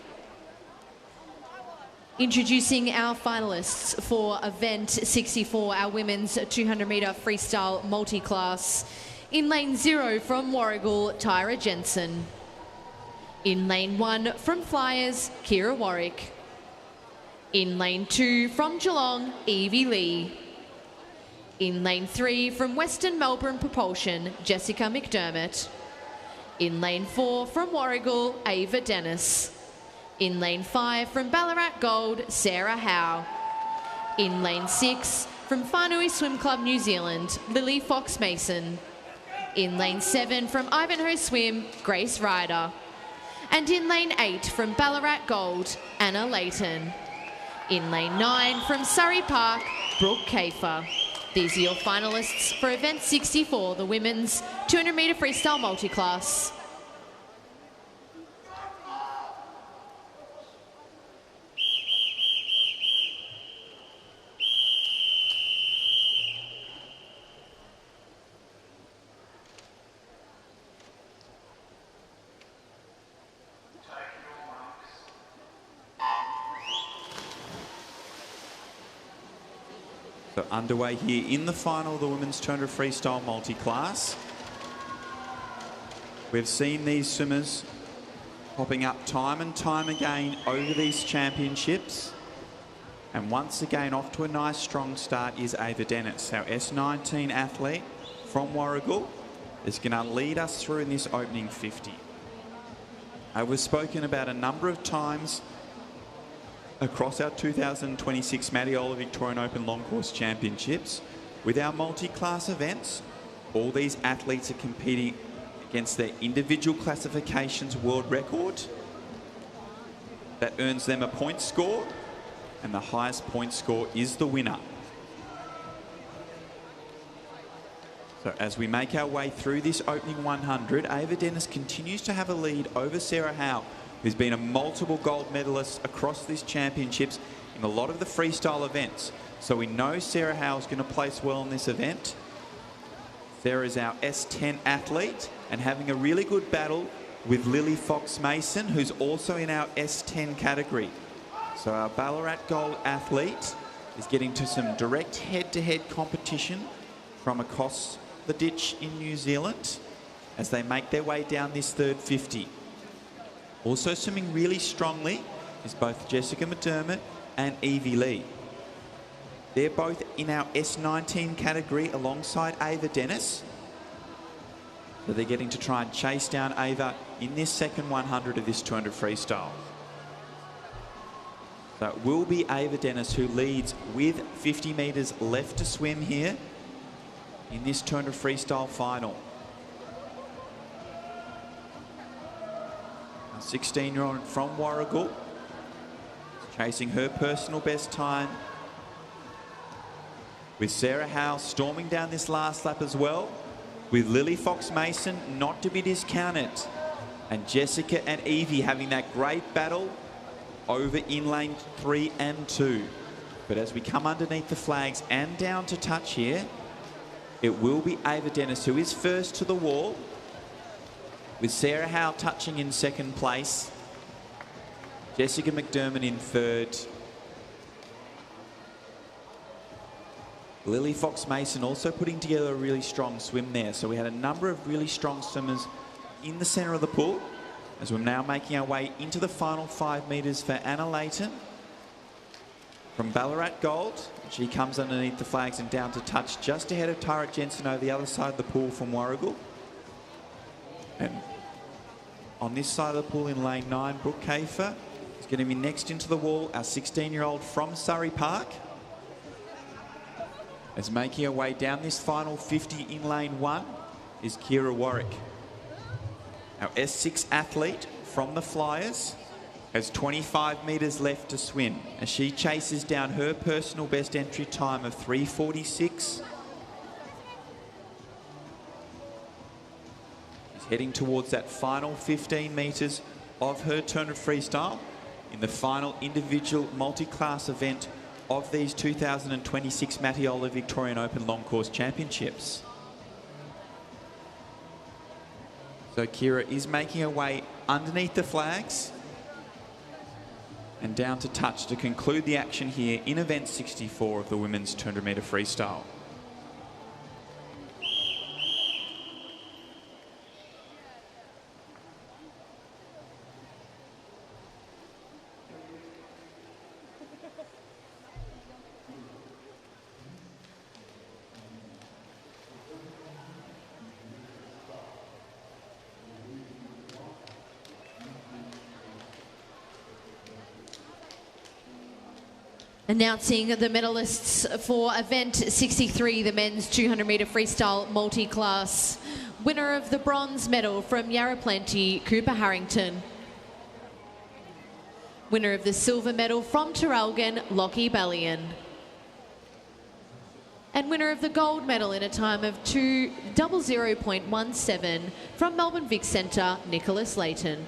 Introducing our finalists for event 64, our women's 200-metre freestyle multi-class. In lane 0 from Warragul, Tyra Jensen. In lane 1 from Flyers, Kira Warwick. In lane 2 from Geelong, Evie Lee. In lane 3 from Western Melbourne Propulsion, Jessica McDermott. In lane 4 from Warragul, Ava Dennis. In lane 5 from Ballarat Gold, Sarah Howe. In lane 6 from Whanui Swim Club New Zealand, Lily Fox Mason. In lane 7 from Ivanhoe Swim, Grace Ryder. And in lane 8 from Ballarat Gold, Anna Layton. In lane 9 from Surrey Park, Brooke Kafer. These are your finalists for event 64, the women's 200-metre freestyle multi-class. So underway here in the final of the women's 200 freestyle multi-class. We've seen these swimmers popping up time and time again over these championships. And once again, off to a nice strong start is Ava Dennis, our S19 athlete from Warragul, is going to lead us through in this opening 50. We've spoken about a number of times across our 2026 Matiola Victorian Open Long Course Championships. With our multi-class events, all these athletes are competing against their individual classifications world record That earns them a point score, and the highest point score is the winner. So as we make our way through this opening 100, Ava Dennis continues to have a lead over Sarah Howe, who's been a multiple gold medalist across these championships in a lot of the freestyle events. So we know Sarah Howe is going to place well in this event. Sarah is our S10 athlete and having a really good battle with Lily Fox-Mason, who's also in our S10 category. So our Ballarat Gold athlete is getting to some direct head-to-head competition from across the ditch in New Zealand as they make their way down this third 50. Also swimming really strongly is both Jessica McDermott and Evie Lee. They're both in our S19 category alongside Ava Dennis. So they're getting to try and chase down Ava in this second 100 of this 200 freestyle. So it will be Ava Dennis who leads with 50 metres left to swim here in this 200 freestyle final. A 16-year-old from Warragul, chasing her personal best time, with Sarah Howe storming down this last lap as well, with Lily Fox-Mason not to be discounted, and Jessica and Evie having that great battle over in lane 3 and 2. But as we come underneath the flags and down to touch here, it will be Ava Dennis who is first to the wall, with Sarah Howe touching in second place, Jessica McDermott in third, Lily Fox-Mason also putting together a really strong swim there. So we had a number of really strong swimmers in the centre of the pool as we're now making our way into the final 5 metres for Anna Layton from Ballarat Gold. She comes underneath the flags and down to touch just ahead of Tara Jensen over the other side of the pool from Warragul. And on this side of the pool in lane 9, Brooke Kafer is going to be next into the wall, our 16-year-old from Surrey Park. As making her way down this final 50 in lane 1 is Kira Warwick. Our S6 athlete from the Flyers has 25 metres left to swim as she chases down her personal best entry time of 3:46. She's heading towards that final 15 metres of her turn of freestyle in the final individual multi-class event of these 2026 Matiola Victorian Open Long Course Championships. So Kira is making her way underneath the flags and down to touch to conclude the action here in event 64 of the women's 200 metre freestyle. Announcing the medalists for event 63, the men's 200 metre freestyle multi-class. Winner of the bronze medal from Yarra Plenty, Cooper Harrington. Winner of the silver medal from Terralgan, Lockie Ballion. And winner of the gold medal in a time of 2:00.17 from Melbourne Vic Centre, Nicholas Layton.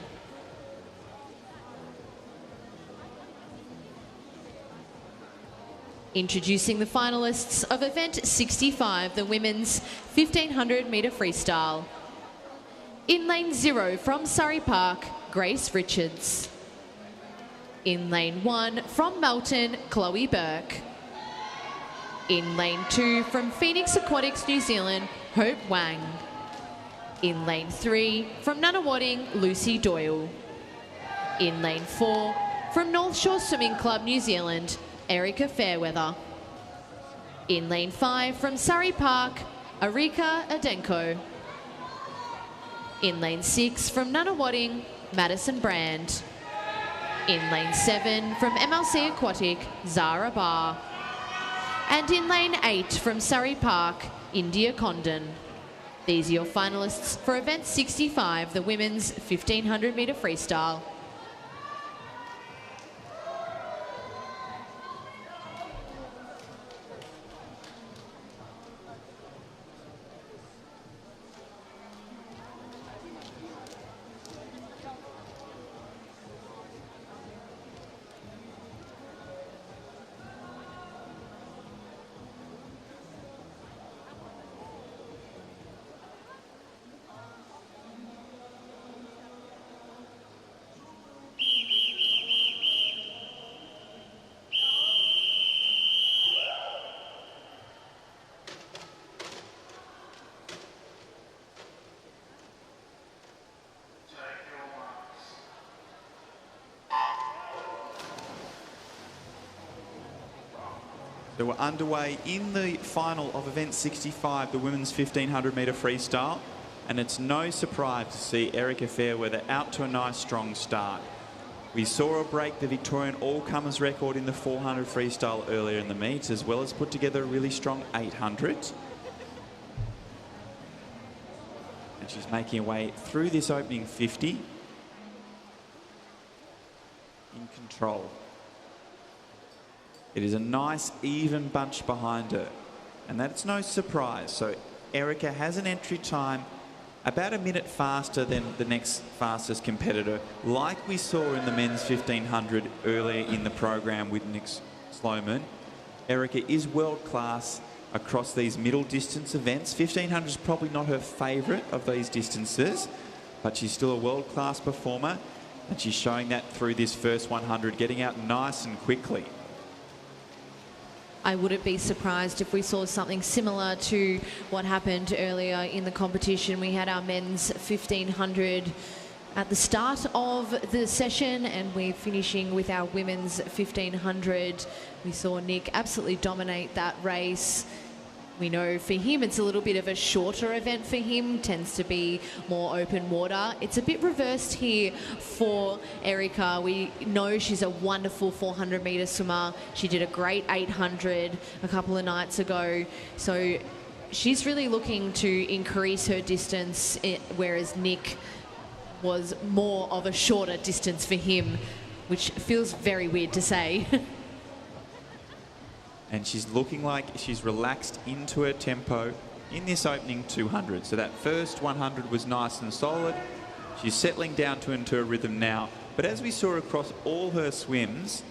Introducing the finalists of event 65, the women's 1500 metre freestyle. In lane 0 from Surrey Park, Grace Richards. In lane 1 from Melton, Chloe Burke. In lane 2 from Phoenix Aquatics New Zealand, Hope Wang. In lane 3 from Nunawading, Lucy Doyle. In lane 4 from North Shore Swimming Club New Zealand, Erica Fairweather. In lane 5 from Surrey Park, Arika Adenko. In lane 6 from Nunawading, Madison Brand. In lane 7 from MLC Aquatic, Zara Barr. And in lane 8 from Surrey Park, India Condon. These are your finalists for event 65, the women's 1500 metre freestyle. that were underway in the final of event 65, the women's 1500 metre freestyle. And it's no surprise to see Erica Fairweather out to a nice strong start. We saw her break the Victorian all-comers record in the 400 freestyle earlier in the meet, as well as put together a really strong 800. And she's making her way through this opening 50 in control. It is a nice even bunch behind her, and that's no surprise. So Erica has an entry time about a minute faster than the next fastest competitor, like we saw in the men's 1500 earlier in the program with Nick Sloman. Erica is world class across these middle distance events. 1500 is probably not her favourite of these distances, but she's still a world class performer, and she's showing that through this first 100, getting out nice and quickly. I wouldn't be surprised if we saw something similar to what happened earlier in the competition. We had our men's 1500 at the start of the session, and we're finishing with our women's 1500. We saw Nick absolutely dominate that race. We know for him it's a little bit of a shorter event for him, tends to be more open water. It's a bit reversed here for Erica. We know she's a wonderful 400 metre swimmer. She did a great 800 a couple of nights ago. So she's really looking to increase her distance, whereas Nick was more of a shorter distance for him, which feels very weird to say. And she's looking like she's relaxed into her tempo in this opening 200. So that first 100 was nice and solid. She's settling down into her rhythm now. But as we saw across all her swims,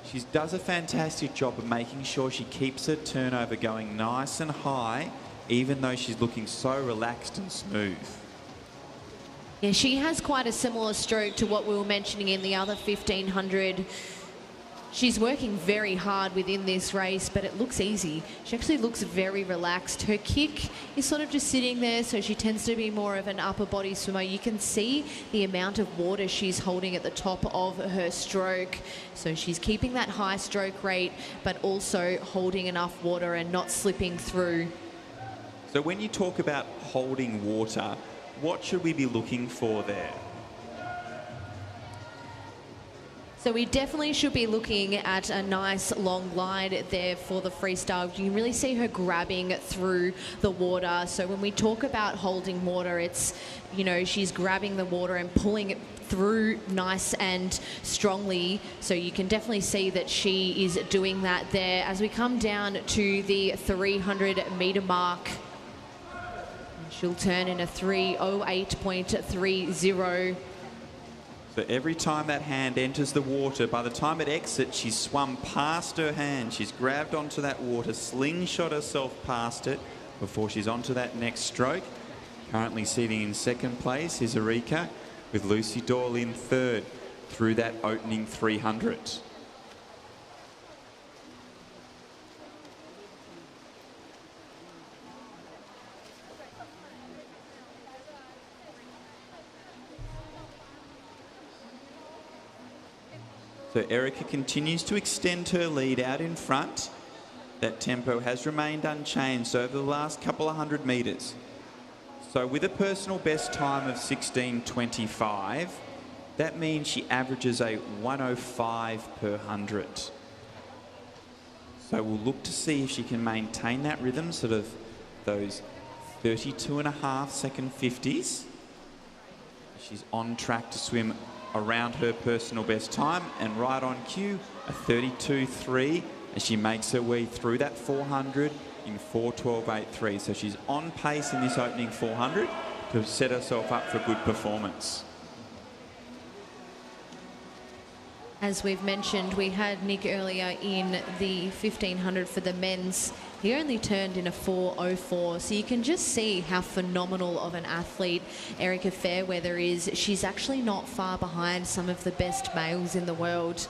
she does a fantastic job of making sure she keeps her turnover going nice and high, even though she's looking so relaxed and smooth. Yeah, she has quite a similar stroke to what we were mentioning in the other 1500. She's working very hard within this race, but it looks easy. She actually looks very relaxed. Her kick is sort of just sitting there, so she tends to be more of an upper body swimmer. You can see the amount of water she's holding at the top of her stroke. So she's keeping that high stroke rate, but also holding enough water and not slipping through. So when you talk about holding water, what should we be looking for there? So we definitely should be looking at a nice long glide there for the freestyle. You can really see her grabbing through the water. So when we talk about holding water, it's, you know, she's grabbing the water and pulling it through nice and strongly. So you can definitely see that she is doing that there. As we come down to the 300 metre mark, she'll turn in a 3:08.30. So every time that hand enters the water, by the time it exits, she's swum past her hand. She's grabbed onto that water, slingshot herself past it before she's onto that next stroke. Currently sitting in second place is Erica, with Lucy Doyle in third through that opening 300. So Erica continues to extend her lead out in front. That tempo has remained unchanged over the last couple of 100 metres. So with a personal best time of 16:25, that means she averages a 105 per 100. So we'll look to see if she can maintain that rhythm, sort of those 32.5 second 50s. She's on track to swim around her personal best time, and right on cue, a 32.3 as she makes her way through that 400 in 4:12.83. So she's on pace in this opening 400 to set herself up for good performance. As we've mentioned, we had Nick earlier in the 1500 for the men's. He only turned in a 4:04, so you can just see how phenomenal of an athlete Erica Fairweather is. She's actually not far behind some of the best males in the world.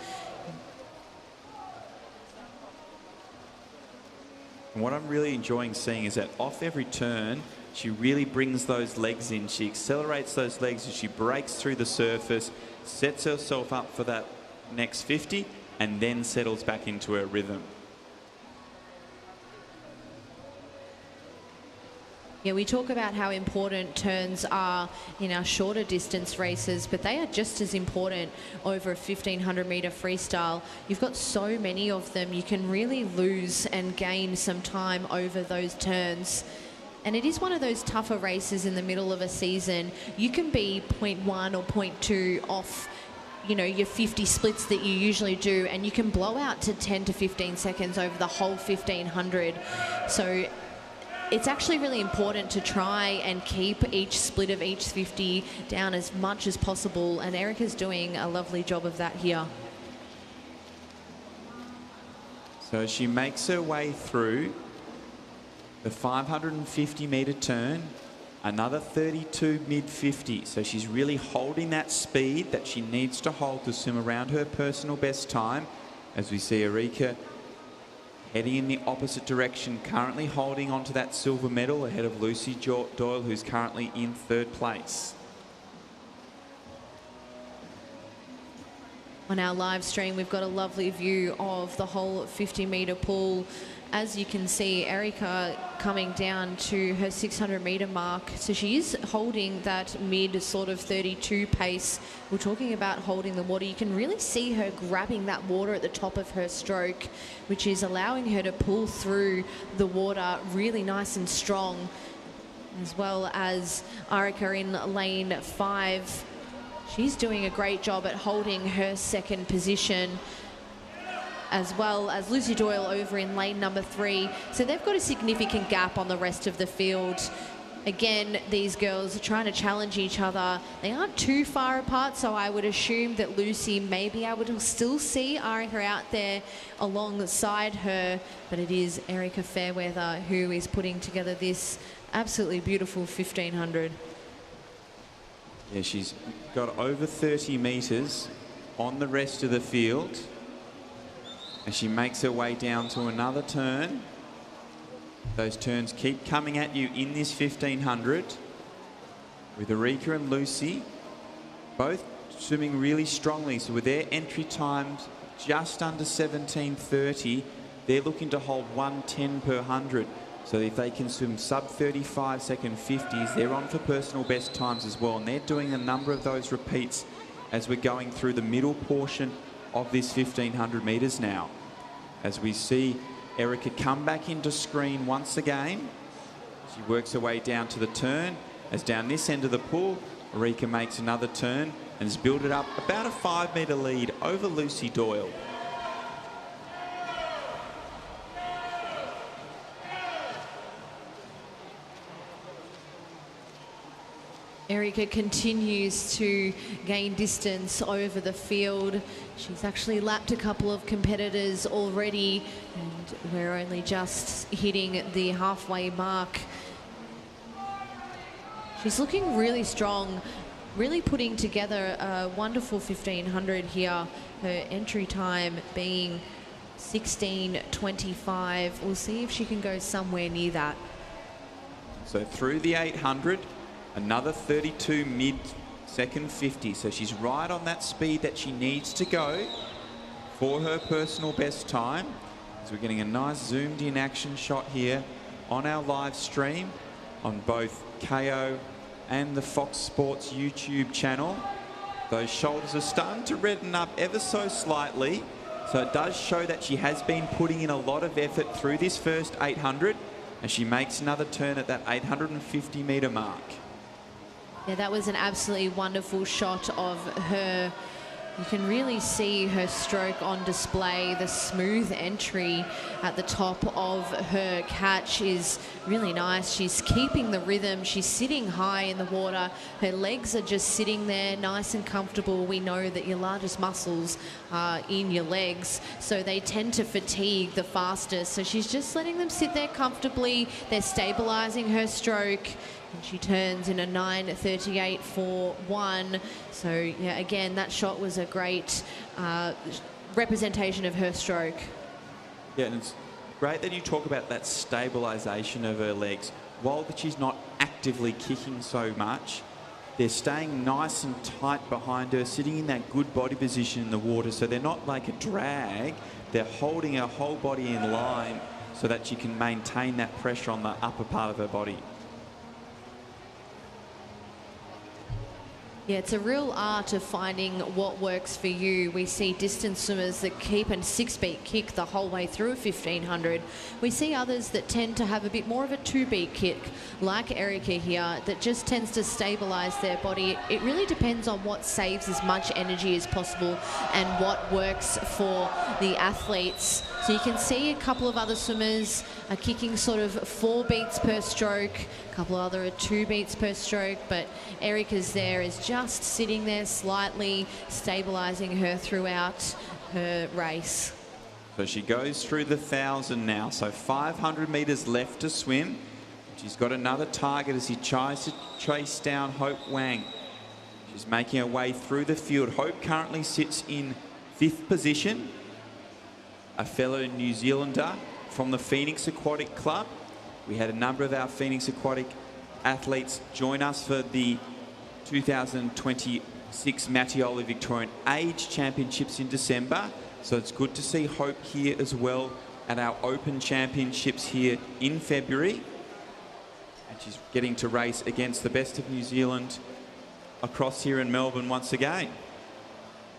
And what I'm really enjoying seeing is that off every turn, she really brings those legs in. She accelerates those legs as she breaks through the surface, sets herself up for that next 50, and then settles back into her rhythm. Yeah, we talk about how important turns are in our shorter distance races, but they are just as important over a 1500 metre freestyle. You've got so many of them, you can really lose and gain some time over those turns. And it is one of those tougher races in the middle of a season. You can be 0.1 or 0.2 off, you know, your 50 splits that you usually do, and you can blow out to 10 to 15 seconds over the whole 1500. So it's actually really important to try and keep each split of each 50 down as much as possible, and Erica's doing a lovely job of that here. So she makes her way through the 550 metre turn, another 32 mid-50. So she's really holding that speed that she needs to hold to swim around her personal best time, as we see Erika heading in the opposite direction, currently holding onto that silver medal ahead of Lucy Doyle, who's currently in third place. On our live stream, we've got a lovely view of the whole 50 metre pool. As you can see, Erica coming down to her 600 metre mark. So she is holding that mid sort of 32 pace. We're talking about holding the water. You can really see her grabbing that water at the top of her stroke, which is allowing her to pull through the water really nice and strong. As well as Erica in lane 5. She's doing a great job at holding her second position, as well as Lucy Doyle over in lane number 3. So they've got a significant gap on the rest of the field. Again, these girls are trying to challenge each other. They aren't too far apart, so I would assume that Lucy may be able to still see Erica out there alongside her, but it is Erica Fairweather who is putting together this absolutely beautiful 1500. Yeah, she's got over 30 metres on the rest of the field. As she makes her way down to another turn. Those turns keep coming at you in this 1500, with Erika and Lucy both swimming really strongly. So with their entry times just under 17:30, they're looking to hold 110 per 100. So if they can swim sub 35 second 50s, they're on for personal best times as well. And they're doing a number of those repeats as we're going through the middle portion of this 1500 metres now. As we see Erica come back into screen once again. She works her way down to the turn. As down this end of the pool, Erika makes another turn and has built it up about a 5 metre lead over Lucy Doyle. Erica continues to gain distance over the field. She's actually lapped a couple of competitors already, and we're only just hitting the halfway mark. She's looking really strong, really putting together a wonderful 1500 here. Her entry time being 16:25. We'll see if she can go somewhere near that. So through the 800, another 32 mid second 50. So she's right on that speed that she needs to go for her personal best time. So we're getting a nice zoomed in action shot here on our live stream on both KO and the Fox Sports YouTube channel. Those shoulders are starting to redden up ever so slightly. So it does show that she has been putting in a lot of effort through this first 800, and she makes another turn at that 850 metre mark. Yeah, that was an absolutely wonderful shot of her. You can really see her stroke on display. The smooth entry at the top of her catch is really nice. She's keeping the rhythm. She's sitting high in the water. Her legs are just sitting there nice and comfortable. We know that your largest muscles are in your legs, so they tend to fatigue the fastest. So she's just letting them sit there comfortably. They're stabilizing her stroke. And she turns in a 9:38.41. So, yeah, again, that shot was a great representation of her stroke. Yeah, and it's great that you talk about that stabilisation of her legs. While she's not actively kicking so much, they're staying nice and tight behind her, sitting in that good body position in the water. So they're not like a drag. They're holding her whole body in line so that she can maintain that pressure on the upper part of her body. Yeah, it's a real art of finding what works for you. We see distance swimmers that keep a 6-beat kick the whole way through a 1500. We see others that tend to have a bit more of a 2-beat kick, like Erica here, that just tends to stabilise their body. It really depends on what saves as much energy as possible and what works for the athletes. So you can see a couple of other swimmers are kicking sort of 4 beats per stroke, a couple of other are 2 beats per stroke, but Erica's there is just sitting there slightly, stabilising her throughout her race. So she goes through the 1,000 now, so 500 metres left to swim. She's got another target as he tries to chase down Hope Wang. She's making her way through the field. Hope currently sits in 5th position. A fellow New Zealander from the Phoenix Aquatic Club. We had a number of our Phoenix Aquatic athletes join us for the 2026 Mattioli Victorian Age Championships in December. So it's good to see Hope here as well at our Open Championships here in February. And she's getting to race against the best of New Zealand across here in Melbourne once again.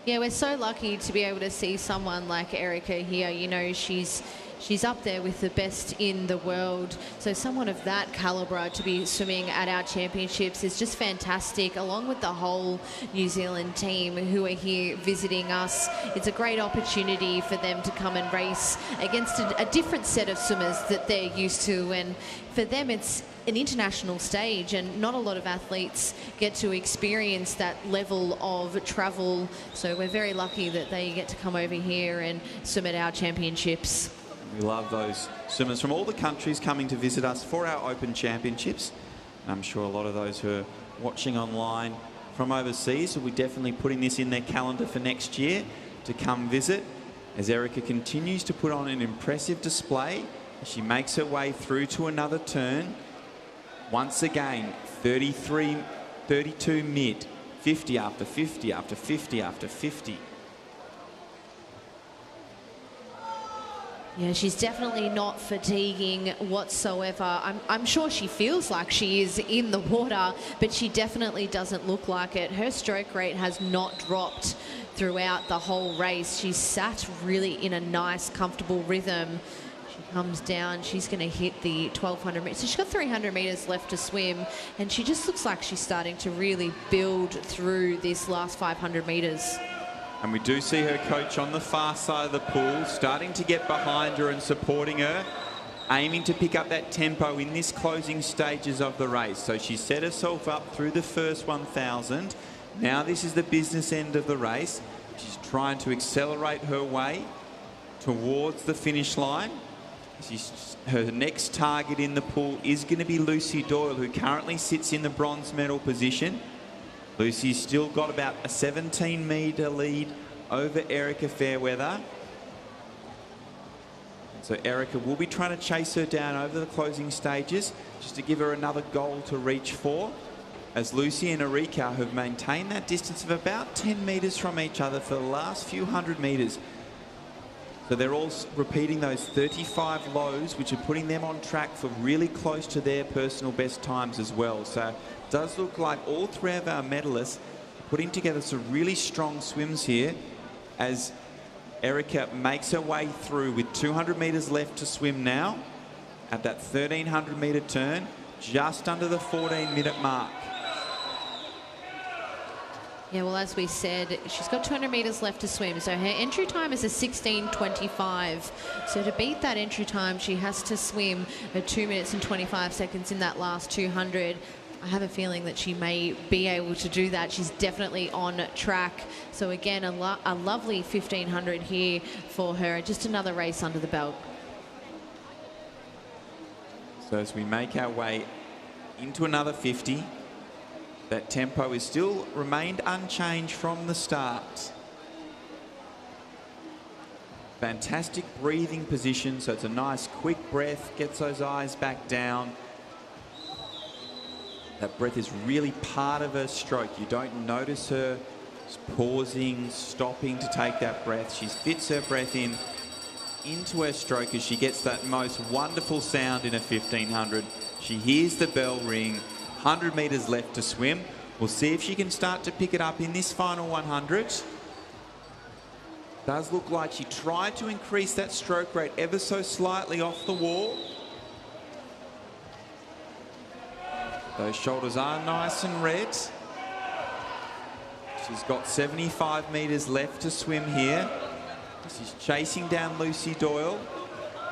Yeah, we're so lucky to be able to see someone like Erica here. You know, she's up there with the best in the world. So someone of that calibre to be swimming at our championships is just fantastic, along with the whole New Zealand team who are here visiting us. It's a great opportunity for them to come and race against a different set of swimmers that they're used to. And for them, it's an international stage, and not a lot of athletes get to experience that level of travel. So we're very lucky that they get to come over here and swim at our championships. We love those swimmers from all the countries coming to visit us for our Open Championships. I'm sure a lot of those who are watching online from overseas will be definitely putting this in their calendar for next year to come visit, as Erica continues to put on an impressive display as she makes her way through to another turn. Once again, 33, 32 mid, 50 after 50 after 50 after 50. Yeah, she's definitely not fatiguing whatsoever. I'm sure she feels like she is in the water, but she definitely doesn't look like it. Her stroke rate has not dropped throughout the whole race. She's sat really in a nice, comfortable rhythm. She comes down, she's going to hit the 1,200 metres. So she's got 300 metres left to swim, and she just looks like she's starting to really build through this last 500 metres. And we do see her coach on the far side of the pool starting to get behind her and supporting her, aiming to pick up that tempo in this closing stages of the race. So she set herself up through the first 1,000. Now this is the business end of the race. She's trying to accelerate her way towards the finish line. Her next target in the pool is going to be Lucy Doyle, who currently sits in the bronze medal position. Lucy's still got about a 17-metre lead over Erica Fairweather. So Erica will be trying to chase her down over the closing stages just to give her another goal to reach for, as Lucy and Erika have maintained that distance of about 10 metres from each other for the last few hundred metres. So they're all repeating those 35 lows, which are putting them on track for really close to their personal best times as well. So it does look like all three of our medalists are putting together some really strong swims here, as Erica makes her way through with 200 metres left to swim now at that 1,300 metre turn, just under the 14-minute mark. Yeah, well, as we said, she's got 200 metres left to swim, so her entry time is a 16:25. So to beat that entry time, she has to swim at 2 minutes and 25 seconds in that last 200. I have a feeling that she may be able to do that. She's definitely on track. So again, a lovely 1,500 here for her. Just another race under the belt. So as we make our way into another 50, that tempo is still remained unchanged from the start. Fantastic breathing position, so it's a nice quick breath, gets those eyes back down. That breath is really part of her stroke. You don't notice her pausing, stopping to take that breath. She fits her breath into her stroke as she gets that most wonderful sound in a 1,500. She hears the bell ring. 100 metres left to swim. We'll see if she can start to pick it up in this final 100. Does look like she tried to increase that stroke rate ever so slightly off the wall. Those shoulders are nice and red. She's got 75 metres left to swim here. She's chasing down Lucy Doyle,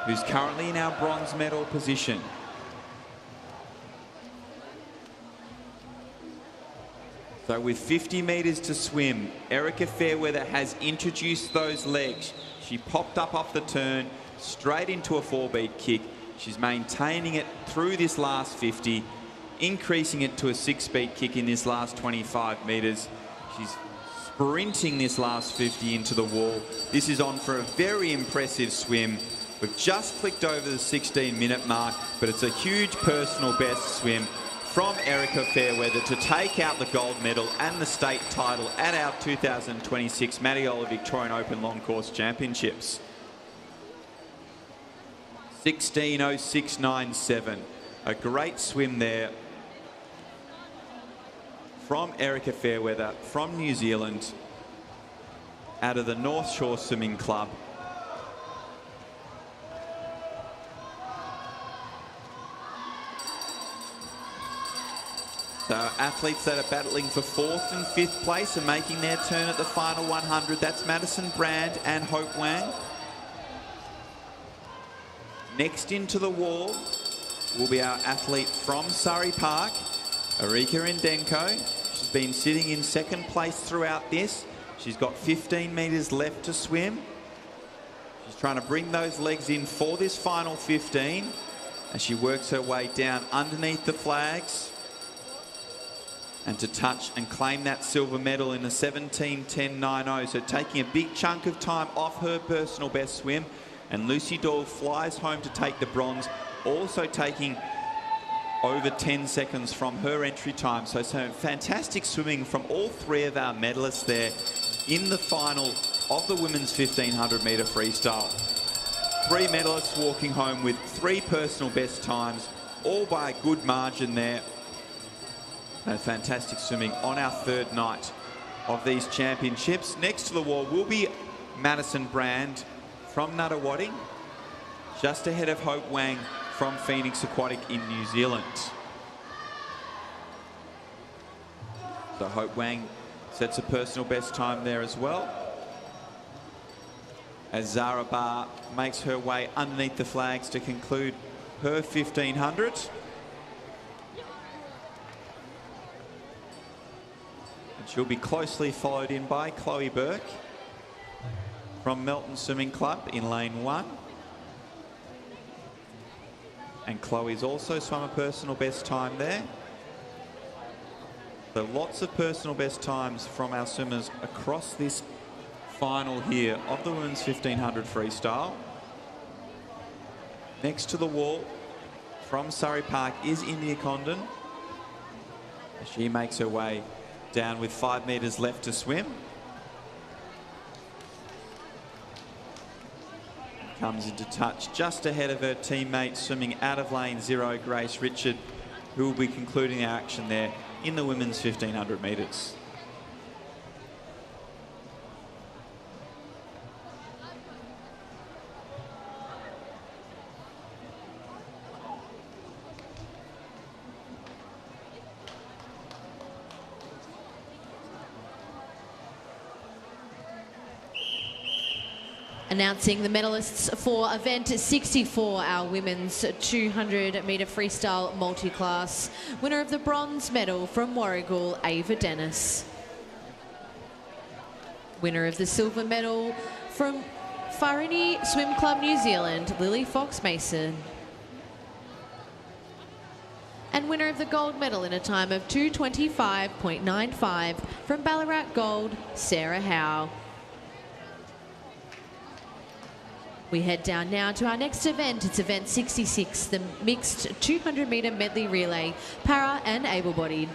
who's currently in our bronze medal position. So with 50 metres to swim, Erica Fairweather has introduced those legs. She popped up off the turn, straight into a 4-beat kick. She's maintaining it through this last 50, increasing it to a 6-beat kick in this last 25 metres. She's sprinting this last 50 into the wall. This is on for a very impressive swim. We've just clicked over the 16-minute mark, but it's a huge personal best swim from Erica Fairweather to take out the gold medal and the state title at our 2026 Matiola Victorian Open Long Course Championships. 16:06.97. A great swim there from Erica Fairweather from New Zealand out of the North Shore Swimming Club. So athletes that are battling for 4th and 5th place are making their turn at the final 100. That's Madison Brand and Hope Wang. Next into the wall will be our athlete from Surrey Park, Arika Ndenko. She's been sitting in 2nd place throughout this. She's got 15 metres left to swim. She's trying to bring those legs in for this final 15 as she works her way down underneath the flags and to touch and claim that silver medal in a 17:10.90. So taking a big chunk of time off her personal best swim. And Lucy Doyle flies home to take the bronze, also taking over 10 seconds from her entry time. So some fantastic swimming from all 3 of our medalists there in the final of the women's 1500 metre freestyle. 3 medalists walking home with 3 personal best times, all by a good margin there. Fantastic swimming on our 3rd night of these championships. Next to the wall will be Madison Brand from Nuttawading, just ahead of Hope Wang from Phoenix Aquatic in New Zealand. So Hope Wang sets a personal best time there as well, as Zara Barr makes her way underneath the flags to conclude her 1500. And she'll be closely followed in by Chloe Burke from Melton Swimming Club in lane 1. And Chloe's also swum a personal best time there. So lots of personal best times from our swimmers across this final here of the women's 1500 freestyle. Next to the wall from Surrey Park is India Condon. She makes her way down with 5 metres left to swim. Comes into touch just ahead of her teammate swimming out of lane 0, Grace Richard, who will be concluding our action there in the women's 1500 metres. Announcing the medalists for event 64, our women's 200 metre freestyle multi-class. Winner of the bronze medal from Warragul, Ava Dennis. Winner of the silver medal from Wharenui Swim Club New Zealand, Lily Fox Mason. And winner of the gold medal in a time of 2:25.95 from Ballarat Gold, Sarah Howe. We head down now to our next event. It's event 66, the mixed 200 metre medley relay, para and able-bodied.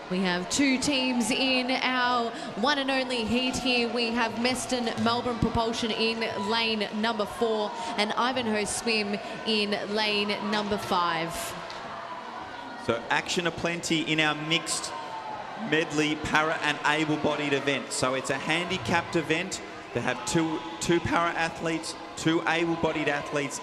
We have two teams in our one and only heat here. We have Meston Melbourne Propulsion in lane number 4 and Ivanhoe Swim in lane number 5. So action aplenty in our mixed medley para and able-bodied event. So it's a handicapped event. They have two para athletes, 2 able-bodied athletes,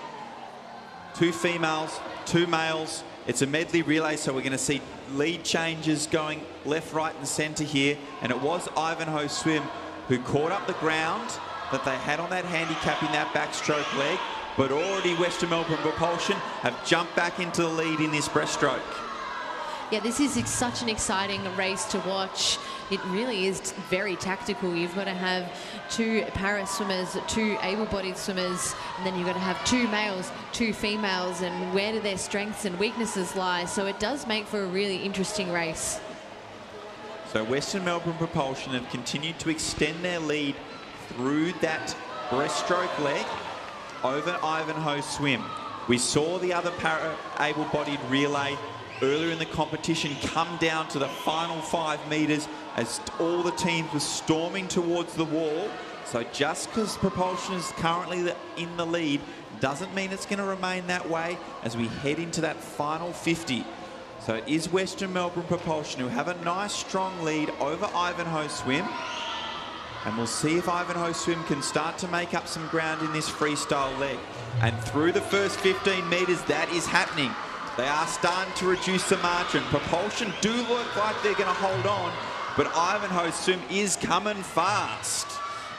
2 females, 2 males. It's a medley relay, so we're going to see lead changes going left, right and centre here. And it was Ivanhoe Swim who caught up the ground that they had on that handicap in that backstroke leg, but already Western Melbourne Propulsion have jumped back into the lead in this breaststroke. Yeah, this is such an exciting race to watch. It really is very tactical. You've got to have 2 para swimmers, 2 able-bodied swimmers, and then you've got to have 2 males, 2 females, and where do their strengths and weaknesses lie? So it does make for a really interesting race. So Western Melbourne Propulsion have continued to extend their lead through that breaststroke leg over Ivanhoe Swim. We saw the other para able-bodied relay earlier in the competition come down to the final 5 metres as all the teams were storming towards the wall. So just because Propulsion is currently in the lead doesn't mean it's going to remain that way as we head into that final 50. So it is Western Melbourne Propulsion who have a nice strong lead over Ivanhoe Swim. And we'll see if Ivanhoe Swim can start to make up some ground in this freestyle leg. And through the first 15 metres, that is happening. They are starting to reduce the margin. Propulsion do look like they're going to hold on, but Ivanhoe Swim is coming fast.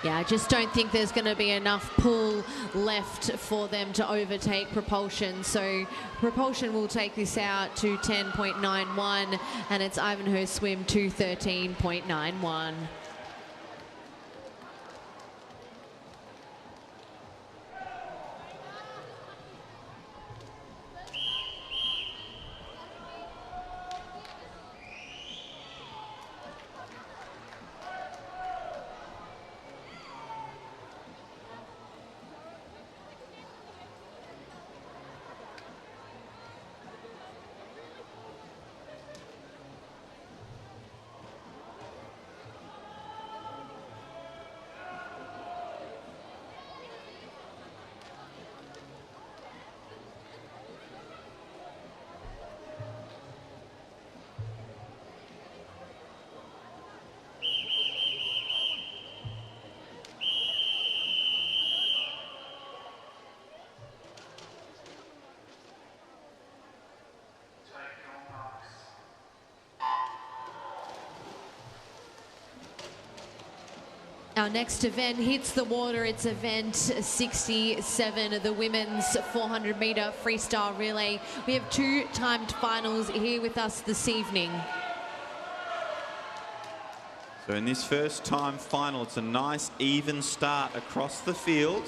Yeah, I just don't think there's going to be enough pull left for them to overtake Propulsion. So Propulsion will take this out to 10.91, and it's Ivanhoe Swim to 13.91. Our next event hits the water. It's event 67, the women's 400-metre freestyle relay. We have 2 timed finals here with us this evening. So in this first time final, it's a nice even start across the field,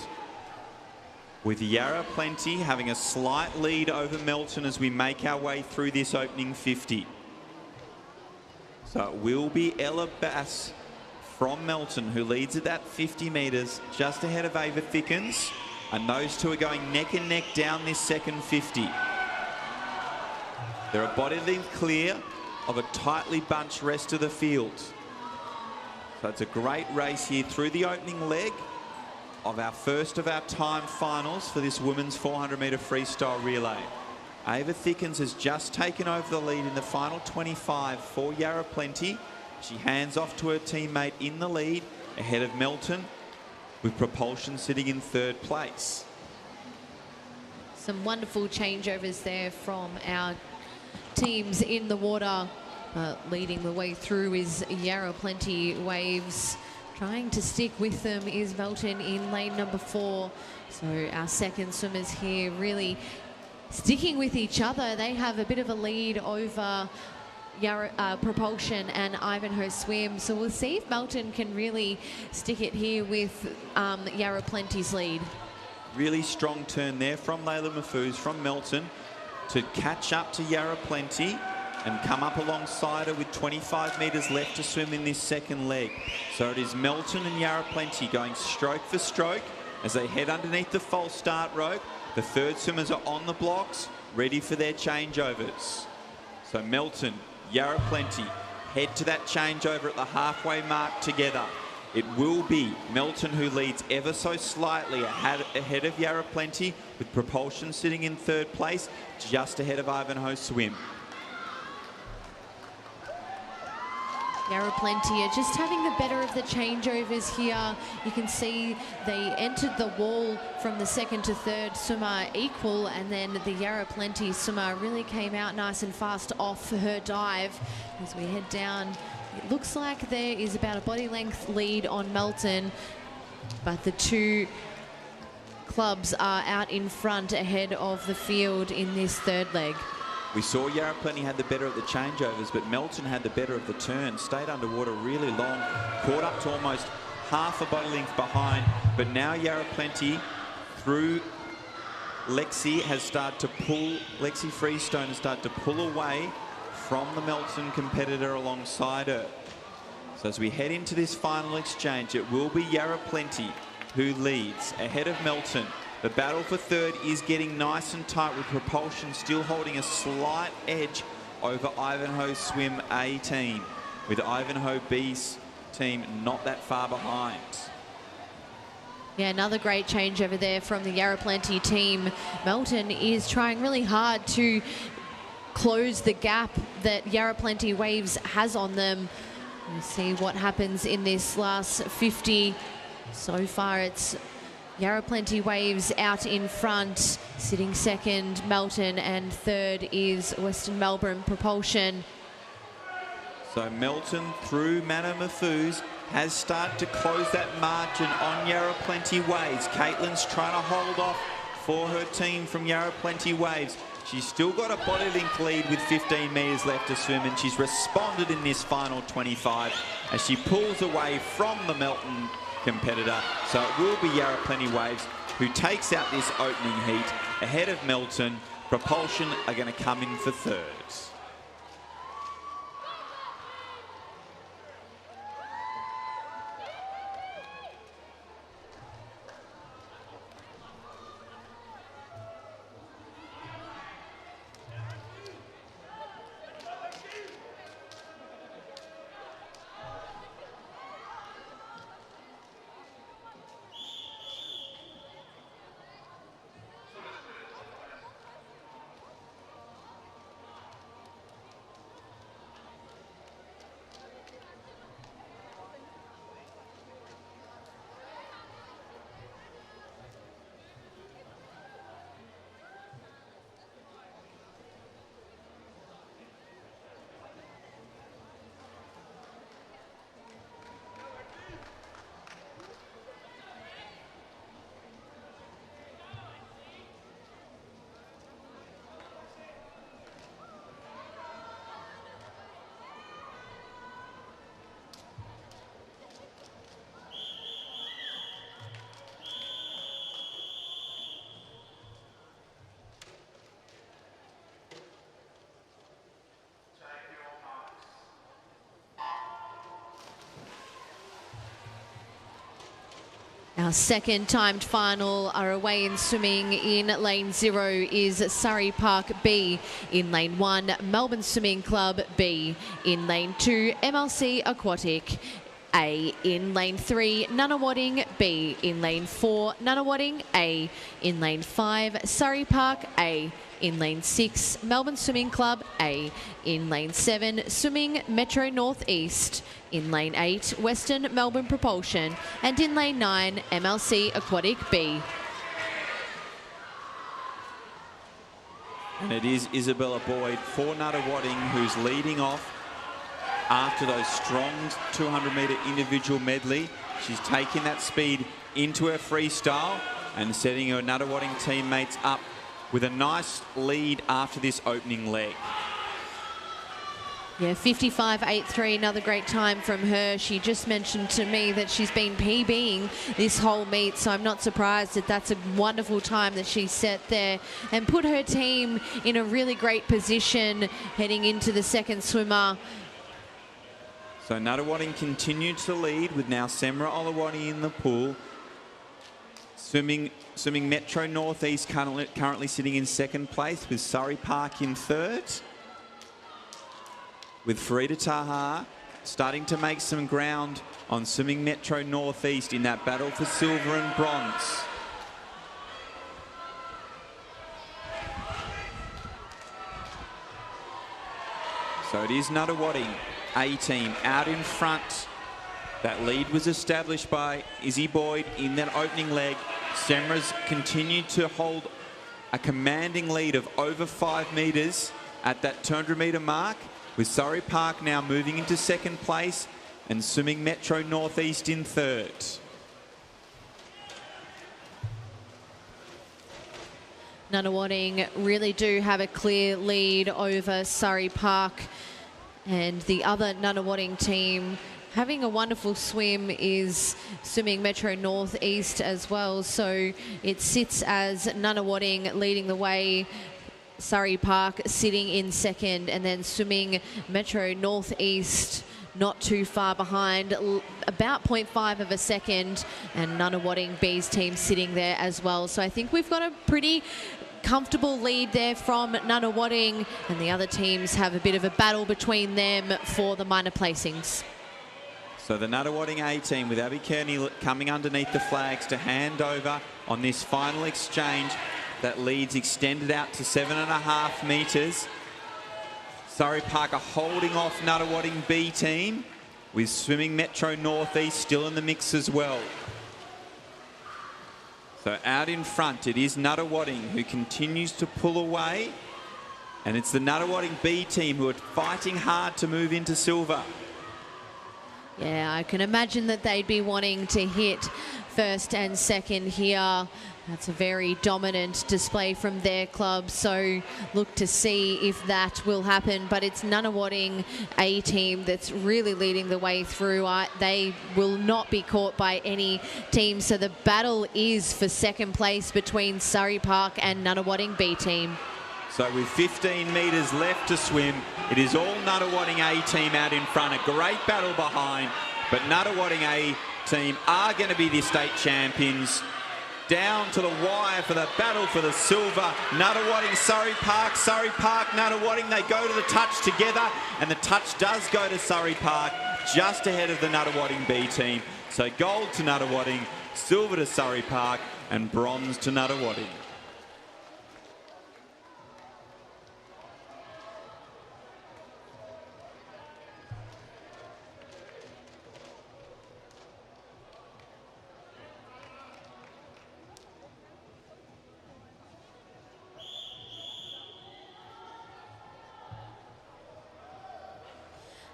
with Yarra Plenty having a slight lead over Melton as we make our way through this opening 50. So it will be Ella Bass from Melton who leads at that 50 metres, just ahead of Ava Thickens, and those two are going neck and neck down this second 50. They're a body length clear of a tightly bunched rest of the field. So it's a great race here through the opening leg of our first of our time finals for this women's 400-metre freestyle relay. Ava Thickens has just taken over the lead in the final 25 for Yarra Plenty. She hands off to her teammate in the lead ahead of Melton, with Propulsion sitting in 3rd place. Some wonderful changeovers there from our teams in the water. Leading the way through is Yarra Plenty Waves. Trying to stick with them is Melton in lane number 4. So our second swimmers here really sticking with each other. They have a bit of a lead over Propulsion and Ivanhoe Swim. So we'll see if Melton can really stick it here with Yarra Plenty's lead. Really strong turn there from Layla Mahfouz from Melton to catch up to Yarra Plenty and come up alongside her with 25 metres left to swim in this second leg. So it is Melton and Yarra Plenty going stroke for stroke as they head underneath the false start rope. The 3rd swimmers are on the blocks, ready for their changeovers. So Melton, Yarra Plenty head to that changeover at the halfway mark together. It will be Melton who leads ever so slightly ahead of Yarra Plenty, with Propulsion sitting in third place, just ahead of Ivanhoe Swim. Yarra Plenty are just having the better of the changeovers here. You can see they entered the wall from the second to third swimmer equal, and then the Yarra Plenty swimmer really came out nice and fast off her dive. As we head down, it looks like there is about a body length lead on Melton, but the two clubs are out in front ahead of the field in this third leg. We saw Yarra Plenty had the better of the changeovers, but Melton had the better of the turn. Stayed underwater really long, caught up to almost half a body length behind. But now Yarra Plenty, through Lexi, has started to pull, Lexi Freestone has started to pull away from the Melton competitor alongside her. So as we head into this final exchange, it will be Yarra Plenty who leads ahead of Melton. The battle for third is getting nice and tight, with Propulsion still holding a slight edge over Ivanhoe Swim A team, with Ivanhoe B's team not that far behind. Yeah, another great change over there from the Yarra Plenty team. Melton is trying really hard to close the gap that Yarra Plenty Waves has on them. We'll see what happens in this last 50. So far, it's Yarra Plenty Waves out in front, sitting second, Melton, and third is Western Melbourne Propulsion. So Melton, through Mano Mafuz, has started to close that margin on Yarra Plenty Waves. Caitlin's trying to hold off for her team from Yarra Plenty Waves. She's still got a body length lead with 15 metres left to swim, and she's responded in this final 25 as she pulls away from the Melton competitor. So it will be Yarra Plenty Waves who takes out this opening heat ahead of Melton. Propulsion are going to come in for third. Our second timed final are away in swimming. In lane 0 is Surrey Park B. In lane 1, Melbourne Swimming Club B. In lane 2, MLC Aquatic A. In lane 3, Nunawading B. In lane 4, Nunawading A. In lane 5, Surrey Park A. In lane 6, Melbourne Swimming Club A. In lane 7, Swimming Metro North East. In lane 8, Western Melbourne Propulsion. And in lane 9, MLC Aquatic B. And it is Isabella Boyd for Nunawading who's leading off after those strong 200-metre individual medley. She's taking that speed into her freestyle and setting her Nunawading teammates up with a nice lead after this opening leg. Yeah, 55.83, another great time from her. She just mentioned to me that she's been PBing this whole meet, so I'm not surprised that that's a wonderful time that she set there and put her team in a really great position heading into the second swimmer. So Nunawading continued to lead with now Semra Olawani in the pool. Swimming Metro Northeast currently sitting in second place with Surrey Park in third. with Farida Taha starting to make some ground on Swimming Metro Northeast in that battle for silver and bronze. So it is Nuttawading A-team out in front. That lead was established by Izzy Boyd in that opening leg. Semra's continued to hold a commanding lead of over 5 metres at that 200 metre mark, with Surrey Park now moving into second place and Swimming Metro Northeast in third. Nunawading really do have a clear lead over Surrey Park, and the other Nunawading team having a wonderful swim is Swimming Metro Northeast as well. So it sits as Nunawading leading the way, Surrey Park sitting in second, and then Swimming Metro Northeast not too far behind, about 0.5 of a second, and Nunawading B's team sitting there as well. So I think we've got a pretty comfortable lead there from Nunawading, and the other teams have a bit of a battle between them for the minor placings. So the Nuttawading A-team with Abby Kearney coming underneath the flags to hand over on this final exchange. That lead's extended out to 7.5 metres. Surrey Park are holding off Nuttawading B team, with Swimming Metro Northeast still in the mix as well. So out in front, it is Nuttawading who continues to pull away, and it's the Nuttawading B team who are fighting hard to move into silver. Yeah, I can imagine that they'd be wanting to hit first and second here. That's a very dominant display from their club, so look to see if that will happen. But it's Nunawading A team that's really leading the way through. They will not be caught by any team, so the battle is for second place between Surrey Park and Nunawading B team. So with 15 metres left to swim, it is all Nuttawading A team out in front. A great battle behind, but Nuttawading A team are going to be the state champions. Down to the wire for the battle for the silver. Nuttawading, Surrey Park, Nuttawading, they go to the touch together, and the touch does go to Surrey Park, just ahead of the Nuttawading B team. So gold to Nuttawading, silver to Surrey Park, and bronze to Nuttawading.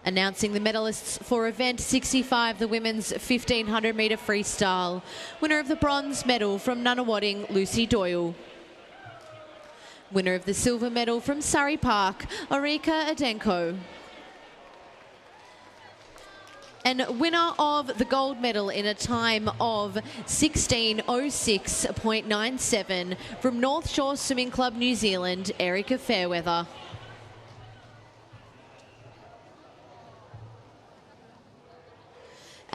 Announcing the medalists for event 65, the women's 1500 metre freestyle. Winner of the bronze medal from Nunawading, Lucy Doyle. Winner of the silver medal from Surrey Park, Orika Adenko. And winner of the gold medal in a time of 16:06.97 from North Shore Swimming Club, New Zealand, Erica Fairweather.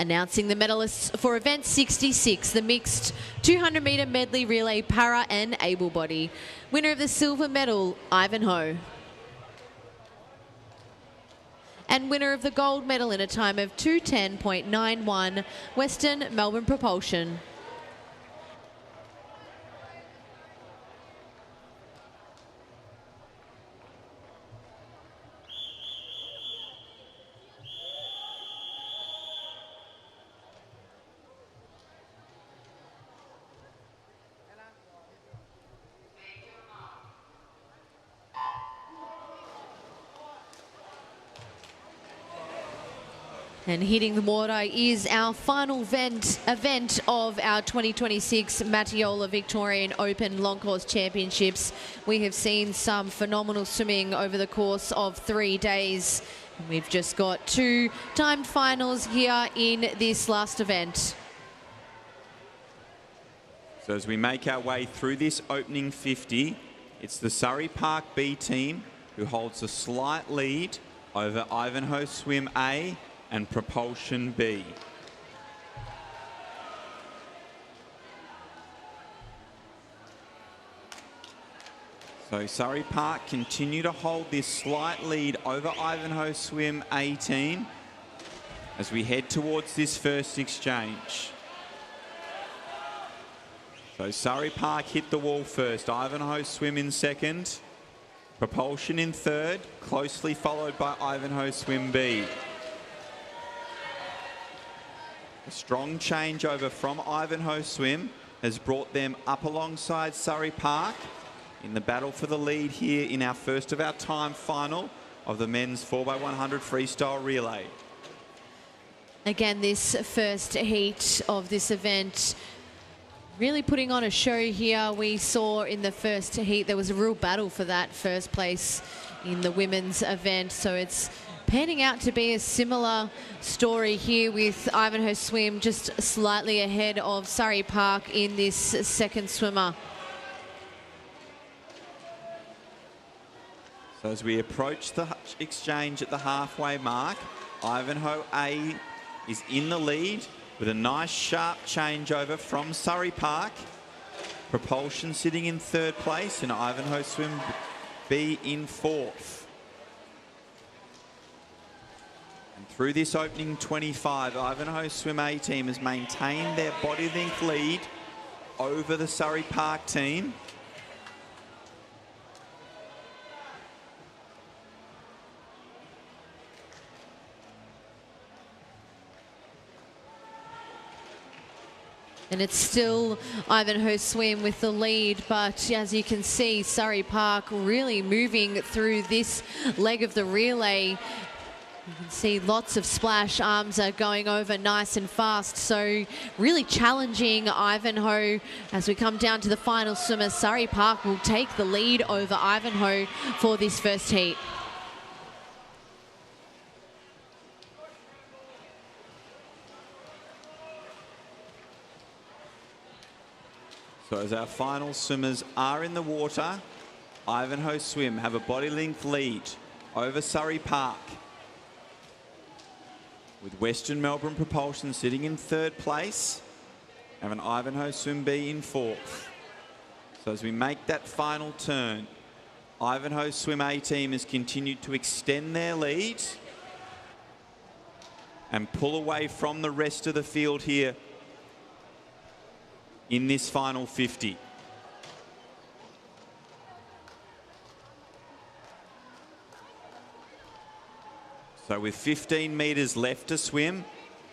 Announcing the medalists for event 66, the mixed 200 metre medley relay para and able body. Winner of the silver medal, Ivanhoe. And winner of the gold medal in a time of 2:10.91, Western Melbourne Propulsion. And hitting the water is our final event of our 2026 Matiola Victorian Open Long Course Championships. We have seen some phenomenal swimming over the course of 3 days. And we've just got 2 timed finals here in this last event. So as we make our way through this opening 50, it's the Surrey Park B team who holds a slight lead over Ivanhoe Swim A and Propulsion B. So Surrey Park continue to hold this slight lead over Ivanhoe Swim 18 as we head towards this first exchange. So Surrey Park hit the wall first, Ivanhoe Swim in second, Propulsion in third, closely followed by Ivanhoe Swim B. A strong changeover from Ivanhoe Swim has brought them up alongside Surrey Park in the battle for the lead here in our first of our time final of the men's 4x100 freestyle relay. Again, this first heat of this event really putting on a show here. We saw in the first heat there was a real battle for that first place in the women's event, so it's panning out to be a similar story here with Ivanhoe Swim just slightly ahead of Surrey Park in this second swimmer. So as we approach the exchange at the halfway mark, Ivanhoe A is in the lead with a nice sharp changeover from Surrey Park. Propulsion sitting in third place and Ivanhoe Swim B in fourth. And through this opening 25, Ivanhoe Swim A team has maintained their body length lead over the Surrey Park team. And it's still Ivanhoe Swim with the lead, but as you can see, Surrey Park really moving through this leg of the relay. You can see lots of splash, arms are going over nice and fast, so really challenging Ivanhoe. As we come down to the final swimmer, Surrey Park will take the lead over Ivanhoe for this first heat. So as our final swimmers are in the water, Ivanhoe Swim have a body length lead over Surrey Park, with Western Melbourne Propulsion sitting in third place and an Ivanhoe Swim B in fourth. So as we make that final turn, Ivanhoe Swim A team has continued to extend their lead and pull away from the rest of the field here in this final 50. So with 15 metres left to swim,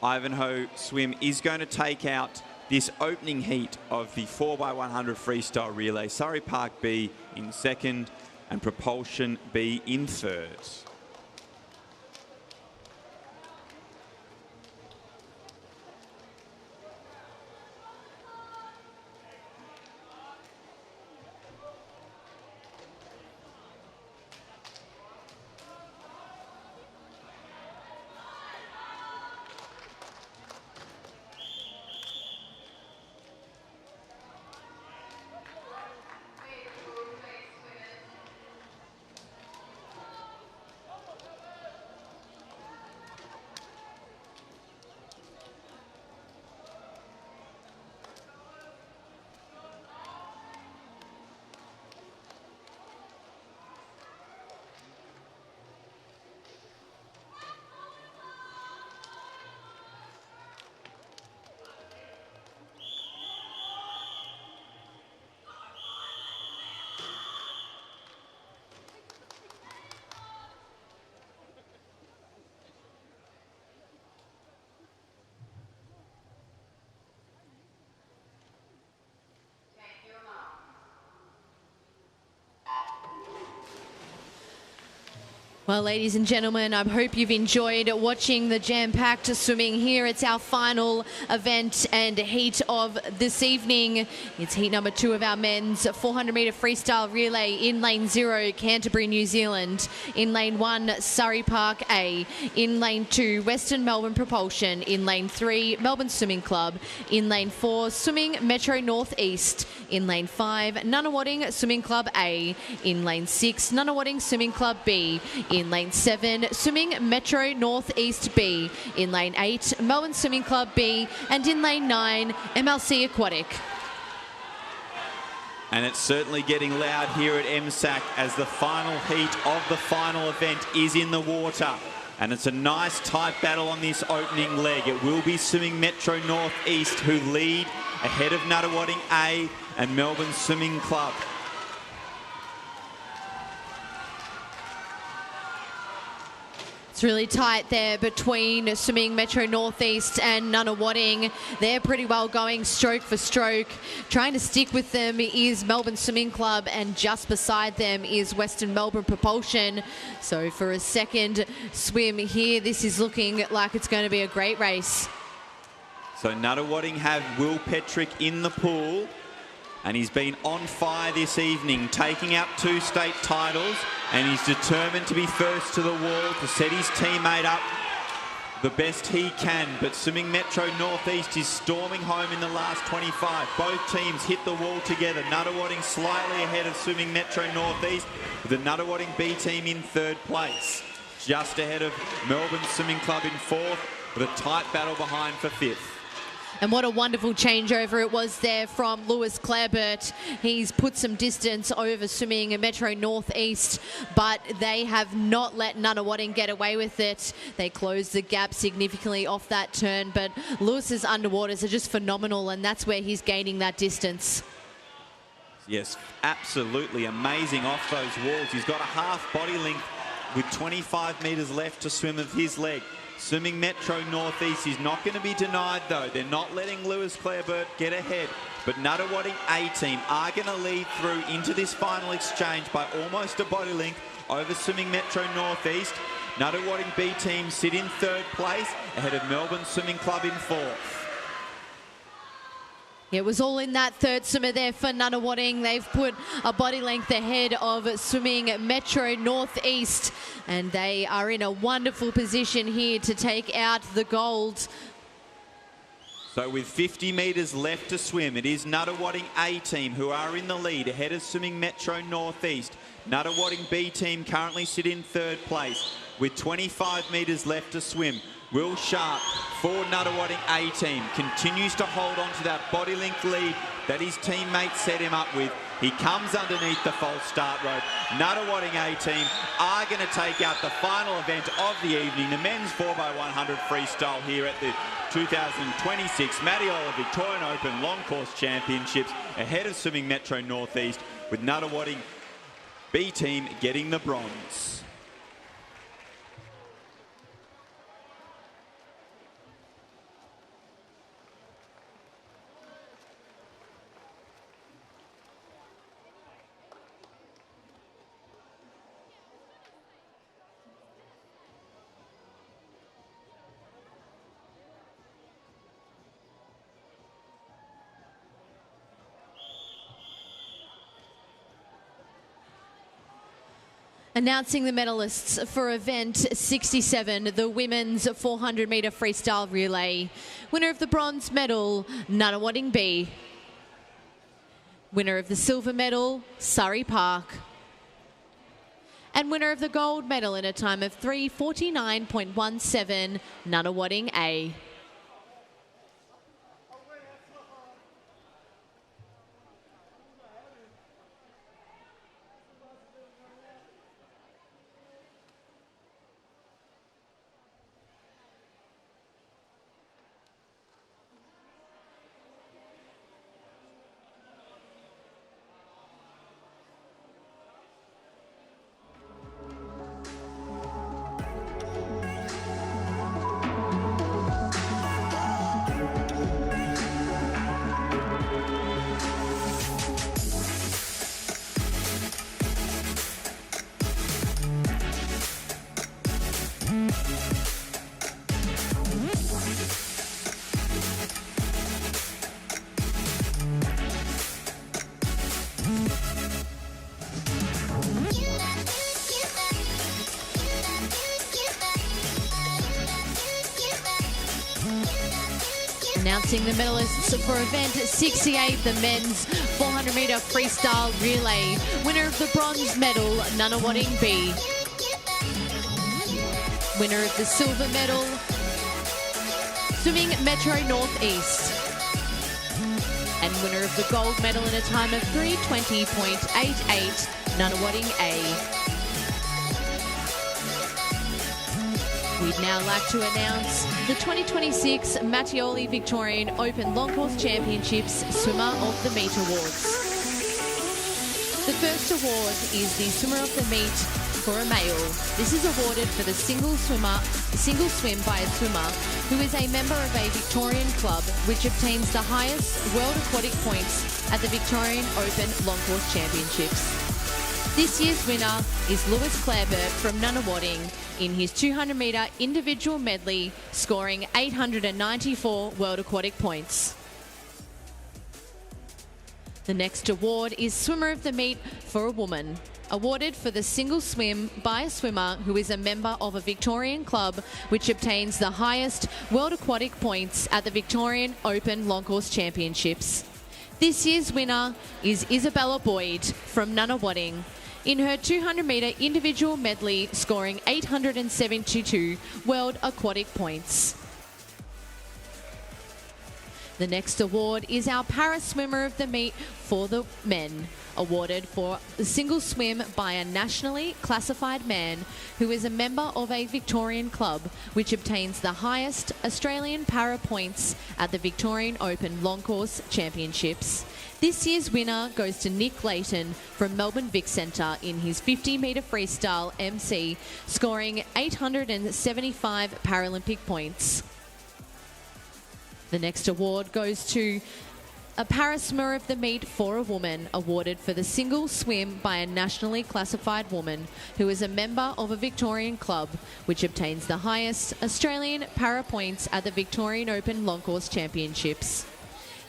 Ivanhoe Swim is going to take out this opening heat of the 4x100 freestyle relay. Surrey Park B in second and Propulsion B in third. Well, ladies and gentlemen, I hope you've enjoyed watching the jam-packed swimming here. It's our final event and heat of this evening. It's heat number 2 of our men's 400-metre freestyle relay in lane 0, Canterbury, New Zealand. In lane 1, Surrey Park A. In lane 2, Western Melbourne Propulsion. In lane 3, Melbourne Swimming Club. In lane 4, Swimming Metro North East. In lane 5, Nunawading Swimming Club A. In lane 6, Nunawading Swimming Club B. In lane 7, Swimming Metro North East B. In lane 8, Melbourne Swimming Club B. And in lane 9, MLC Aquatic. And it's certainly getting loud here at MSAC as the final heat of the final event is in the water. And it's a nice tight battle on this opening leg. It will be Swimming Metro North East who lead ahead of Nunawading A and Melbourne Swimming Club. It's really tight there between Swimming Metro Northeast and Nunawading. They're pretty well going stroke for stroke. Trying to stick with them is Melbourne Swimming Club, and just beside them is Western Melbourne Propulsion. So for a second swim here, this is looking like it's going to be a great race. So Nunawading have Will Petrick in the pool, and he's been on fire this evening, taking out 2 state titles, and he's determined to be first to the wall to set his teammate up the best he can. But Swimming Metro Northeast is storming home in the last 25. Both teams hit the wall together. Nunawading slightly ahead of Swimming Metro Northeast, with the Nunawading B team in 3rd place, just ahead of Melbourne Swimming Club in 4th, with a tight battle behind for 5th. And what a wonderful changeover it was there from Lewis Clarebert. He's put some distance over Swimming Metro Northeast, but they have not let Nunawading get away with it. They closed the gap significantly off that turn, but Lewis's underwaters are just phenomenal, and that's where he's gaining that distance. Yes, absolutely amazing off those walls. He's got a half body length with 25 metres left to swim of his leg. Swimming Metro Northeast is not going to be denied, though. They're not letting Lewis Clarebert get ahead. But Nunawading A team are going to lead through into this final exchange by almost a body length over Swimming Metro Northeast. Nunawading B team sit in 3rd place ahead of Melbourne Swimming Club in 4th. It was all in that 3rd swimmer there for Nunawading. They've put a body length ahead of Swimming Metro Northeast, and they are in a wonderful position here to take out the gold. So with 50 metres left to swim, it is Nunawading A team who are in the lead ahead of Swimming Metro Northeast. Nunawading B team currently sit in 3rd place with 25 metres left to swim. Will Sharp for Nunawading A team continues to hold on to that body length lead that his teammates set him up with. He comes underneath the false start rope. Nunawading A team are going to take out the final event of the evening, the men's 4x100 freestyle here at the 2026 Matiola Victorian Open Long Course Championships, ahead of Swimming Metro Northeast, with Nunawading B team getting the bronze. Announcing the medalists for event 67, the women's 400 metre freestyle relay. Winner of the bronze medal, Nunawading B. Winner of the silver medal, Surrey Park. And winner of the gold medal in a time of 3:49.17, Nunawading A. Announcing the medalists for event 68, the men's 400 metre freestyle relay. Winner of the bronze medal, Nunawading B. Winner of the silver medal, Swimming Metro Northeast. And winner of the gold medal in a time of 3:20.88, Nunawading A. We'd now like to announce the 2026 Mattioli Victorian Open Long Course Championships Swimmer of the Meet Awards. The first award is the Swimmer of the Meet for a male. This is awarded for the single swim by a swimmer who is a member of a Victorian club which obtains the highest world aquatic points at the Victorian Open Long Course Championships. This year's winner is Lewis Clareburt from Nunawading in his 200 metre individual medley, scoring 894 world aquatic points. The next award is Swimmer of the Meet for a woman, awarded for the single swim by a swimmer who is a member of a Victorian club which obtains the highest world aquatic points at the Victorian Open Long Course Championships. This year's winner is Isabella Boyd from Nunawading in her 200 metre individual medley, scoring 872 world aquatic points. The next award is our Para Swimmer of the Meet for the men, awarded for the single swim by a nationally classified man who is a member of a Victorian club which obtains the highest Australian para points at the Victorian Open Long Course Championships. This year's winner goes to Nick Layton from Melbourne Vic Centre in his 50 metre freestyle MC, scoring 875 Paralympic points. The next award goes to a Para Swimmer of the Meet for a woman, awarded for the single swim by a nationally classified woman who is a member of a Victorian club which obtains the highest Australian para points at the Victorian Open Long Course Championships.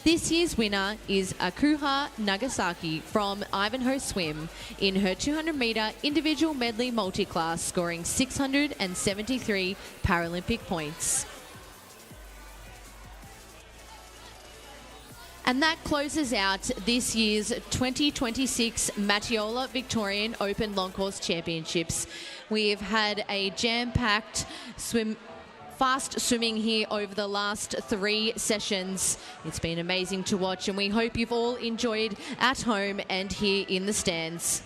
This year's winner is Akuha Nagasaki from Ivanhoe Swim in her 200 metre individual medley multiclass, scoring 673 Paralympic points. And that closes out this year's 2026 Matiola Victorian Open Long Course Championships. We have had a jam-packed fast swimming here over the last 3 sessions. It's been amazing to watch, and we hope you've all enjoyed at home and here in the stands.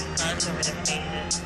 class over the faces.